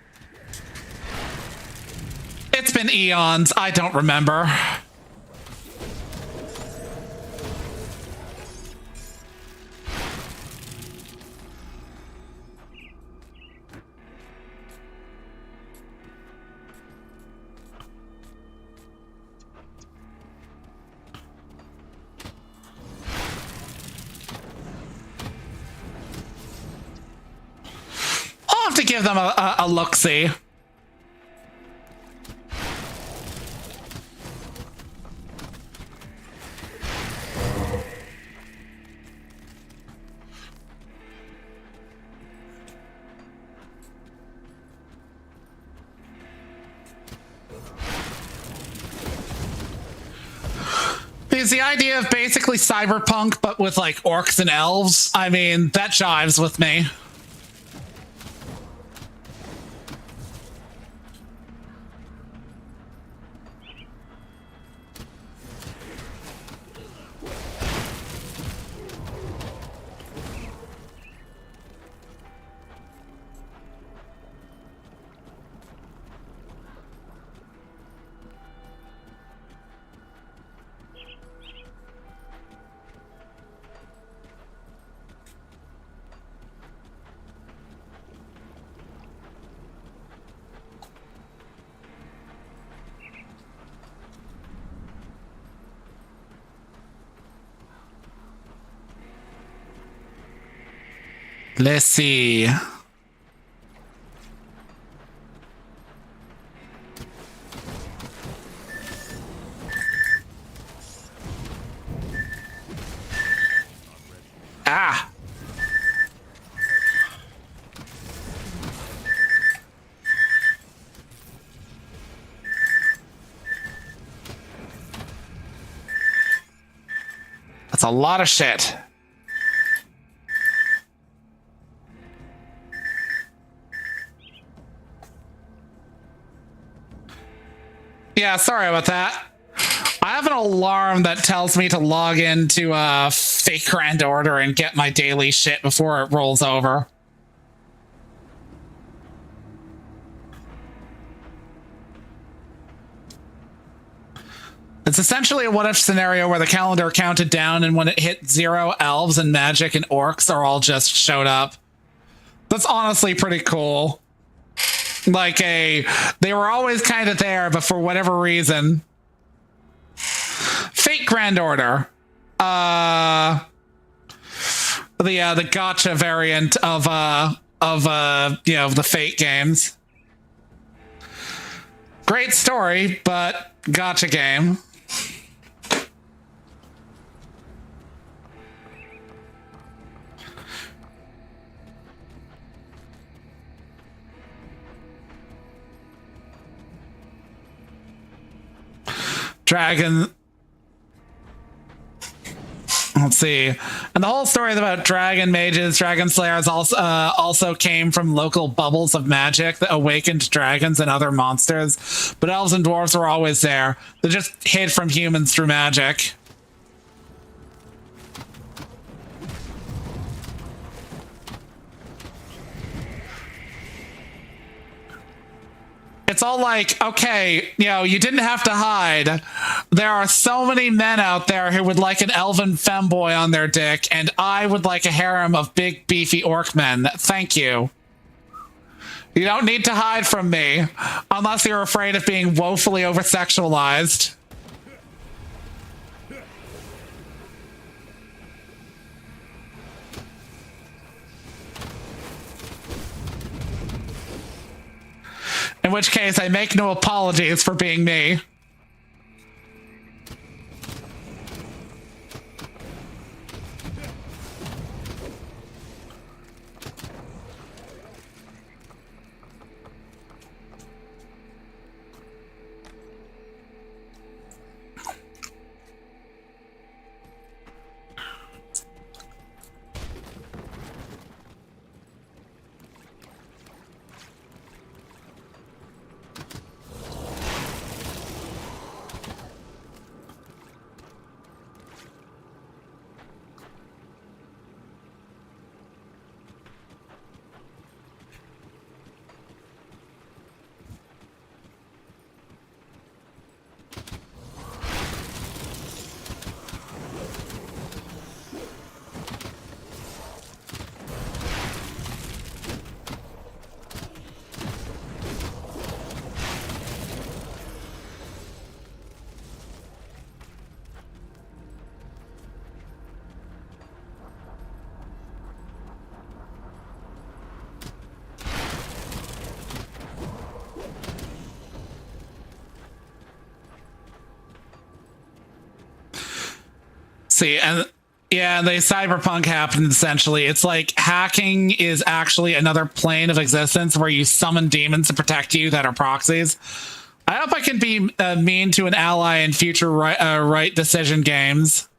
It's been eons. I don't remember. I'll have to give them a look-see. Is the idea of basically cyberpunk, but with like orcs and elves? I mean, that jives with me. Let's see. Ah. That's a lot of shit. Yeah, sorry about that. I have an alarm that tells me to log into Fake Grand Order and get my daily shit before it rolls over. It's essentially a what-if scenario where the calendar counted down, and when it hit 0, elves and magic and orcs are all just showed up. That's honestly pretty cool. Like they were always kind of there, but for whatever reason. Fake Grand Order. The gotcha variant of the Fate games. Great story, but gotcha game. Dragon. Let's see. And the whole story is about dragon mages. Dragon slayers also came from local bubbles of magic that awakened dragons and other monsters. But elves and dwarves were always there. They just hid from humans through magic. It's all like, okay, you didn't have to hide. There are so many men out there who would like an elven femboy on their dick, and I would like a harem of big, beefy orc men. Thank you. You don't need to hide from me, unless you're afraid of being woefully over-sexualized. In which case, I make no apologies for being me. See, and yeah, the cyberpunk happened essentially. It's like hacking is actually another plane of existence where you summon demons to protect you that are proxies. I hope I can be mean to an ally in future right decision games.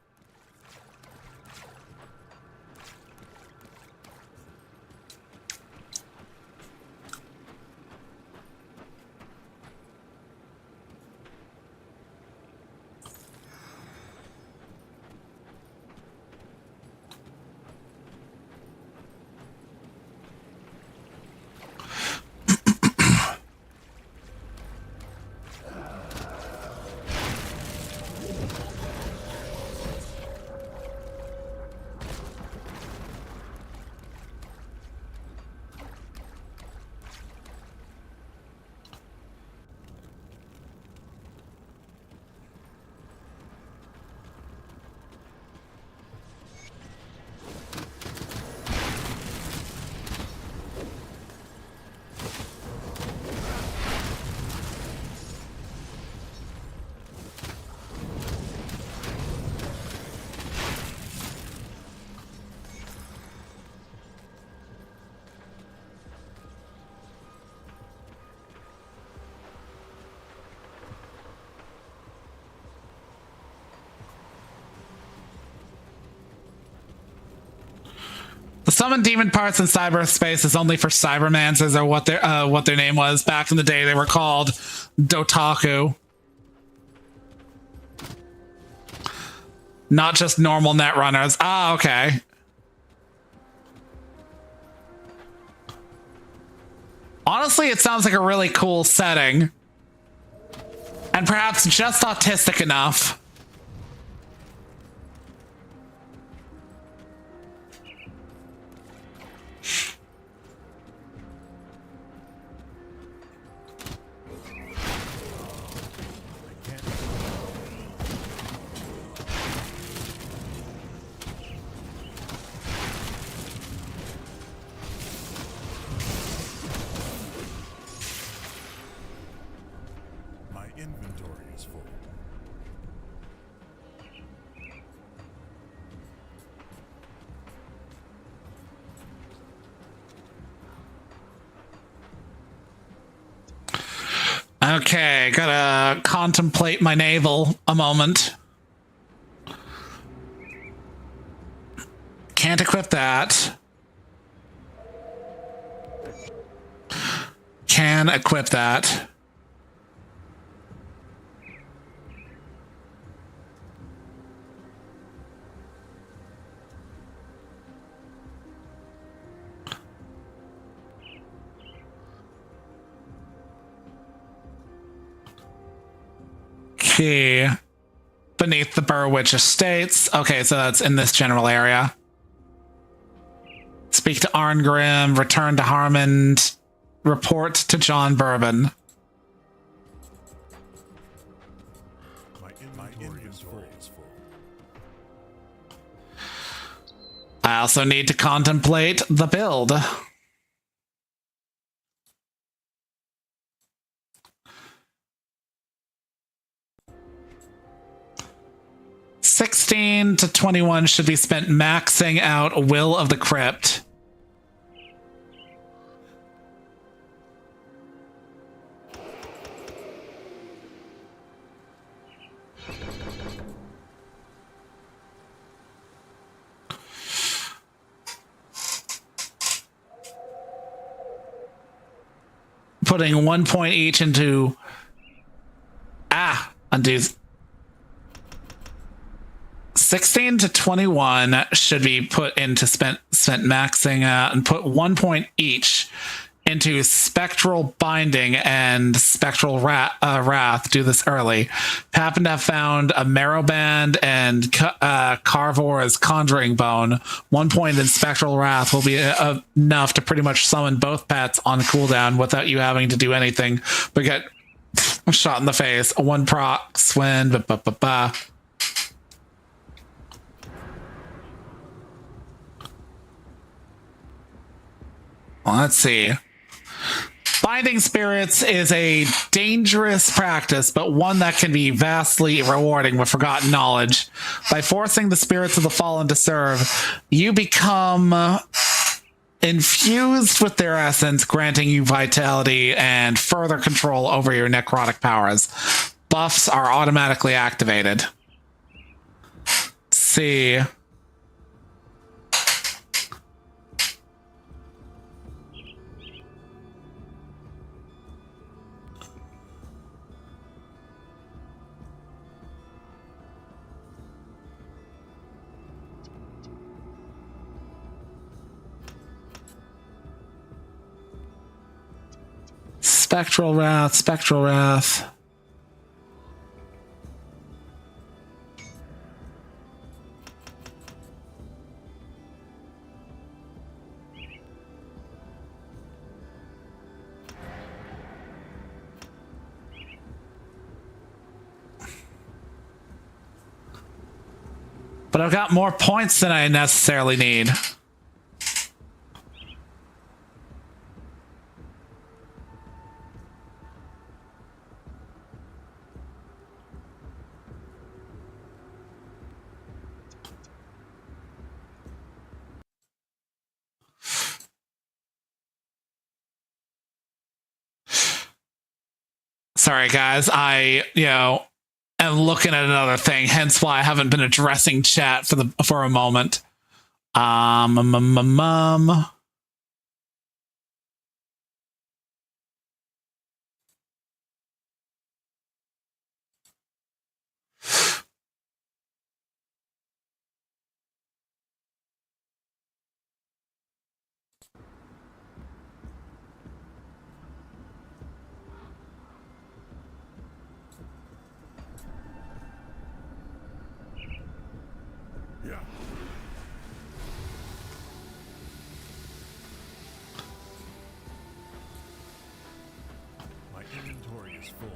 The summoned demon parts in cyberspace is only for cybermancers, or what their name was back in the day. They were called Dotaku, not just normal netrunners. Ah, okay. Honestly, it sounds like a really cool setting, and perhaps just autistic enough. Okay, gotta contemplate my navel a moment. Can't equip that. Can equip that. Okay. Beneath the Burwitch Estates. Okay, so that's in this general area. Speak to Arngrim, return to Harmond, report to John Bourbon. My inventory is full. I also need to contemplate the build. $16 to $21 should be spent maxing out Will of the Crypt. Putting 1 point each into undoes. 16 to 21 should be put into spent maxing out, and put 1 point each into Spectral Binding and Spectral Wrath. Do this early. Happen to have found a Marrow Band and Carvor's Conjuring Bone. 1 point in Spectral Wrath will be enough to pretty much summon both pets on cooldown without you having to do anything but get shot in the face. 1 proc, swing, Let's see. Binding spirits is a dangerous practice, but one that can be vastly rewarding with forgotten knowledge. By forcing the spirits of the fallen to serve, you become infused with their essence, granting you vitality and further control over your necrotic powers. Buffs are automatically activated. Let's see. Spectral Wrath, Spectral Wrath. But I've got more points than I necessarily need. Sorry, guys. I am looking at another thing, hence why I haven't been addressing chat for a moment.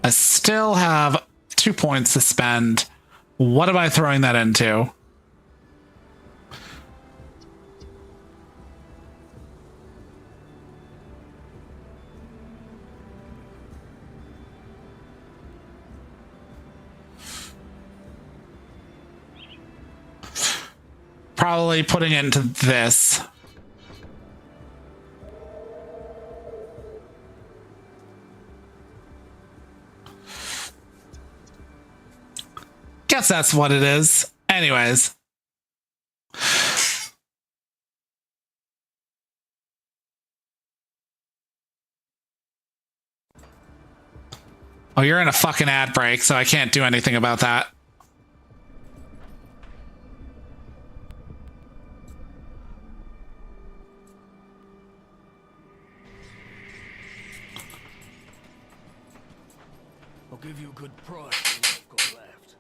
I still have 2 points to spend. What am I throwing that into? Probably putting it into this. Guess that's what it is. Anyways. Oh, you're in a fucking ad break, so I can't do anything about that. I'll give you a good price for what I've got left.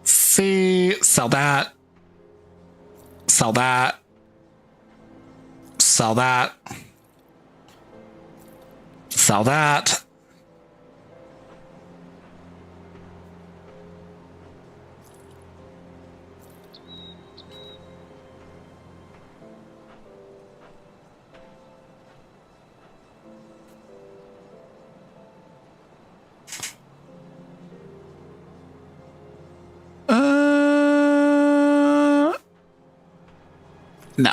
See, sell that. Sell that. Sell that. Sell that. No.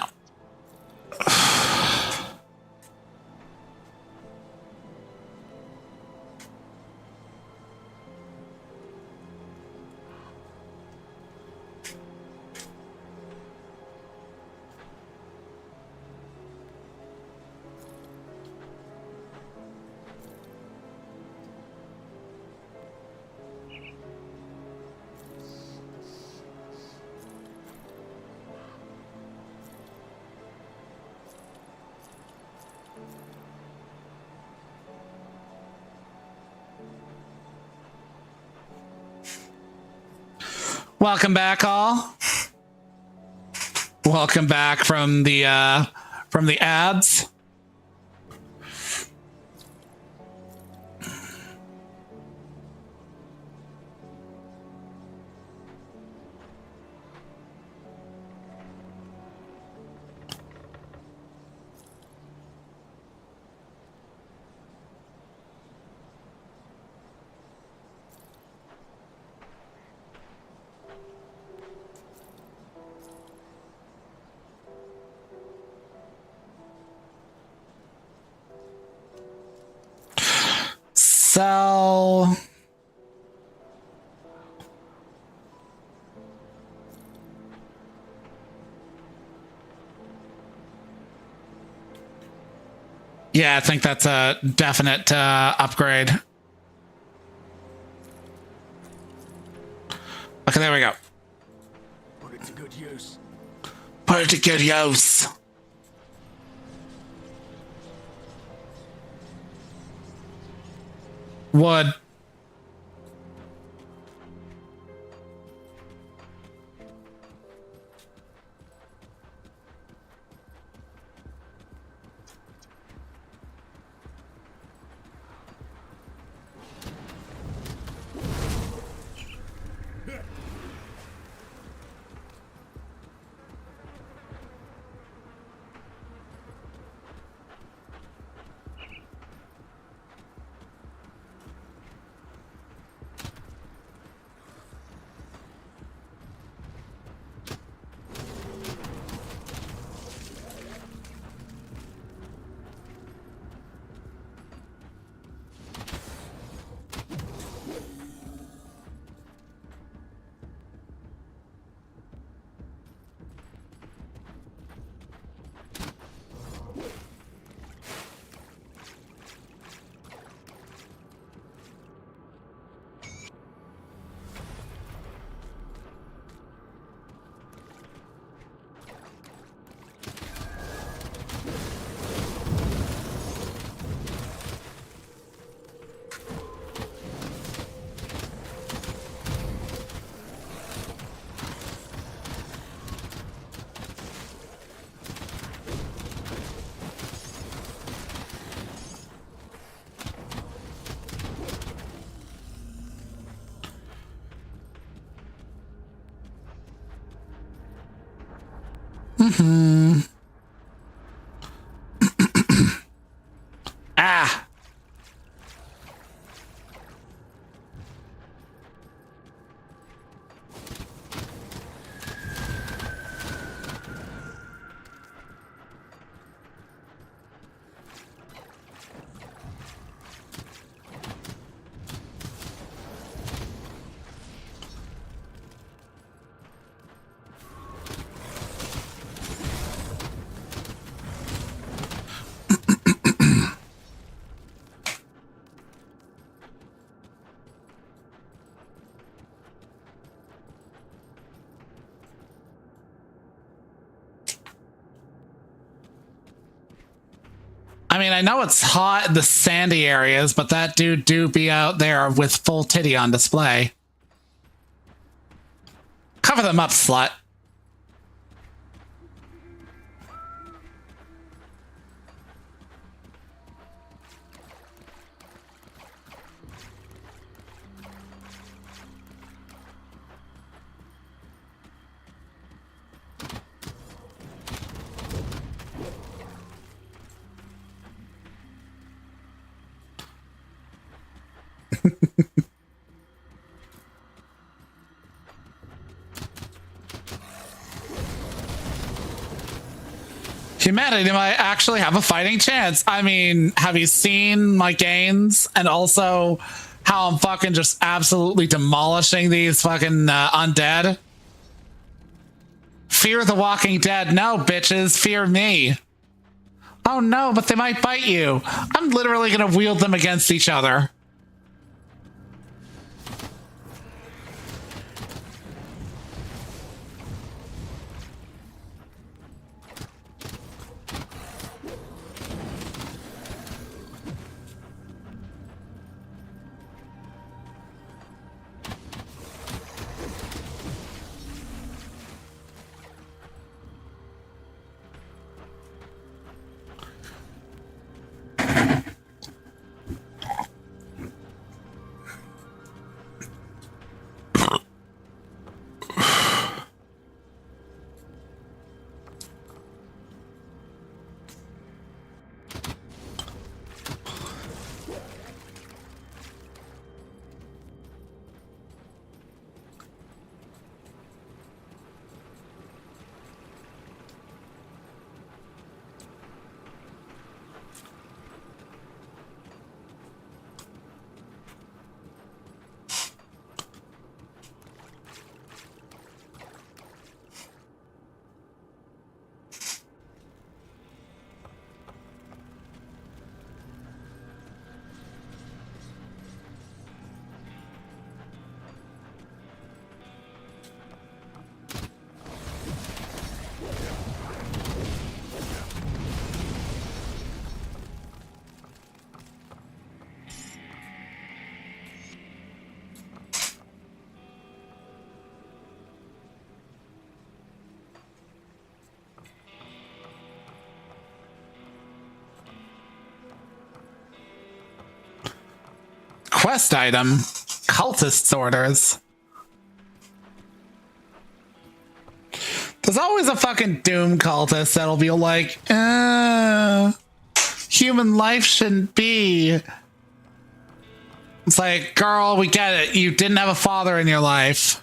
Welcome back, all. Welcome back from the ads. sell. Yeah, I think that's a definite upgrade. Okay, there we go. Put it to good use. Put it to good use. Wood. Ah. I mean, I know it's hot in the sandy areas, but that dude do be out there with full titty on display. Cover them up, slut. Humanity might actually have a fighting chance. I mean, have you seen my gains? And also how I'm fucking just absolutely demolishing these fucking undead? Fear the Walking Dead. No, bitches. Fear me. Oh no, but they might bite you. I'm literally gonna wield them against each other. Quest item. Cultist orders. There's always a fucking Doom cultist that'll be like, human life shouldn't be. It's like, girl, we get it. You didn't have a father in your life.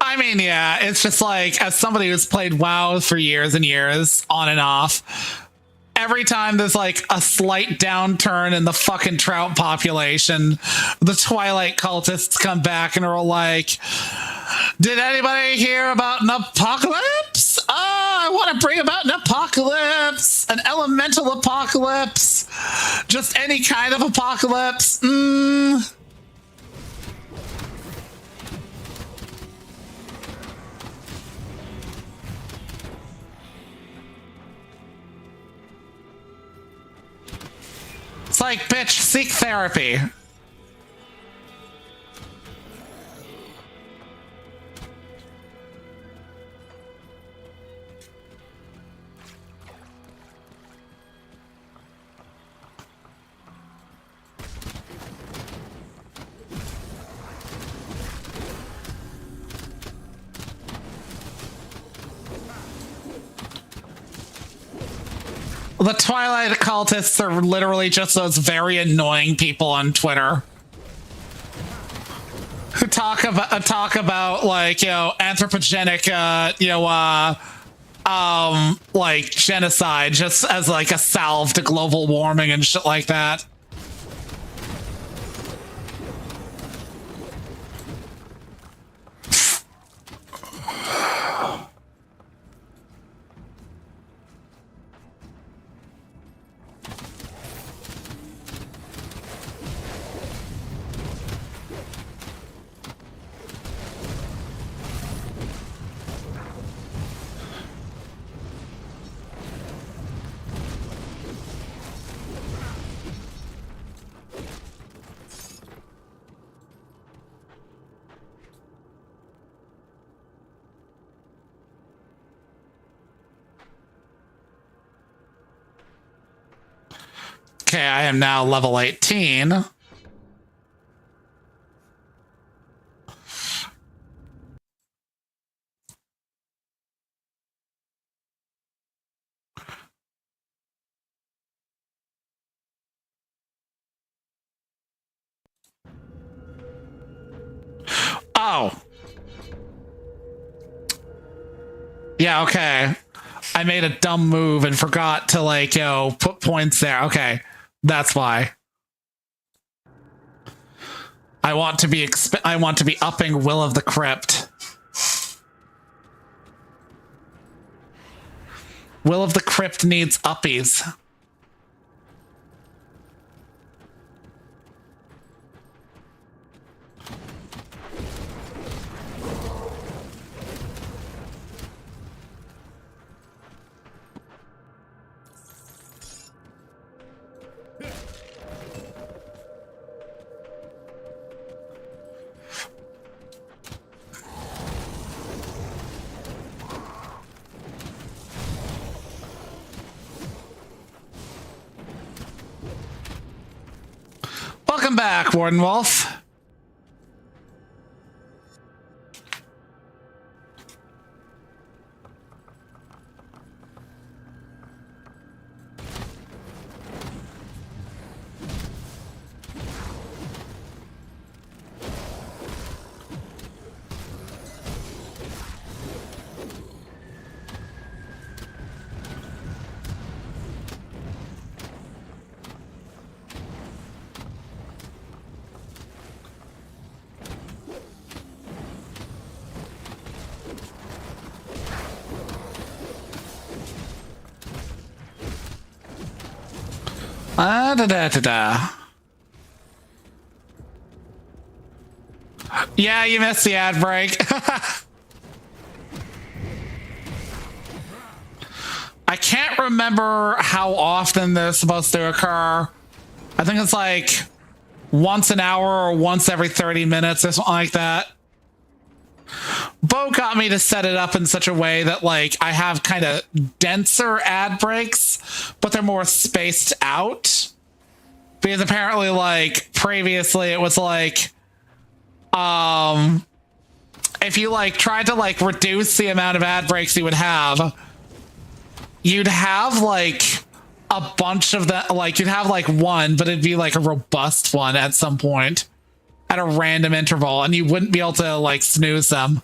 I mean, yeah, it's just like, as somebody who's played WoW for years and years, on and off, every time there's like a slight downturn in the fucking trout population, the Twilight cultists come back and are like, did anybody hear about an apocalypse? Oh, I want to bring about an apocalypse, an elemental apocalypse, just any kind of apocalypse. It's like, bitch, seek therapy. The Twilight occultists are literally just those very annoying people on Twitter who talk about like, you know, anthropogenic, like genocide just as like a salve to global warming and shit like that. Okay, I am now level 18. Oh. Yeah, okay. I made a dumb move and forgot to, like, put points there. Okay. That's why. I want to be upping Will of the Crypt. Will of the Crypt needs uppies. Welcome back, Warden Wolf. Yeah, you missed the ad break. I can't remember how often they're supposed to occur. I think it's like once an hour or once every 30 minutes or something like that. Bo got me to set it up in such a way that like I have kind of denser ad breaks, but they're more spaced out. Because apparently like previously it was like if you like tried to like reduce the amount of ad breaks you would have, you'd have like a bunch of that, like you'd have like one, but it'd be like a robust one at some point at a random interval, and you wouldn't be able to like snooze them.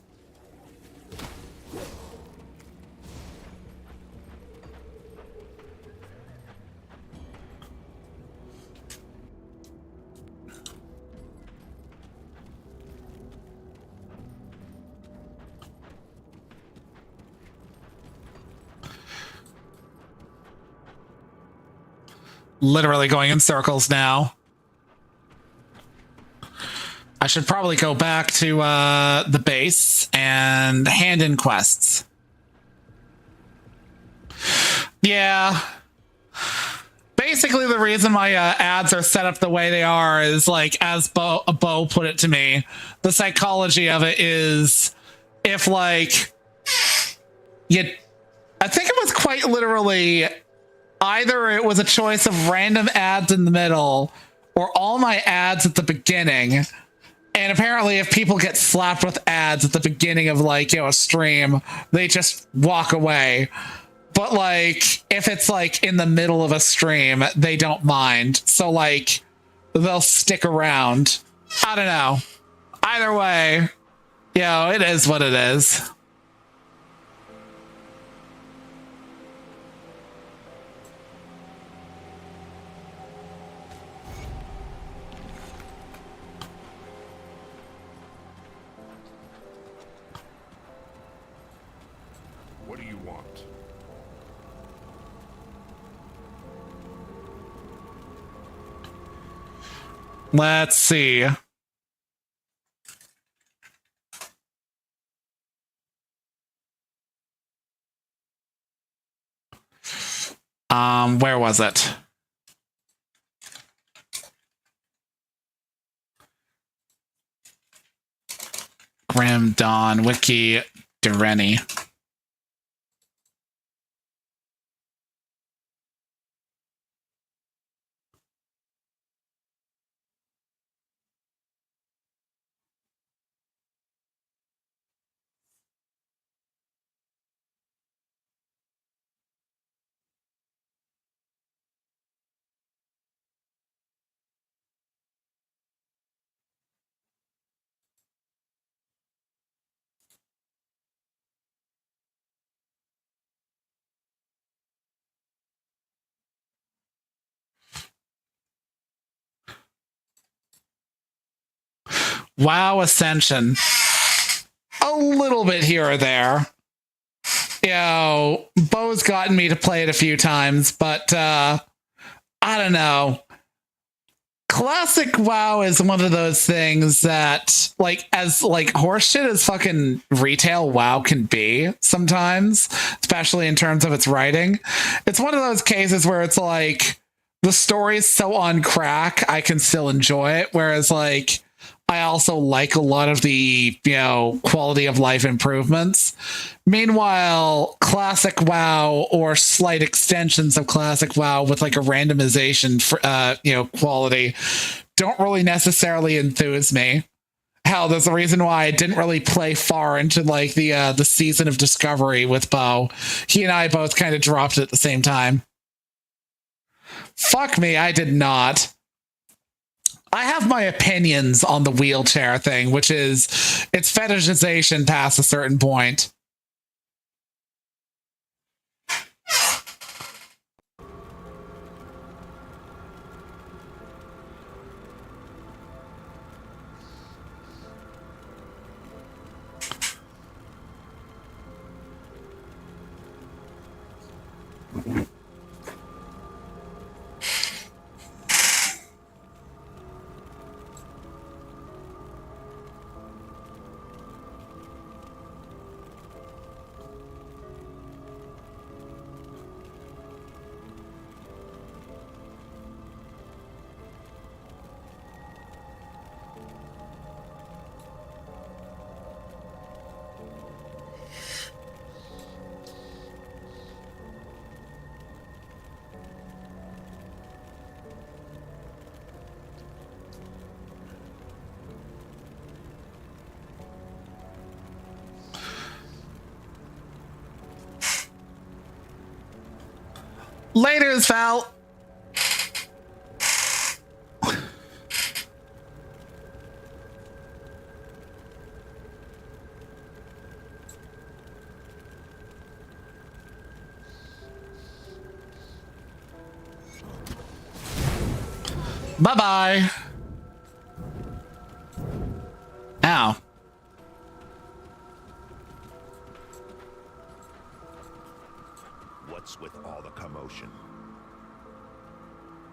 Literally going in circles now. I should probably go back to the base and hand in quests. Yeah. Basically, the reason my ads are set up the way they are is like, as Bo put it to me, the psychology of it is if like I think it was quite literally either it was a choice of random ads in the middle or all my ads at the beginning. And apparently if people get slapped with ads at the beginning of like, a stream, they just walk away. But like, if it's like in the middle of a stream, they don't mind. So like, they'll stick around. I don't know. Either way, it is what it is. Let's see. Where was it? Grim Dawn Wiki Dureni. WoW Ascension. A little bit here or there. Bo's gotten me to play it a few times, but I don't know. Classic WoW is one of those things that, like, as like horseshit as fucking retail WoW can be sometimes, especially in terms of its writing. It's one of those cases where it's like the story's so on crack, I can still enjoy it. Whereas like I also like a lot of the, quality of life improvements. Meanwhile, classic WoW or slight extensions of classic WoW with like a randomization for, quality don't really necessarily enthuse me. Hell, there's a reason why I didn't really play far into like the season of Discovery with Bo. He and I both kind of dropped it at the same time. Fuck me, I did not. I have my opinions on the wheelchair thing, which is its fetishization past a certain point. Laters, Val. Bye-bye. Ow. What's with all the commotion?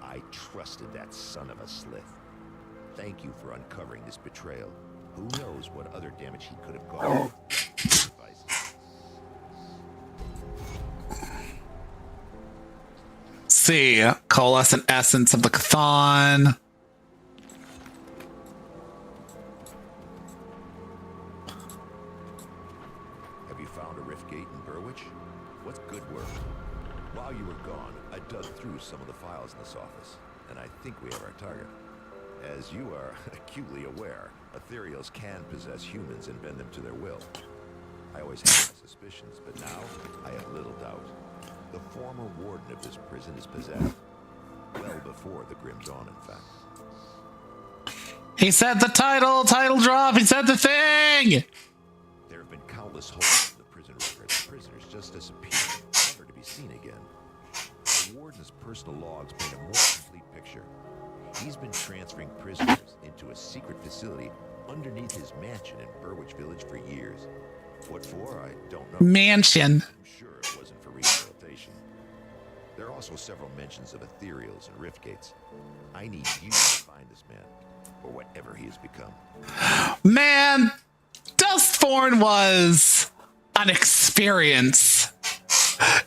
I trusted that son of a slith. Thank you for uncovering this betrayal. Who knows what other damage he could have caused. See, coalescent essence of the Chthon. Have you found a rift gate in Burwich? What's good work? While you were gone, I dug through some of the files in this office, and I think we have our target. As you are acutely aware, ethereals can possess humans and bend them to their will. I always had my suspicions, but now I have little doubt. The former warden of this prison is possessed. Well before the Grim Dawn, in fact. He said the title drop, he said the thing! There have been countless holes in the prison records. Prisoners just disappeared, never to be seen again. The warden's personal logs paint a more complete picture. He's been transferring prisoners into a secret facility underneath his mansion in Burwich Village for years. What for, I don't know. Mansion. I'm sure it wasn't for rehabilitation. There are also several mentions of ethereals and rift gates. I need you to find this man, or whatever he has become. Man, Dustthorn was an experience.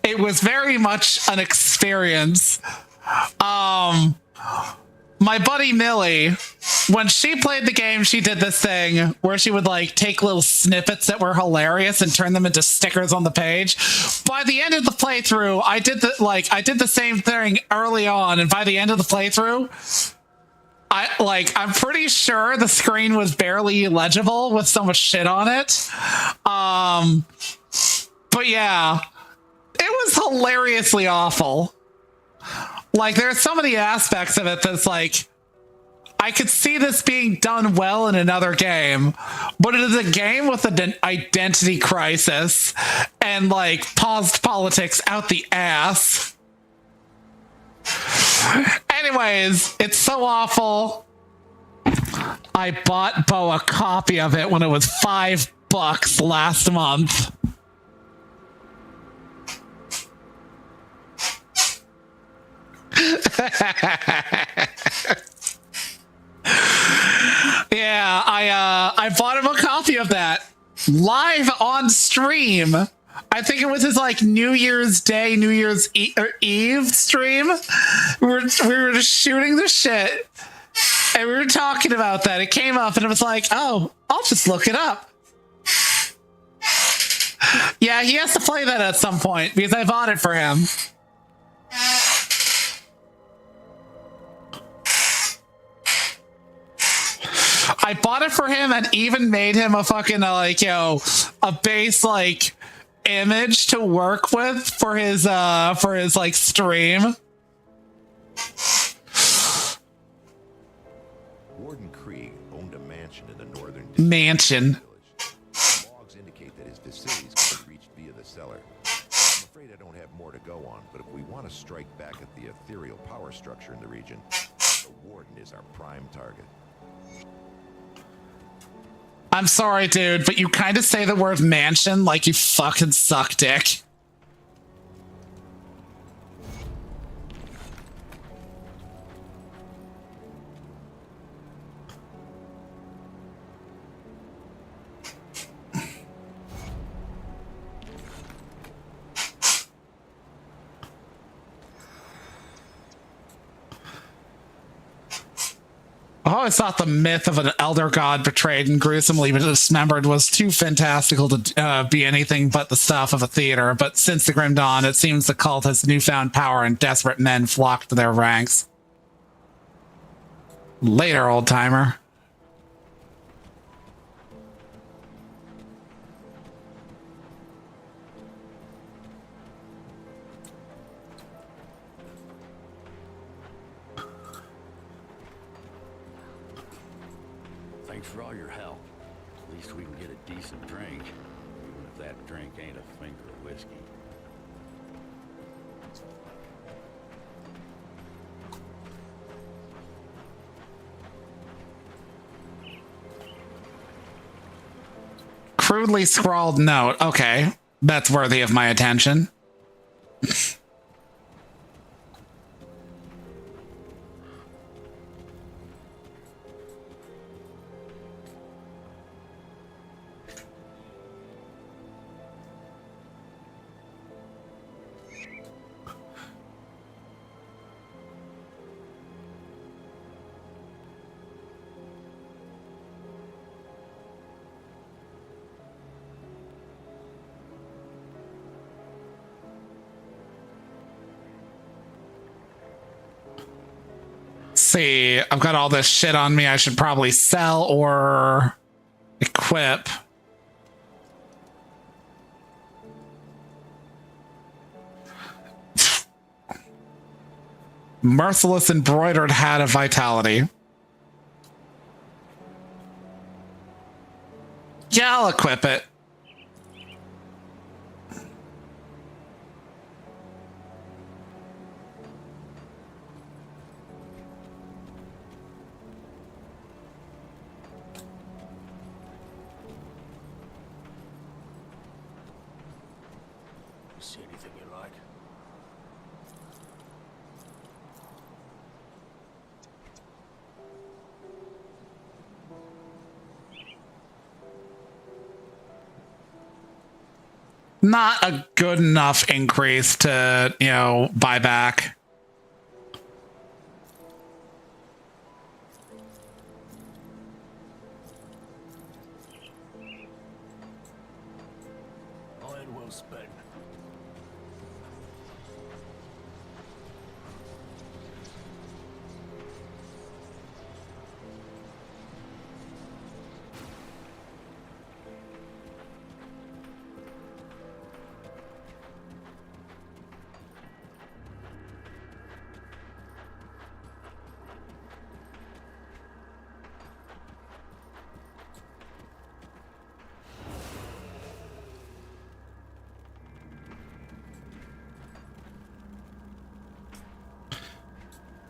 It was very much an experience. My buddy Millie, when she played the game, she did this thing where she would like take little snippets that were hilarious and turn them into stickers on the page. By the end of the playthrough, I did the same thing early on, and by the end of the playthrough, I'm pretty sure the screen was barely legible with so much shit on it. But yeah, it was hilariously awful. Like, there's so many aspects of it that's like, I could see this being done well in another game, but it is a game with an identity crisis and like paused politics out the ass. Anyways, it's so awful. I bought Bo a copy of it when it was $5 last month. Yeah, I bought him a copy of that live on stream. I think it was his like New Year's Day, New Year's Eve stream. We were just shooting the shit, and we were talking about that. It came up, and it was like, oh, I'll just look it up. Yeah, he has to play that at some point because I bought it for him. I bought it for him and even made him a fucking a base like image to work with for his like stream. Warden Krieg owned a mansion in the northern Mansion. village. Logs indicate that his facilities can be reached via the cellar. I'm afraid I don't have more to go on, but if we want to strike back at the ethereal power structure in the region, the warden is our prime target. I'm sorry, dude, but you kind of say the word mansion like you fucking suck dick. I always thought the myth of an elder god betrayed and gruesomely dismembered was too fantastical to be anything but the stuff of a theater, but since the Grim Dawn, it seems the cult has newfound power and desperate men flock to their ranks. Later, old-timer. Thanks for all your help. At least we can get a decent drink, even if that drink ain't a finger of whiskey. Crudely scrawled note. Okay, that's worthy of my attention. See, I've got all this shit on me I should probably sell or equip. Merciless embroidered hat of vitality. Yeah, I'll equip it. See anything you like? Not a good enough increase to, you know, buy back. Iron well spent.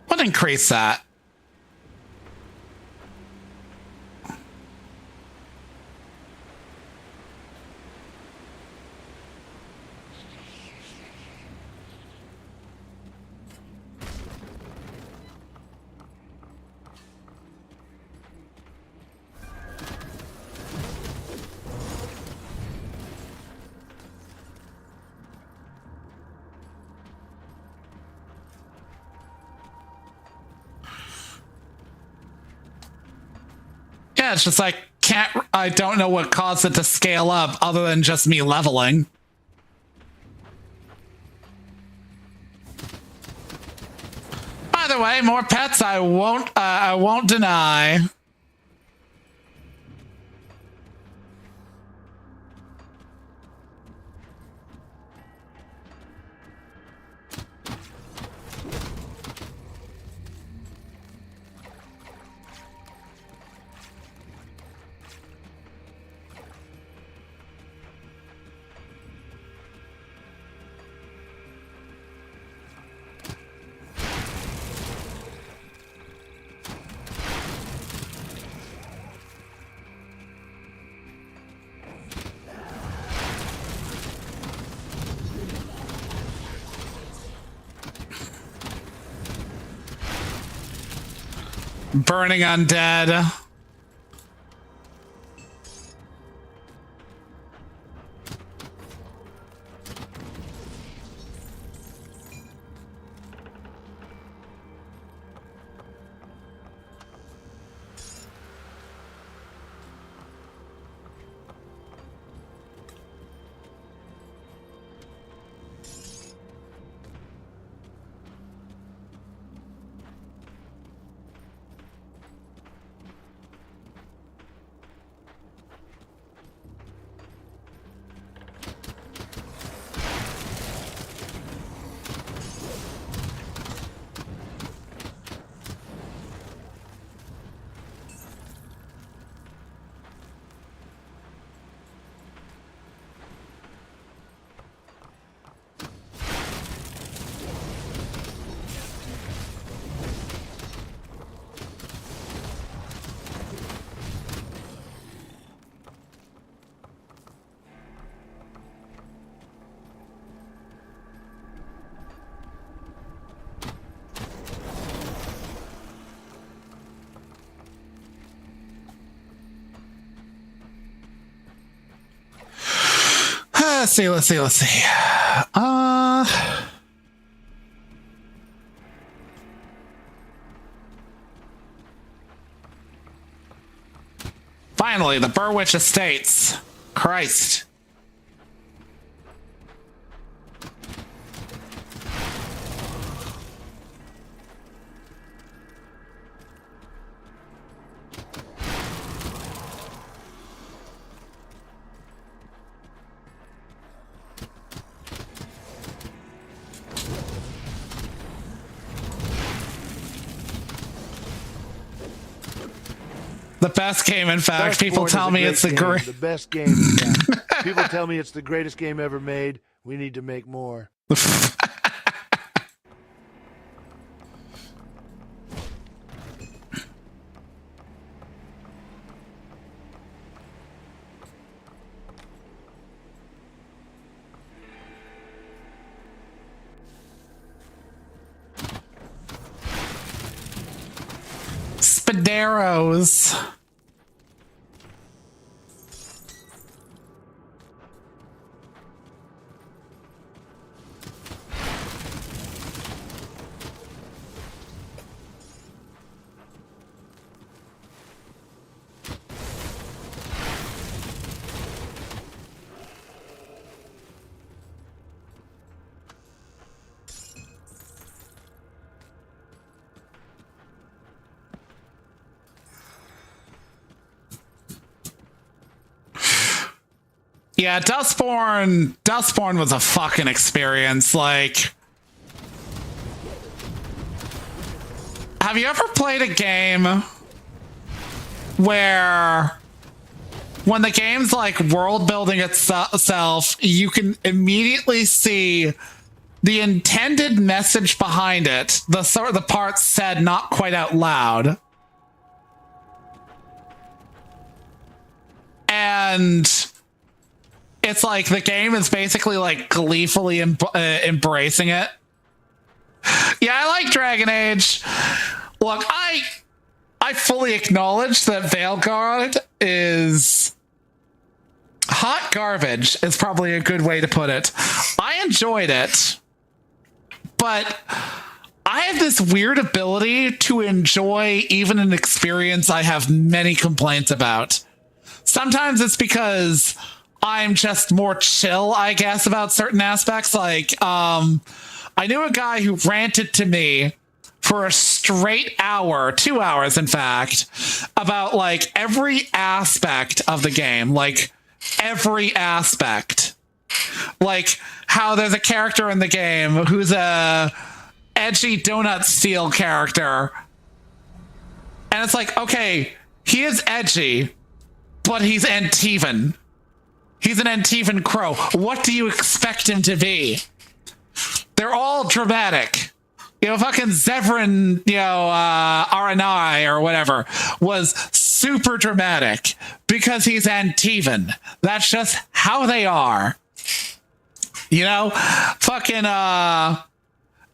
What increase that? Yeah, it's just like, I don't know what caused it to scale up other than just me leveling. By the way, more pets I won't deny. Burning undead. let's see. Finally, the Burwitch Estates. Christ. The best game, in fact. People tell me it's the best game. In fact. People tell me it's the greatest game ever made. We need to make more. Spaderos. Yeah, Dustborn was a fucking experience. Like, have you ever played a game where when the game's like world building itself, you can immediately see the intended message behind it, the parts said not quite out loud, and it's like the game is basically like gleefully embracing it. Yeah, I like Dragon Age. Look, I fully acknowledge that Veilguard is hot garbage is probably a good way to put it. I enjoyed it, but I have this weird ability to enjoy even an experience I have many complaints about. Sometimes it's because I'm just more chill, I guess, about certain aspects. Like, I knew a guy who ranted to me for a straight hour, 2 hours, in fact, about like every aspect of the game, like every aspect. Like how there's a character in the game who's a edgy donut steel character. And it's like, okay, he is edgy, but he's Antivan. He's an Antivan crow. What do you expect him to be? They're all dramatic. You know, fucking Zevran, you know, Aranai or whatever was super dramatic because he's Antivan. That's just how they are. You know, fucking, you know,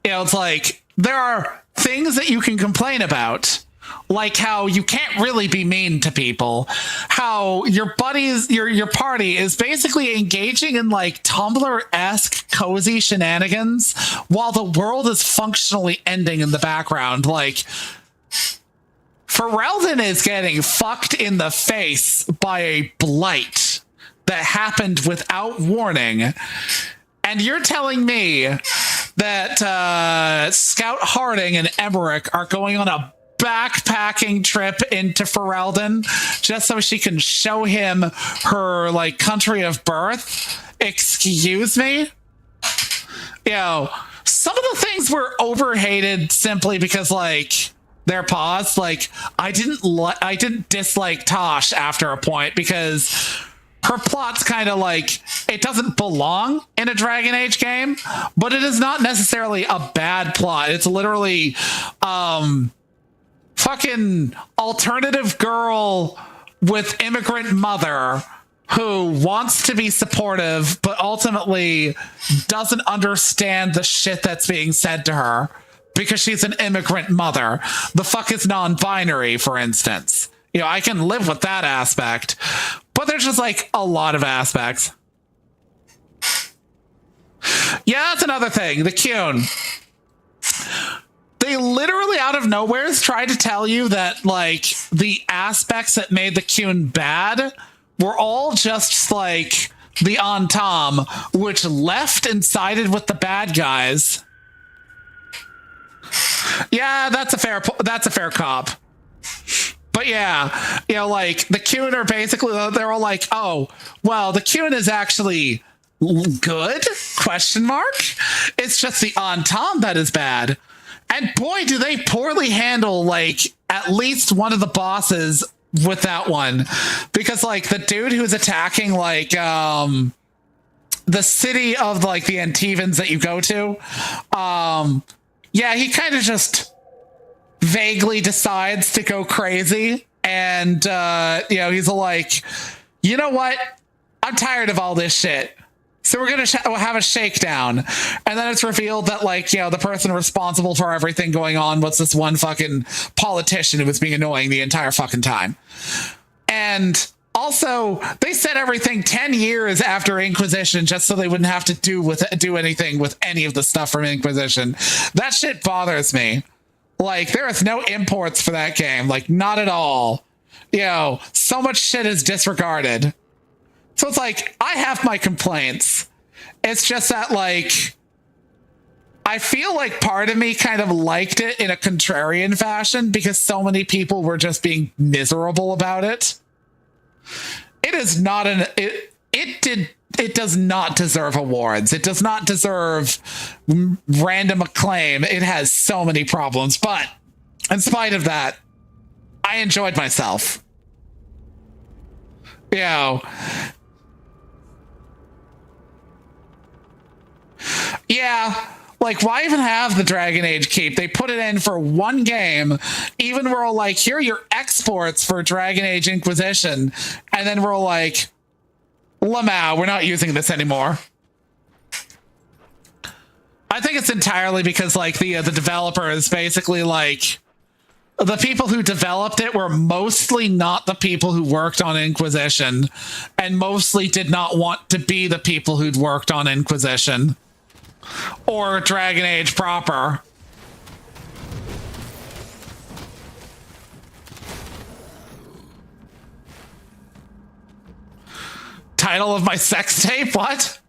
it's like there are things that you can complain about. Like how you can't really be mean to people, how your buddies, your party is basically engaging in like Tumblr-esque cozy shenanigans while the world is functionally ending in the background. Like, Ferelden is getting fucked in the face by a blight that happened without warning. And you're telling me that Scout Harding and Emmerich are going on a backpacking trip into Ferelden just so she can show him her like country of birth? Excuse me? You know, some of the things were overhated simply because like they're paused. Like I didn't dislike Tosh after a point because her plot's kind of like, it doesn't belong in a Dragon Age game, but it is not necessarily a bad plot. It's literally fucking alternative girl with immigrant mother who wants to be supportive but ultimately doesn't understand the shit that's being said to her because she's an immigrant mother. The fuck is non-binary, for instance. You know, I can live with that aspect, but there's just like a lot of aspects. Yeah, that's another thing. The Kyun. They literally out of nowhere tried to tell you that, like, the aspects that made the Kyun bad were all just, like, the Antam, which left and sided with the bad guys. Yeah, that's a fair cop. But yeah, you know, like, the Kyun are basically, they're all like, oh, well, the Kyun is actually good? Question mark? It's just the Antam that is bad. And boy, do they poorly handle, like, at least one of the bosses with that one. Because, like, the dude who's attacking, like, the city of, like, the Antivans that you go to, yeah, he kind of just vaguely decides to go crazy. And, you know, he's like, you know what? I'm tired of all this shit. So we're going to have a shakedown. And then it's revealed that, like, you know, the person responsible for everything going on was this one fucking politician who was being annoying the entire fucking time. And also, they said everything 10 years after Inquisition just so they wouldn't have to do anything with any of the stuff from Inquisition. That shit bothers me. Like, there is no imports for that game. Like, not at all. You know, so much shit is disregarded. So it's like, I have my complaints. It's just that, like, I feel like part of me kind of liked it in a contrarian fashion because so many people were just being miserable about it. It is not it does not deserve awards. It does not deserve random acclaim. It has so many problems, but in spite of that, I enjoyed myself. You know, yeah, like, why even have the Dragon Age keep? They put it in for one game. Even we're all like, here are your exports for Dragon Age Inquisition. And then we're all like, Lamau, we're not using this anymore. I think it's entirely because, like, the developer is basically like, the people who developed it were mostly not the people who worked on Inquisition, and mostly did not want to be the people who'd worked on Inquisition or Dragon Age proper. Title of my sex tape? What?